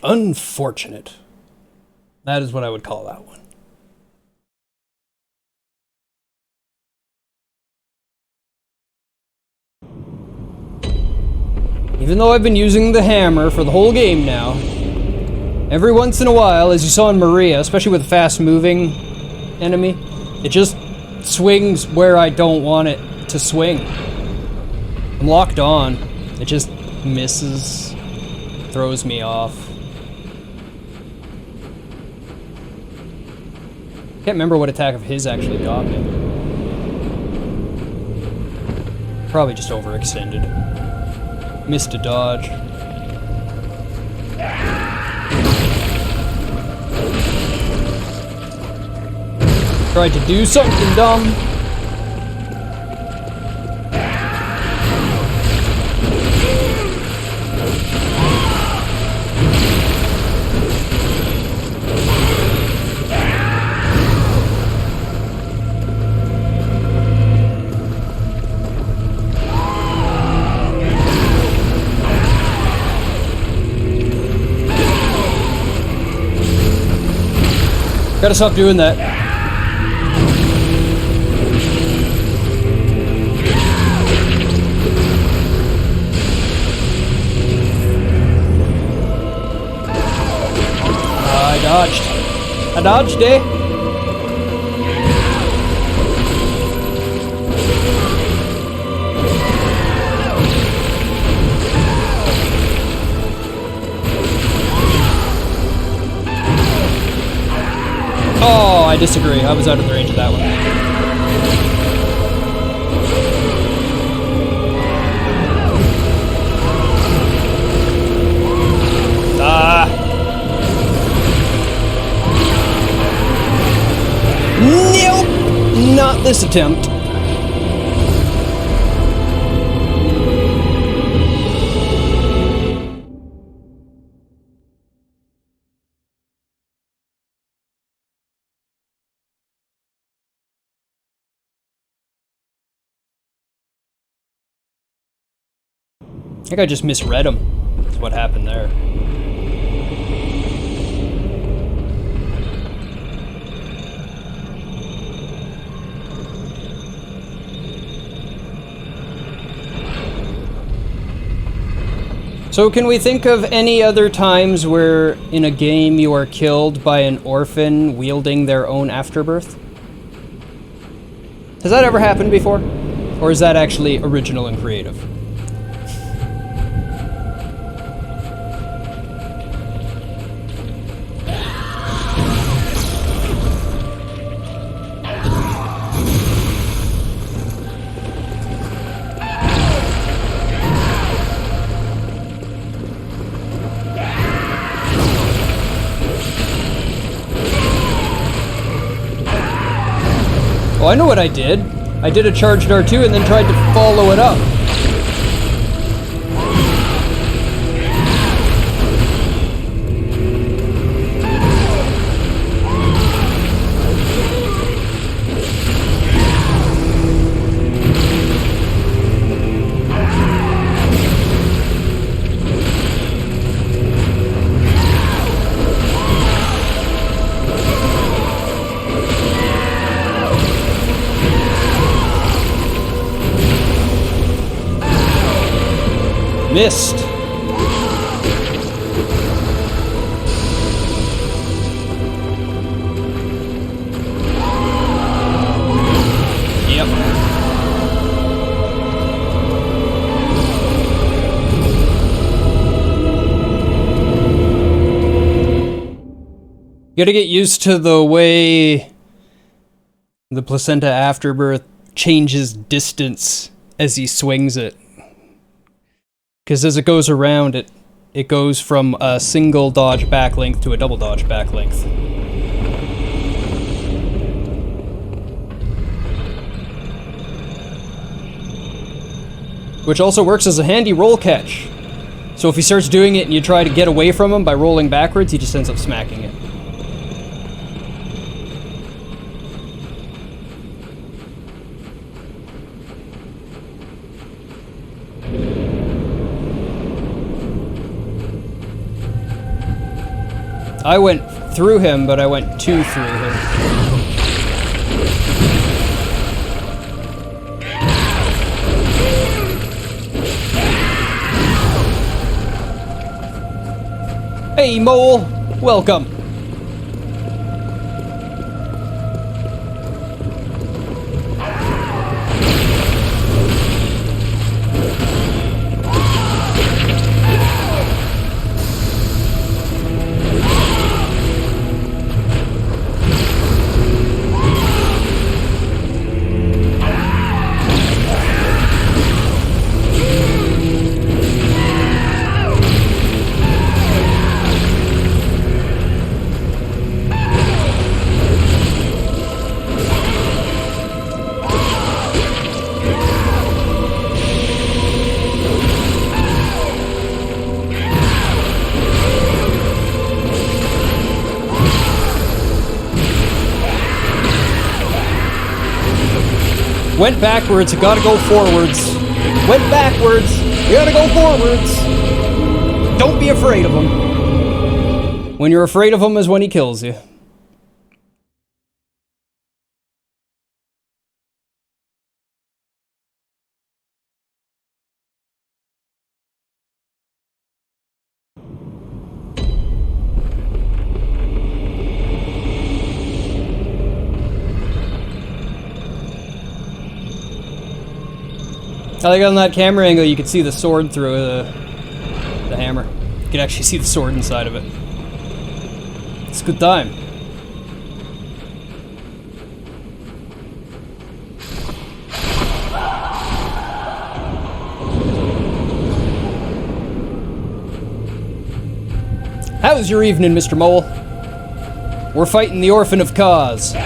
Unfortunate. That is what I would call that one. Even though I've been using the hammer for the whole game now, every once in a while, as you saw in Maria, especially with a fast-moving enemy, it just swings where I don't want it to swing. I'm locked on. It just misses, throws me off. Can't remember what attack of his actually got me. Probably just overextended. Missed a dodge. Tried to do something dumb. Gotta stop doing that. I dodged, eh? Oh, I disagree. I was out of the range of that one. Nope! Not this attempt. I think I just misread him. That's what happened there. So can we think of any other times where in a game you are killed by an orphan wielding their own afterbirth? Has that ever happened before? Or is that actually original and creative? Oh, I know what I did. I did a charged R2 and then tried to follow it up. Missed. Yep. You gotta get used to the way the placenta afterbirth changes distance as he swings it. Because as it goes around, it goes from a single dodge back length to a double dodge back length. Which also works as a handy roll catch. So if he starts doing it and you try to get away from him by rolling backwards, he just ends up smacking it. I went through him, but I went two through him. Hey, mole! Welcome! Went backwards, gotta go forwards. Went backwards, you gotta go forwards. Don't be afraid of him. When you're afraid of him is when he kills you. I like on that camera angle you could see the sword through the hammer. You could actually see the sword inside of it. It's a good time. How's your evening, Mr. Mole? We're fighting the Orphan of Kaz.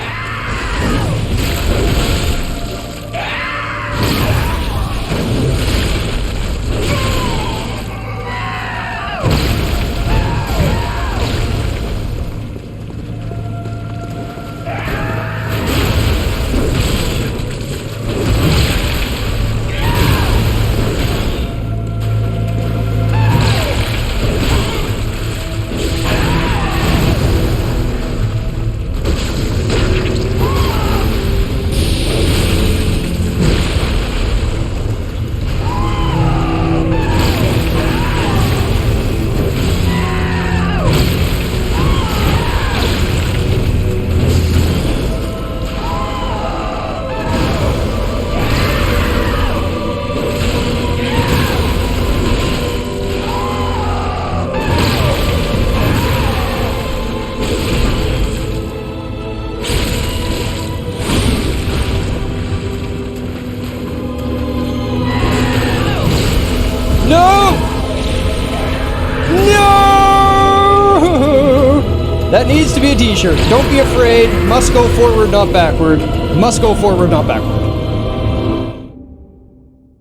That needs to be a t-shirt. Don't be afraid. Must go forward, not backward. Must go forward, not backward.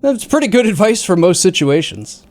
That's pretty good advice for most situations.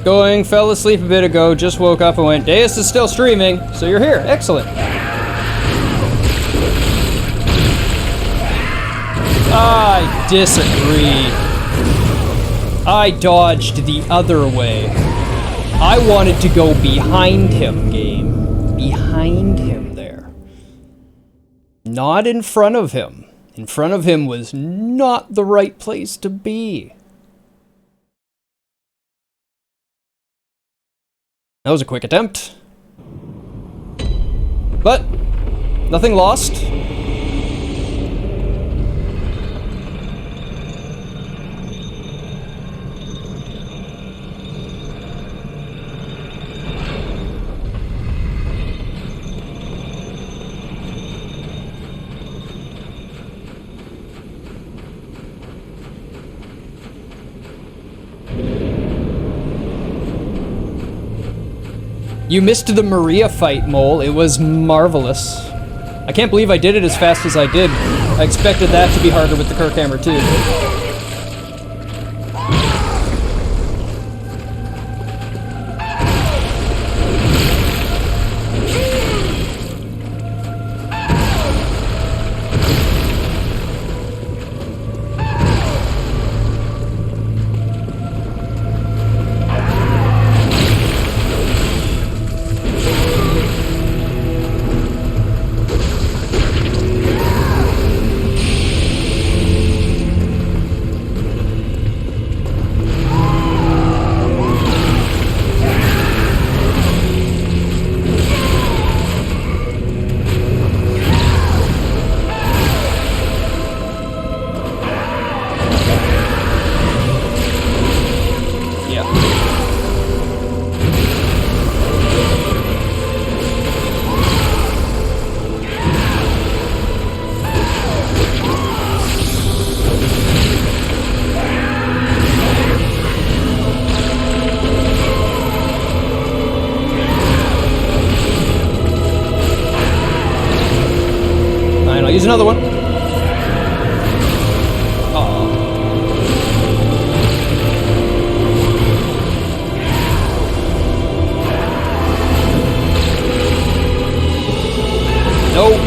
Going, fell asleep a bit ago, just woke up and went, Deus is still streaming, so you're here. Excellent. I disagree. I dodged the other way. I wanted to go behind him, game. Behind him there. Not in front of him. In front of him was not the right place to be. That was a quick attempt. But, nothing lost. You missed the Maria fight, Mole. It was marvelous. I can't believe I did it as fast as I did. I expected that to be harder with the Kirk hammer, too. use another one. Aw. Nope.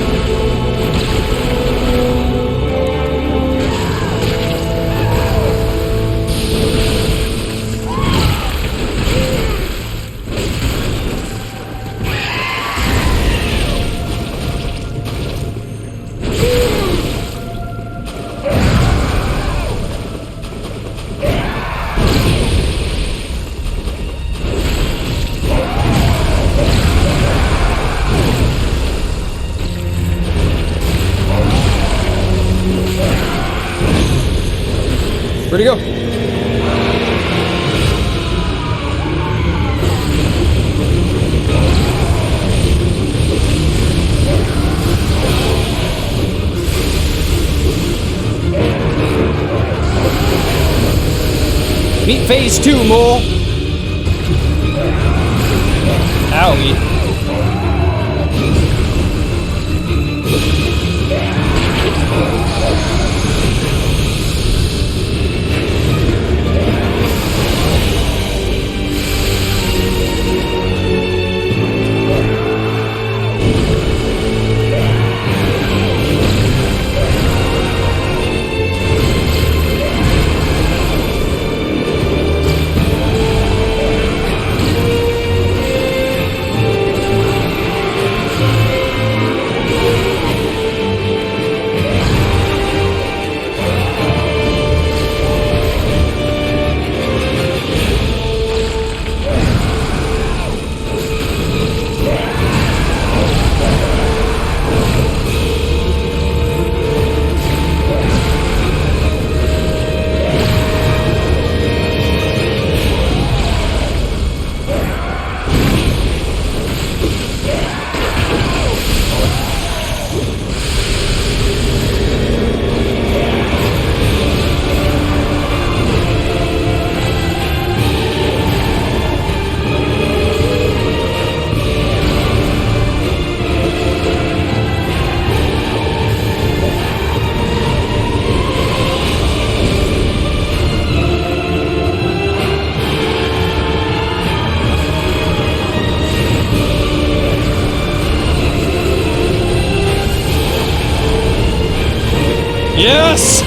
Where'd he go? Meet phase 2, mole. Owie. Yes!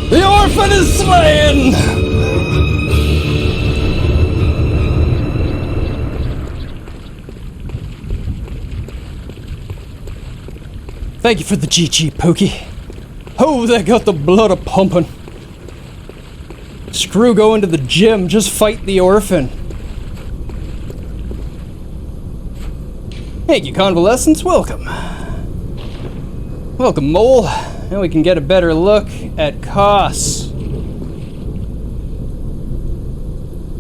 The orphan is slain! Thank you for the GG, Pookie. Oh, that got the blood a-pumping. Screw going to the gym, just fight the orphan. Thank you, Convalescence, welcome. Welcome, Mole. Now we can get a better look at Koss.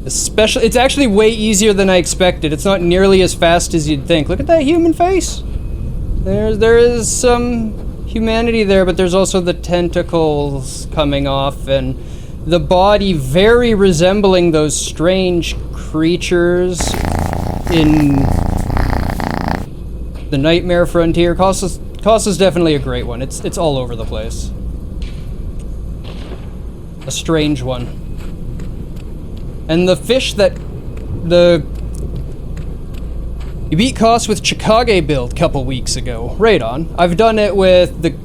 Especially, it's actually way easier than I expected. It's not nearly as fast as you'd think. Look at that human face. There is some humanity there, but there's also the tentacles coming off, and the body very resembling those strange creatures in the Nightmare Frontier. Koss is definitely a great one. It's all over the place. A strange one. And the fish that you beat Koss with Chikage build a couple weeks ago. Right on. I've done it with the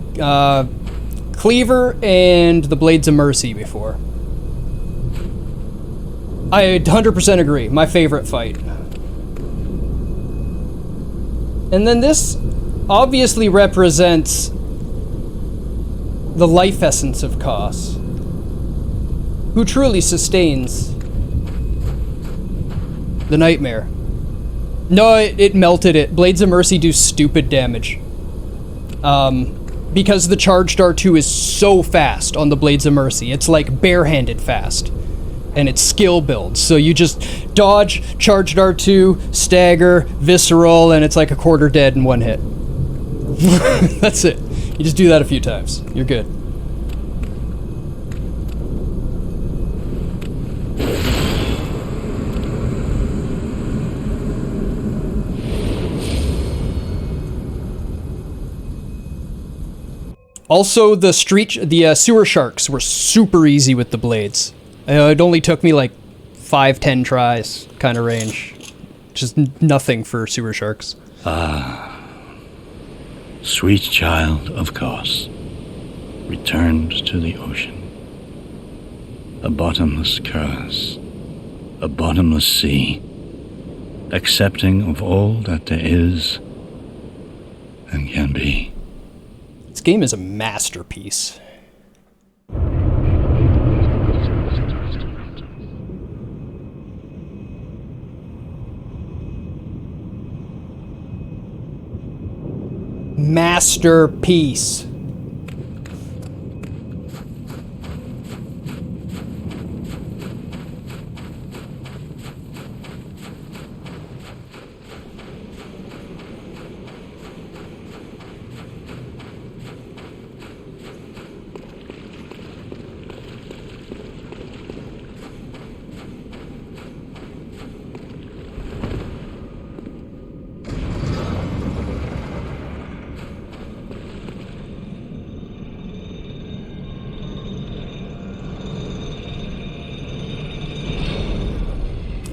Cleaver and the Blades of Mercy before. I 100% agree. My favorite fight. And then this obviously represents the life essence of Koss, who truly sustains the nightmare. No, it melted it. Blades of Mercy do stupid damage. Because the charged R2 is so fast on the Blades of Mercy. It's like barehanded fast. And it's skill builds. So you just dodge, charged R2, stagger, visceral, and it's like a quarter dead in one hit. That's it. You just do that a few times. You're good. Also, the sewer sharks were super easy with the blades. It only took me like 5-10 tries kind of range. Just nothing for sewer sharks. Sweet child of Kos, returned to the ocean. A bottomless curse, a bottomless sea, accepting of all that there is and can be. This game is a masterpiece. Masterpiece.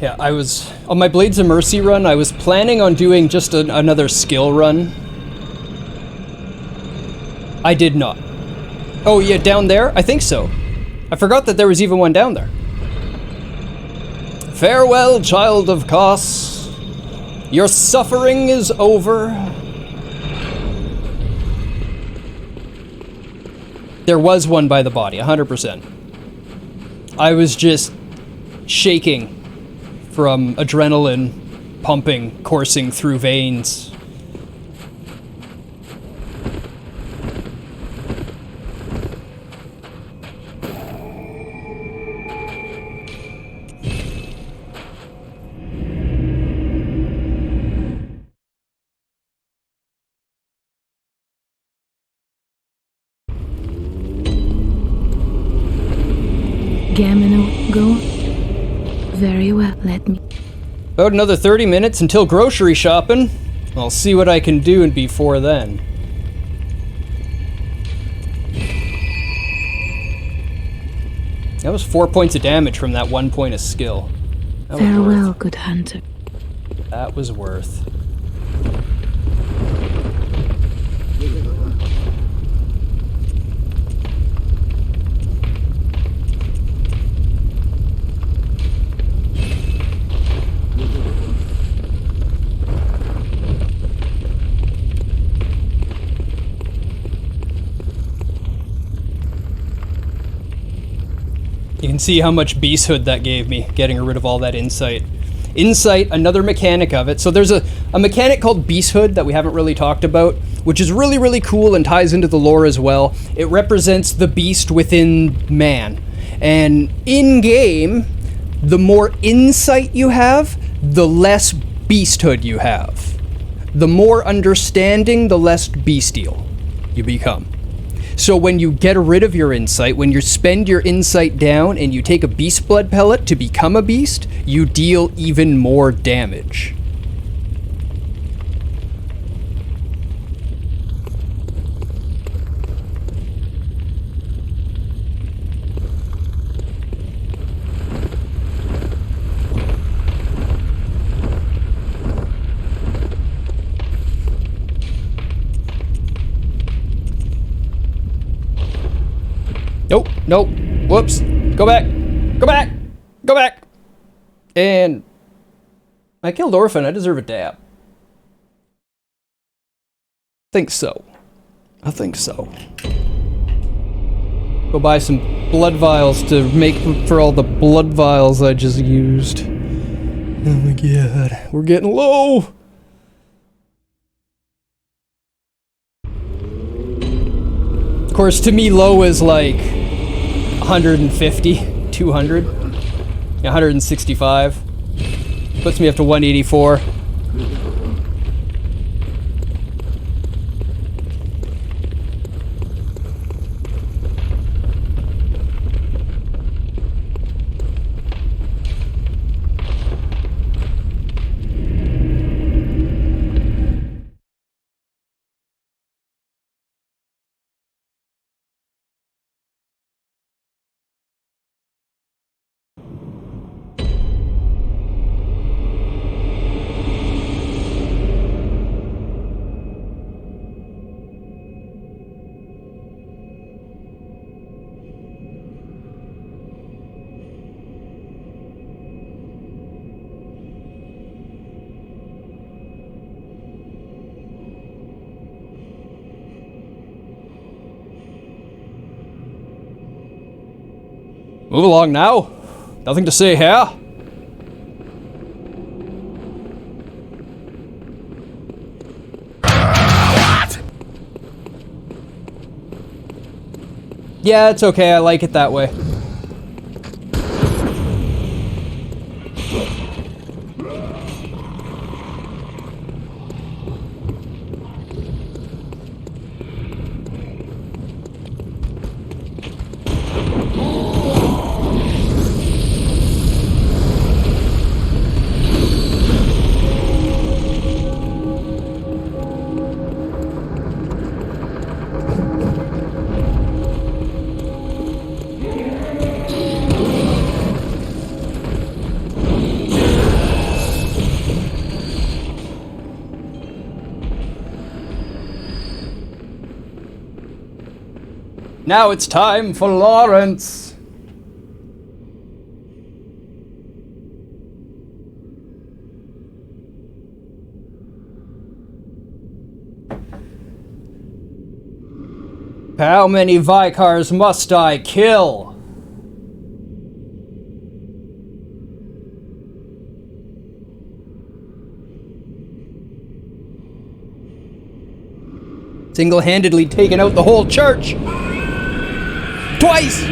Yeah, I was, on my Blades of Mercy run, I was planning on doing just another skill run. I did not. Oh yeah, down there? I think so. I forgot that there was even one down there. Farewell, child of Kos. Your suffering is over. There was one by the body, 100%. I was just shaking from adrenaline pumping, coursing through veins. Gamino, go. Very well, let me. About another 30 minutes until grocery shopping. I'll see what I can do before then. That was 4 points of damage from that 1 point of skill. That was Farewell, worth. good hunter. That was worth. You can see how much beasthood that gave me, getting rid of all that insight. Insight, another mechanic of it. So there's a mechanic called beasthood that we haven't really talked about, which is really, really cool and ties into the lore as well. It represents the beast within man. And in-game, the more insight you have, the less beasthood you have. The more understanding, the less bestial you become. So when you get rid of your insight, when you spend your insight down and you take a beast blood pellet to become a beast, you deal even more damage. Nope, nope, whoops, go back, go back, go back. And I killed Orphan, I deserve a dab. Think so. I think so. Go buy some blood vials to make for all the blood vials I just used. Oh my god, we're getting low. Of course, to me, low is like 150, 200, 165. Puts me up to 184. Move along now. Nothing to say here. Yeah, it's okay. I like it that way. Now it's time for Lawrence. How many Vicars must I kill? Single-handedly taking out the whole church. Twice!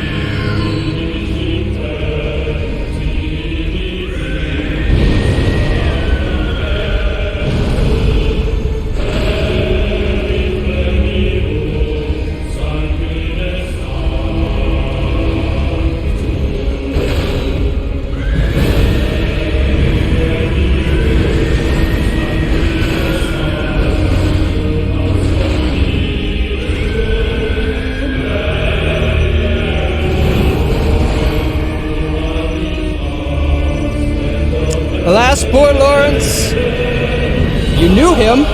Alas, poor Lawrence. You knew him.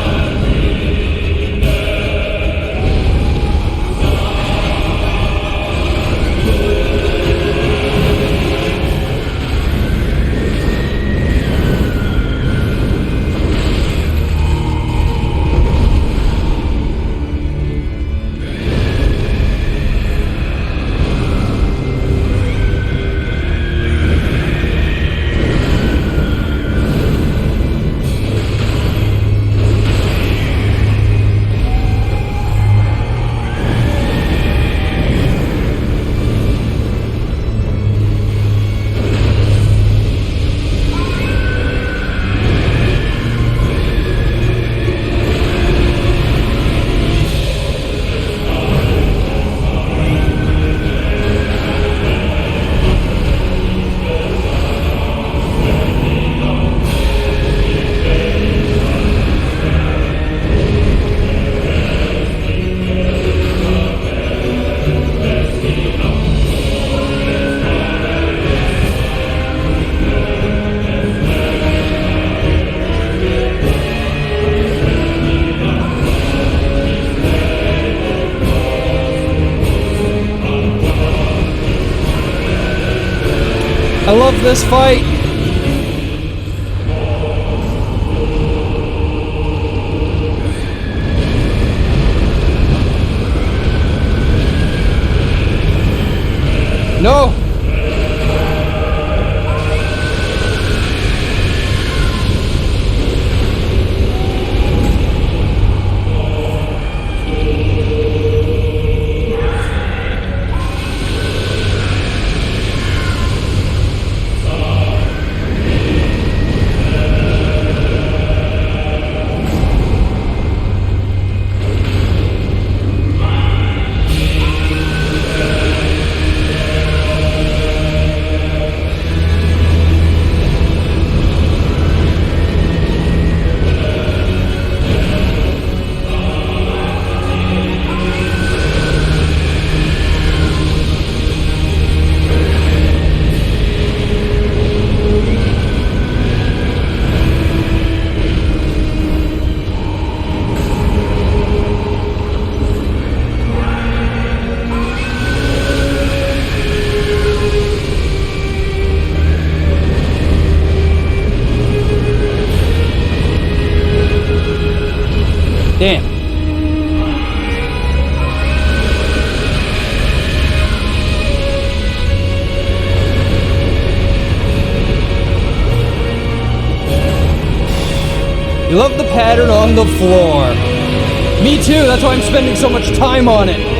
I love this fight. No. Damn. You love the pattern on the floor. Me too, that's why I'm spending so much time on it.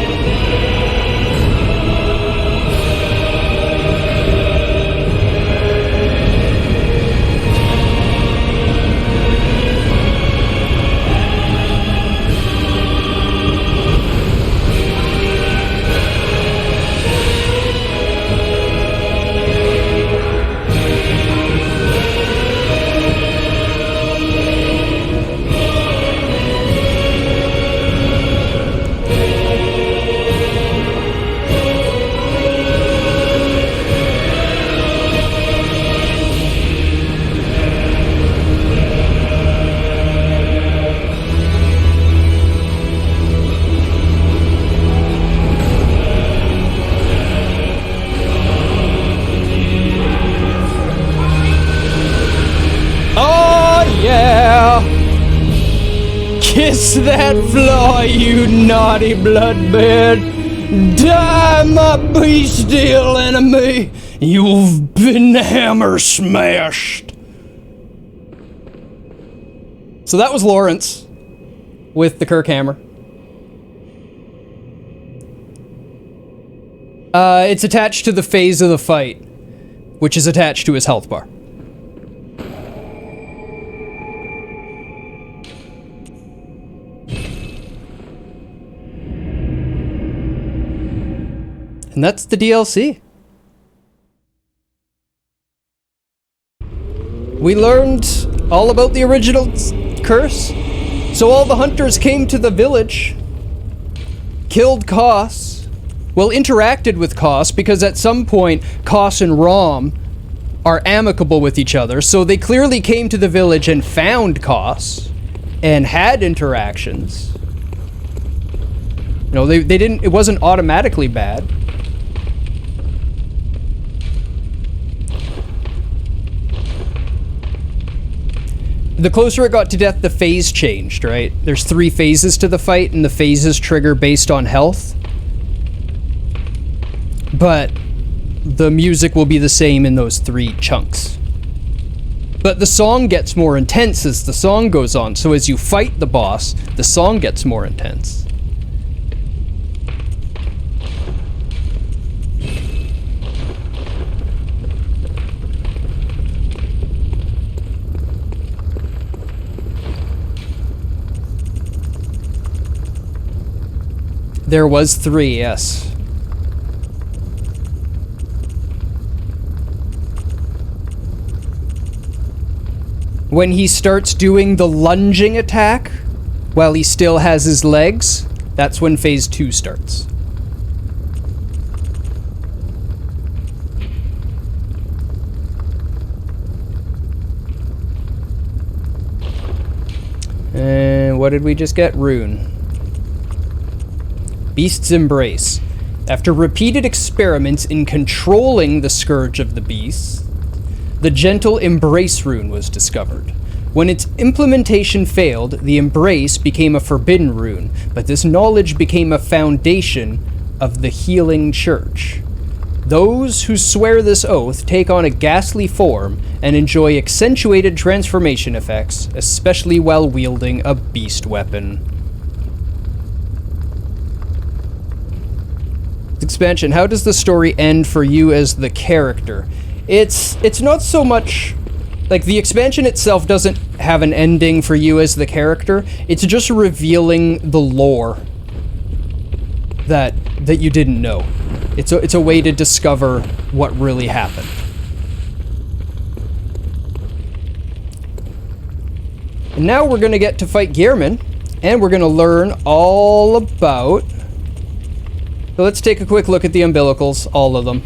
Kiss that floor, you naughty bloodbed! Die, my bestial enemy! You've been hammer smashed! So that was Lawrence with the Kirk hammer. It's attached to the phase of the fight, which is attached to his health bar. And that's the DLC. We learned all about the original curse. So all the hunters came to the village, killed Koss, well, interacted with Koss, because at some point, Koss and Rom are amicable with each other, so they clearly came to the village and found Koss, and had interactions. You know, they didn't, it wasn't automatically bad. The closer it got to death, the phase changed, right? There's 3 phases to the fight, and the phases trigger based on health. But the music will be the same in those 3 chunks. But the song gets more intense as the song goes on, so as you fight the boss, the song gets more intense. There was 3, yes. When he starts doing the lunging attack, while he still has his legs, that's when phase 2 starts. And what did we just get? Rune. Beast's Embrace. After repeated experiments in controlling the Scourge of the Beasts, the Gentle Embrace rune was discovered. When its implementation failed, the Embrace became a forbidden rune, but this knowledge became a foundation of the Healing Church. Those who swear this oath take on a ghastly form and enjoy accentuated transformation effects, especially while wielding a beast weapon. Expansion, how does the story end for you as the character? It's not so much like the expansion itself doesn't have an ending for you as the character. It's just revealing the lore that you didn't know. It's a way to discover what really happened. And now we're gonna get to fight Gehrman, and we're gonna learn all about. So let's take a quick look at the umbilicals, all of them.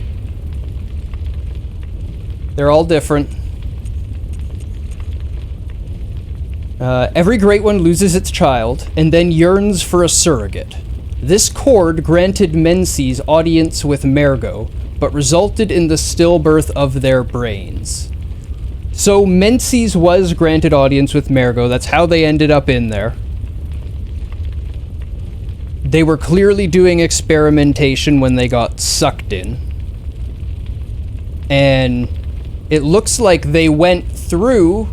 They're all different. Every Great One loses its child, and then yearns for a surrogate. This cord granted Menses audience with Mergo, but resulted in the stillbirth of their brains. So Menses was granted audience with Mergo, that's how they ended up in there. They were clearly doing experimentation when they got sucked in. And it looks like they went through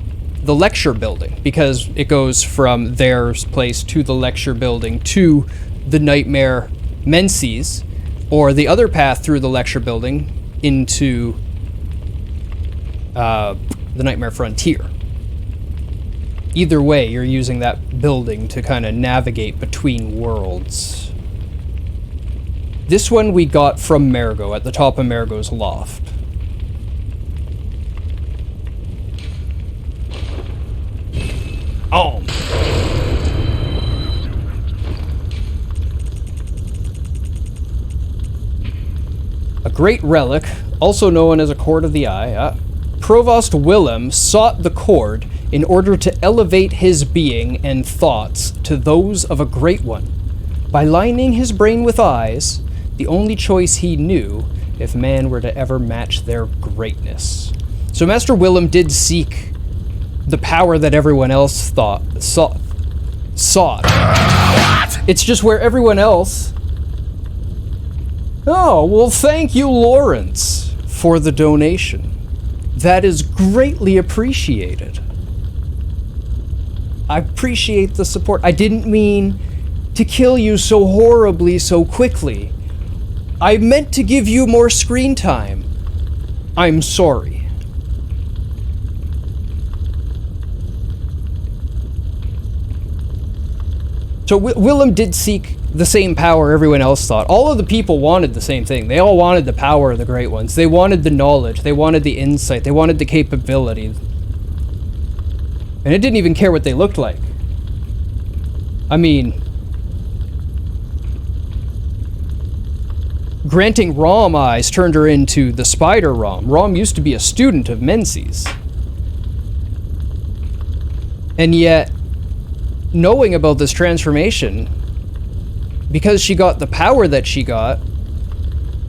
the lecture building, because it goes from their place to the lecture building to the Nightmare Menses, or the other path through the lecture building into the Nightmare Frontier. Either way, you're using that building to kind of navigate between worlds. This one we got from Margot, at the top of Margot's loft. Oh. A great relic, also known as a Cord of the Eye, Provost Willem sought the cord in order to elevate his being and thoughts to those of a great one, by lining his brain with eyes, the only choice he knew if man were to ever match their greatness. So Master Willem did seek the power that everyone else sought. It's just where everyone else... Oh, well, thank you, Lawrence, for the donation. That is greatly appreciated. I appreciate the support. I didn't mean to kill you so horribly so quickly. I meant to give you more screen time. I'm sorry. So Willem did seek the same power everyone else thought. All of the people wanted the same thing. They all wanted the power of the Great Ones. They wanted the knowledge. They wanted the insight. They wanted the capability. And it didn't even care what they looked like. I mean, granting Rom eyes turned her into the Spider Rom. Rom used to be a student of Menzies. And yet, knowing about this transformation, because she got the power that she got,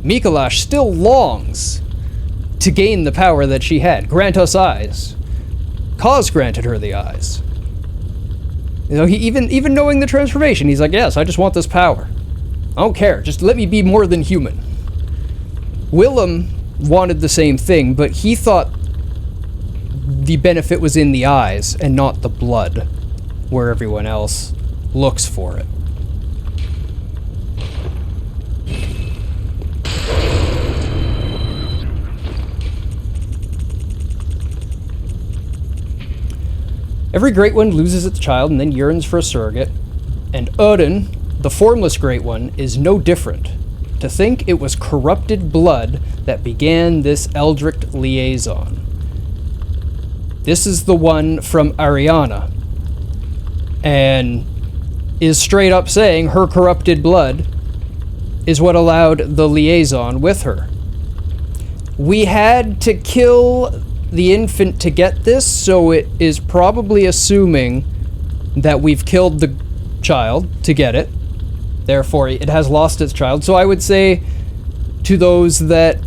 Mikolash still longs to gain the power that she had. Grant us eyes. Cause granted her the eyes. You know, he even knowing the transformation, he's like, yes, I just want this power. I don't care, just let me be more than human. Willem wanted the same thing, but he thought the benefit was in the eyes and not the blood, where everyone else looks for it. Every Great One loses its child and then yearns for a surrogate, and Odin, the formless Great One, is no different. To think it was corrupted blood that began this Eldritch liaison. This is the one from Ariana, and is straight up saying her corrupted blood is what allowed the liaison with her. We had to kill the infant to get this, so it is probably assuming that we've killed the child to get it. Therefore, it has lost its child. So I would say to those that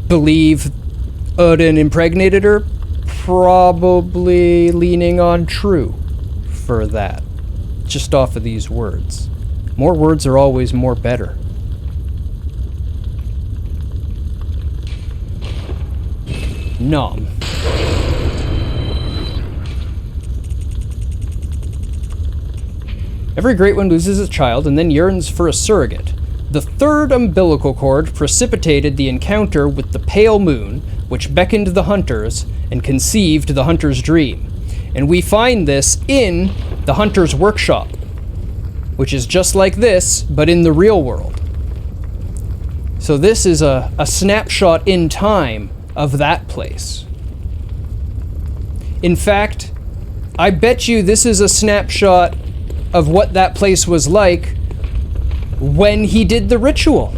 believe Odin impregnated her, probably leaning on true for that. Just off of these words. More words are always more better. Nom. Every Great One loses its child and then yearns for a surrogate. The third umbilical cord precipitated the encounter with the pale moon, which beckoned the hunters and conceived the hunter's dream. And we find this in the hunter's workshop, which is just like this, but in the real world. So this is a snapshot in time of that place. In fact, I bet you this is a snapshot of what that place was like when he did the ritual.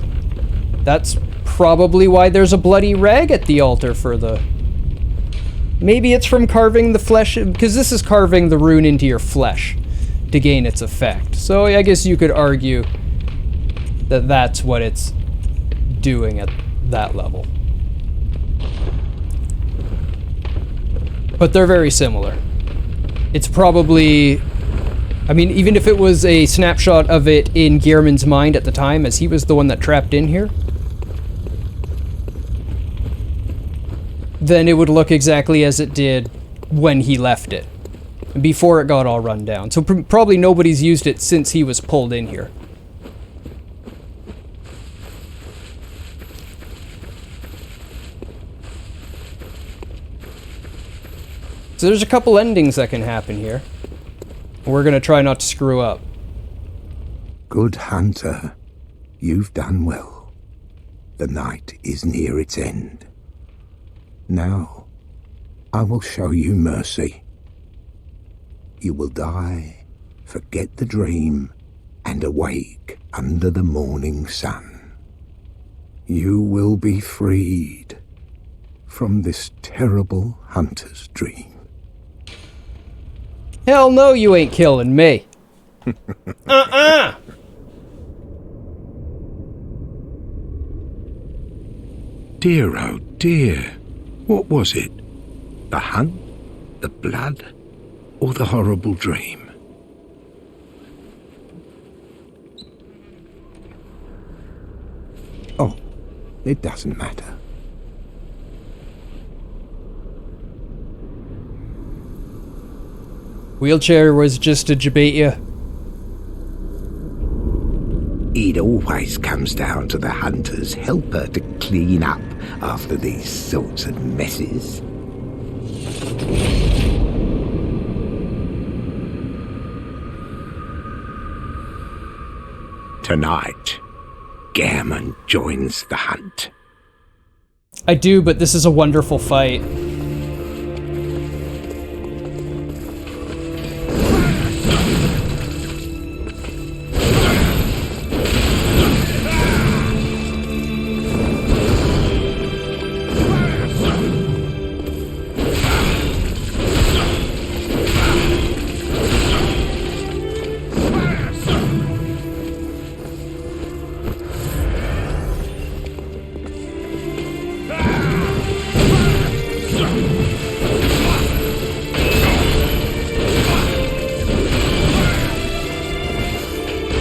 That's probably why there's a bloody rag at the altar for the... Maybe it's from carving the flesh, because this is carving the rune into your flesh to gain its effect. So I guess you could argue that that's what it's doing at that level. But they're very similar. It's probably... I mean, even if it was a snapshot of it in Gehrman's mind at the time, as he was the one that trapped in here, then it would look exactly as it did when he left it, before it got all run down. So probably nobody's used it since he was pulled in here. So there's a couple endings that can happen here. We're gonna try not to screw up. Good hunter, you've done well. The night is near its end. Now, I will show you mercy. You will die, forget the dream, and awake under the morning sun. You will be freed from this terrible hunter's dream. Hell no, you ain't killing me. Dear, oh dear. What was it? The hunt? The blood? Or the horrible dream? Oh, it doesn't matter. Wheelchair was just to debate you. It always comes down to the hunter's helper to clean up after these sorts of messes. Tonight, Gammon joins the hunt. I do, but this is a wonderful fight.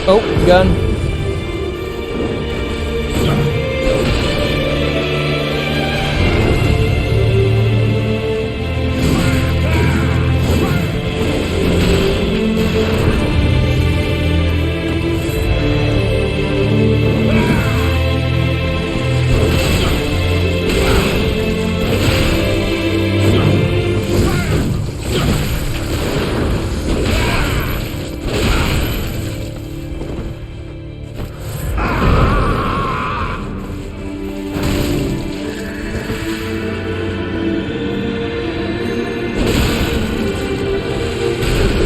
Oh, gun.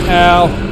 Ow.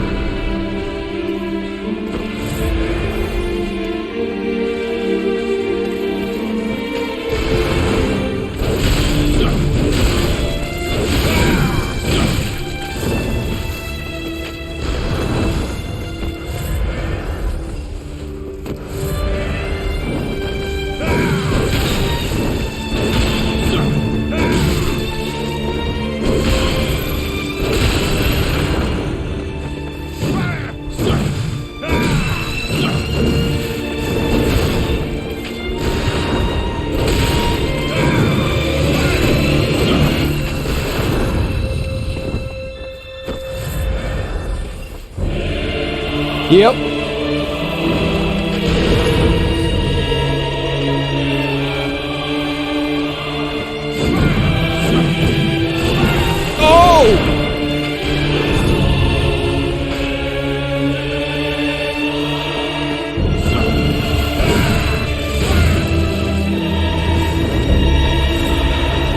Yep. Oh!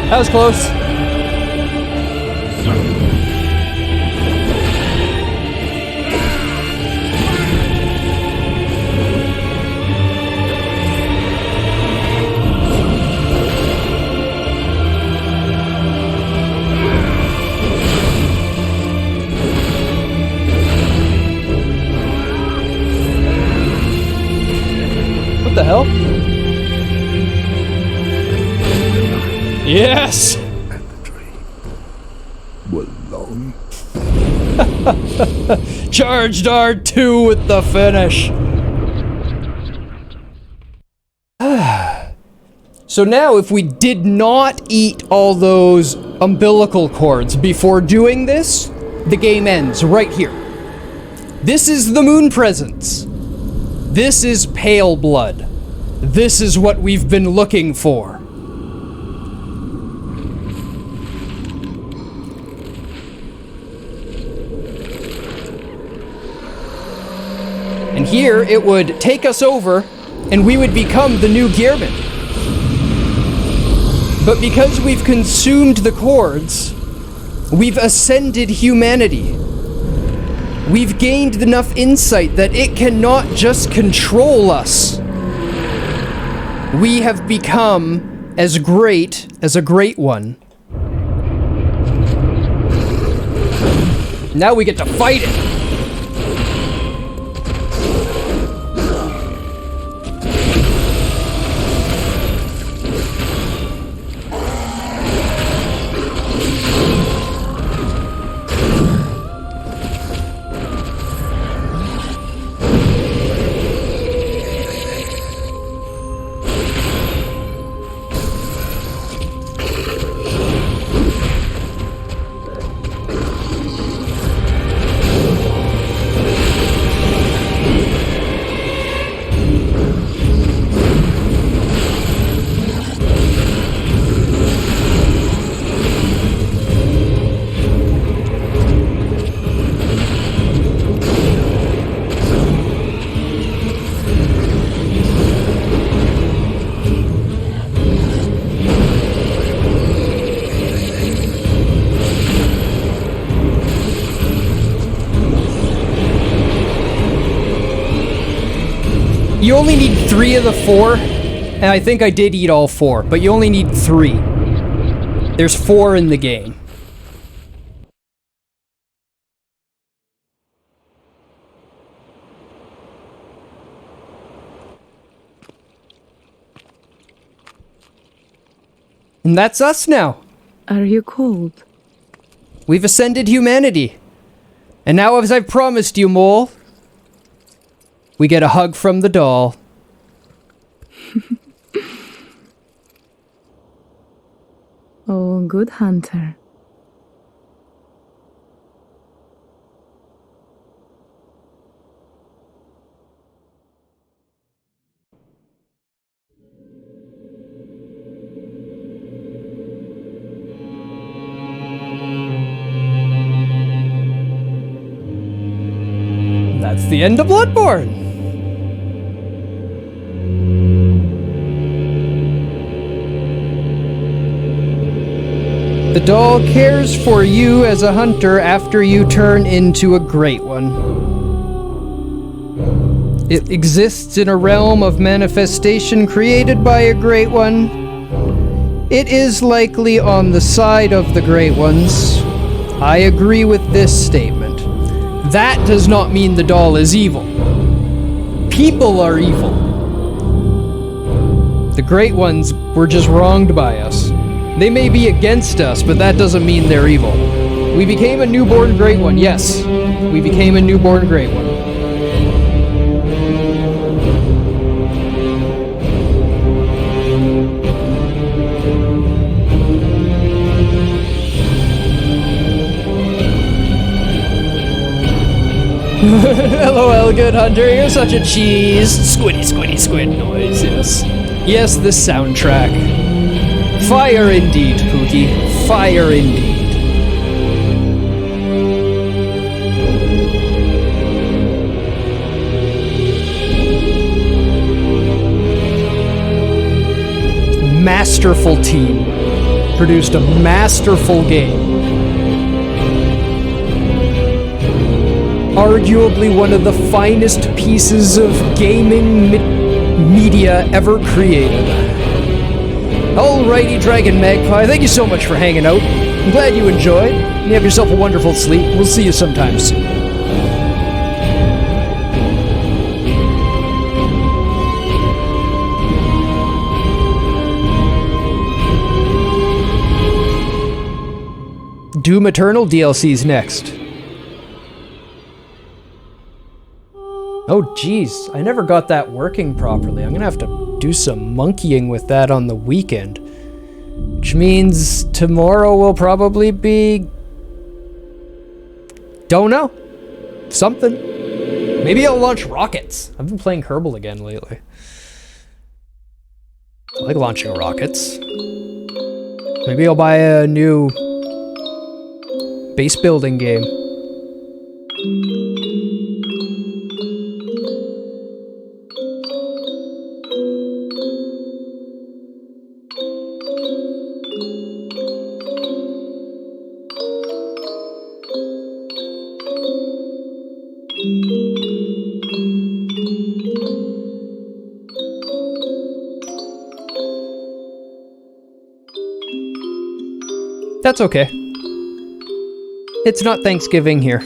That was close. What the hell? Yes! And the dream were long. Charged R2 with the finish. So now if we did not eat all those umbilical cords before doing this, the game ends right here. This is the moon presence. This is pale blood. This is what we've been looking for. And here it would take us over and we would become the new Gearman. But because we've consumed the cords, we've ascended humanity. We've gained enough insight that it cannot just control us. We have become as great as a great one. Now we get to fight it. You only need 3 of the 4, and I think I did eat all 4, but you only need 3. There's 4 in the game. And that's us now. Are you cold? We've ascended humanity. And now, as I've promised you, Mole, we get a hug from the doll. Oh, good hunter. That's the end of Bloodborne. The doll cares for you as a hunter after you turn into a great one. It exists in a realm of manifestation created by a great one. It is likely on the side of the great ones. I agree with this statement. That does not mean the doll is evil. People are evil. The great ones were just wronged by us. They may be against us, but that doesn't mean they're evil. We became a newborn great one, yes. We became a newborn great one. LOL, good hunter, you're such a cheese. Squiddy, squiddy, squid noise, yes. Yes, the soundtrack. Fire indeed, Pookie. Fire indeed. Masterful team. Produced a masterful game. Arguably one of the finest pieces of gaming media ever created. Alrighty, Dragon Magpie, thank you so much for hanging out. I'm glad you enjoyed. You have yourself a wonderful sleep. We'll see you sometime soon. Doom Eternal DLC's next. Oh, geez. I never got that working properly. I'm gonna have to do some monkeying with that on the weekend. Which means tomorrow will probably be... Don't know. Something. Maybe I'll launch rockets. I've been playing Kerbal again lately. I like launching rockets. Maybe I'll buy a new base building game. That's okay. It's not Thanksgiving here.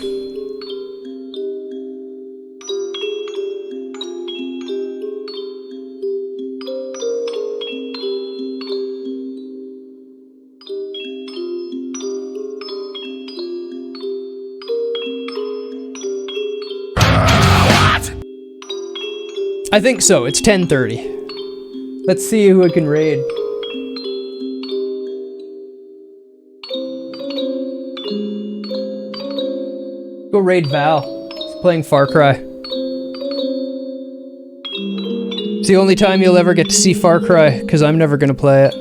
I think so. It's 10:30. Let's see who I can raid. Go raid Val. He's playing Far Cry. It's the only time you'll ever get to see Far Cry, because I'm never gonna play it.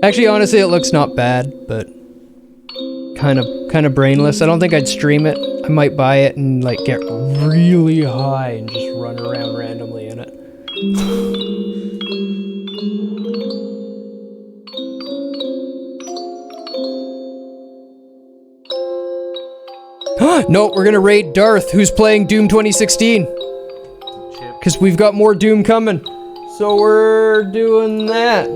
Actually, honestly, it looks not bad, but kind of brainless. I don't think I'd stream it. I might buy it and like get really high and just run around randomly in it. No, we're gonna raid Darth, who's playing Doom 2016. Because we've got more Doom coming. So we're doing that.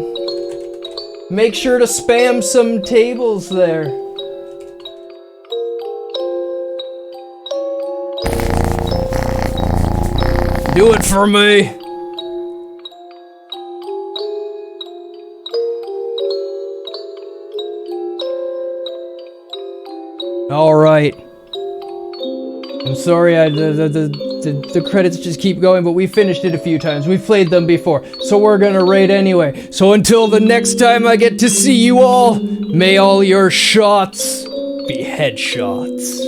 Make sure to spam some tables there. Do it for me. All right. I'm sorry, the credits just keep going, but we finished it a few times. We've played them before, so we're gonna raid anyway. So until the next time I get to see you all, may all your shots be headshots.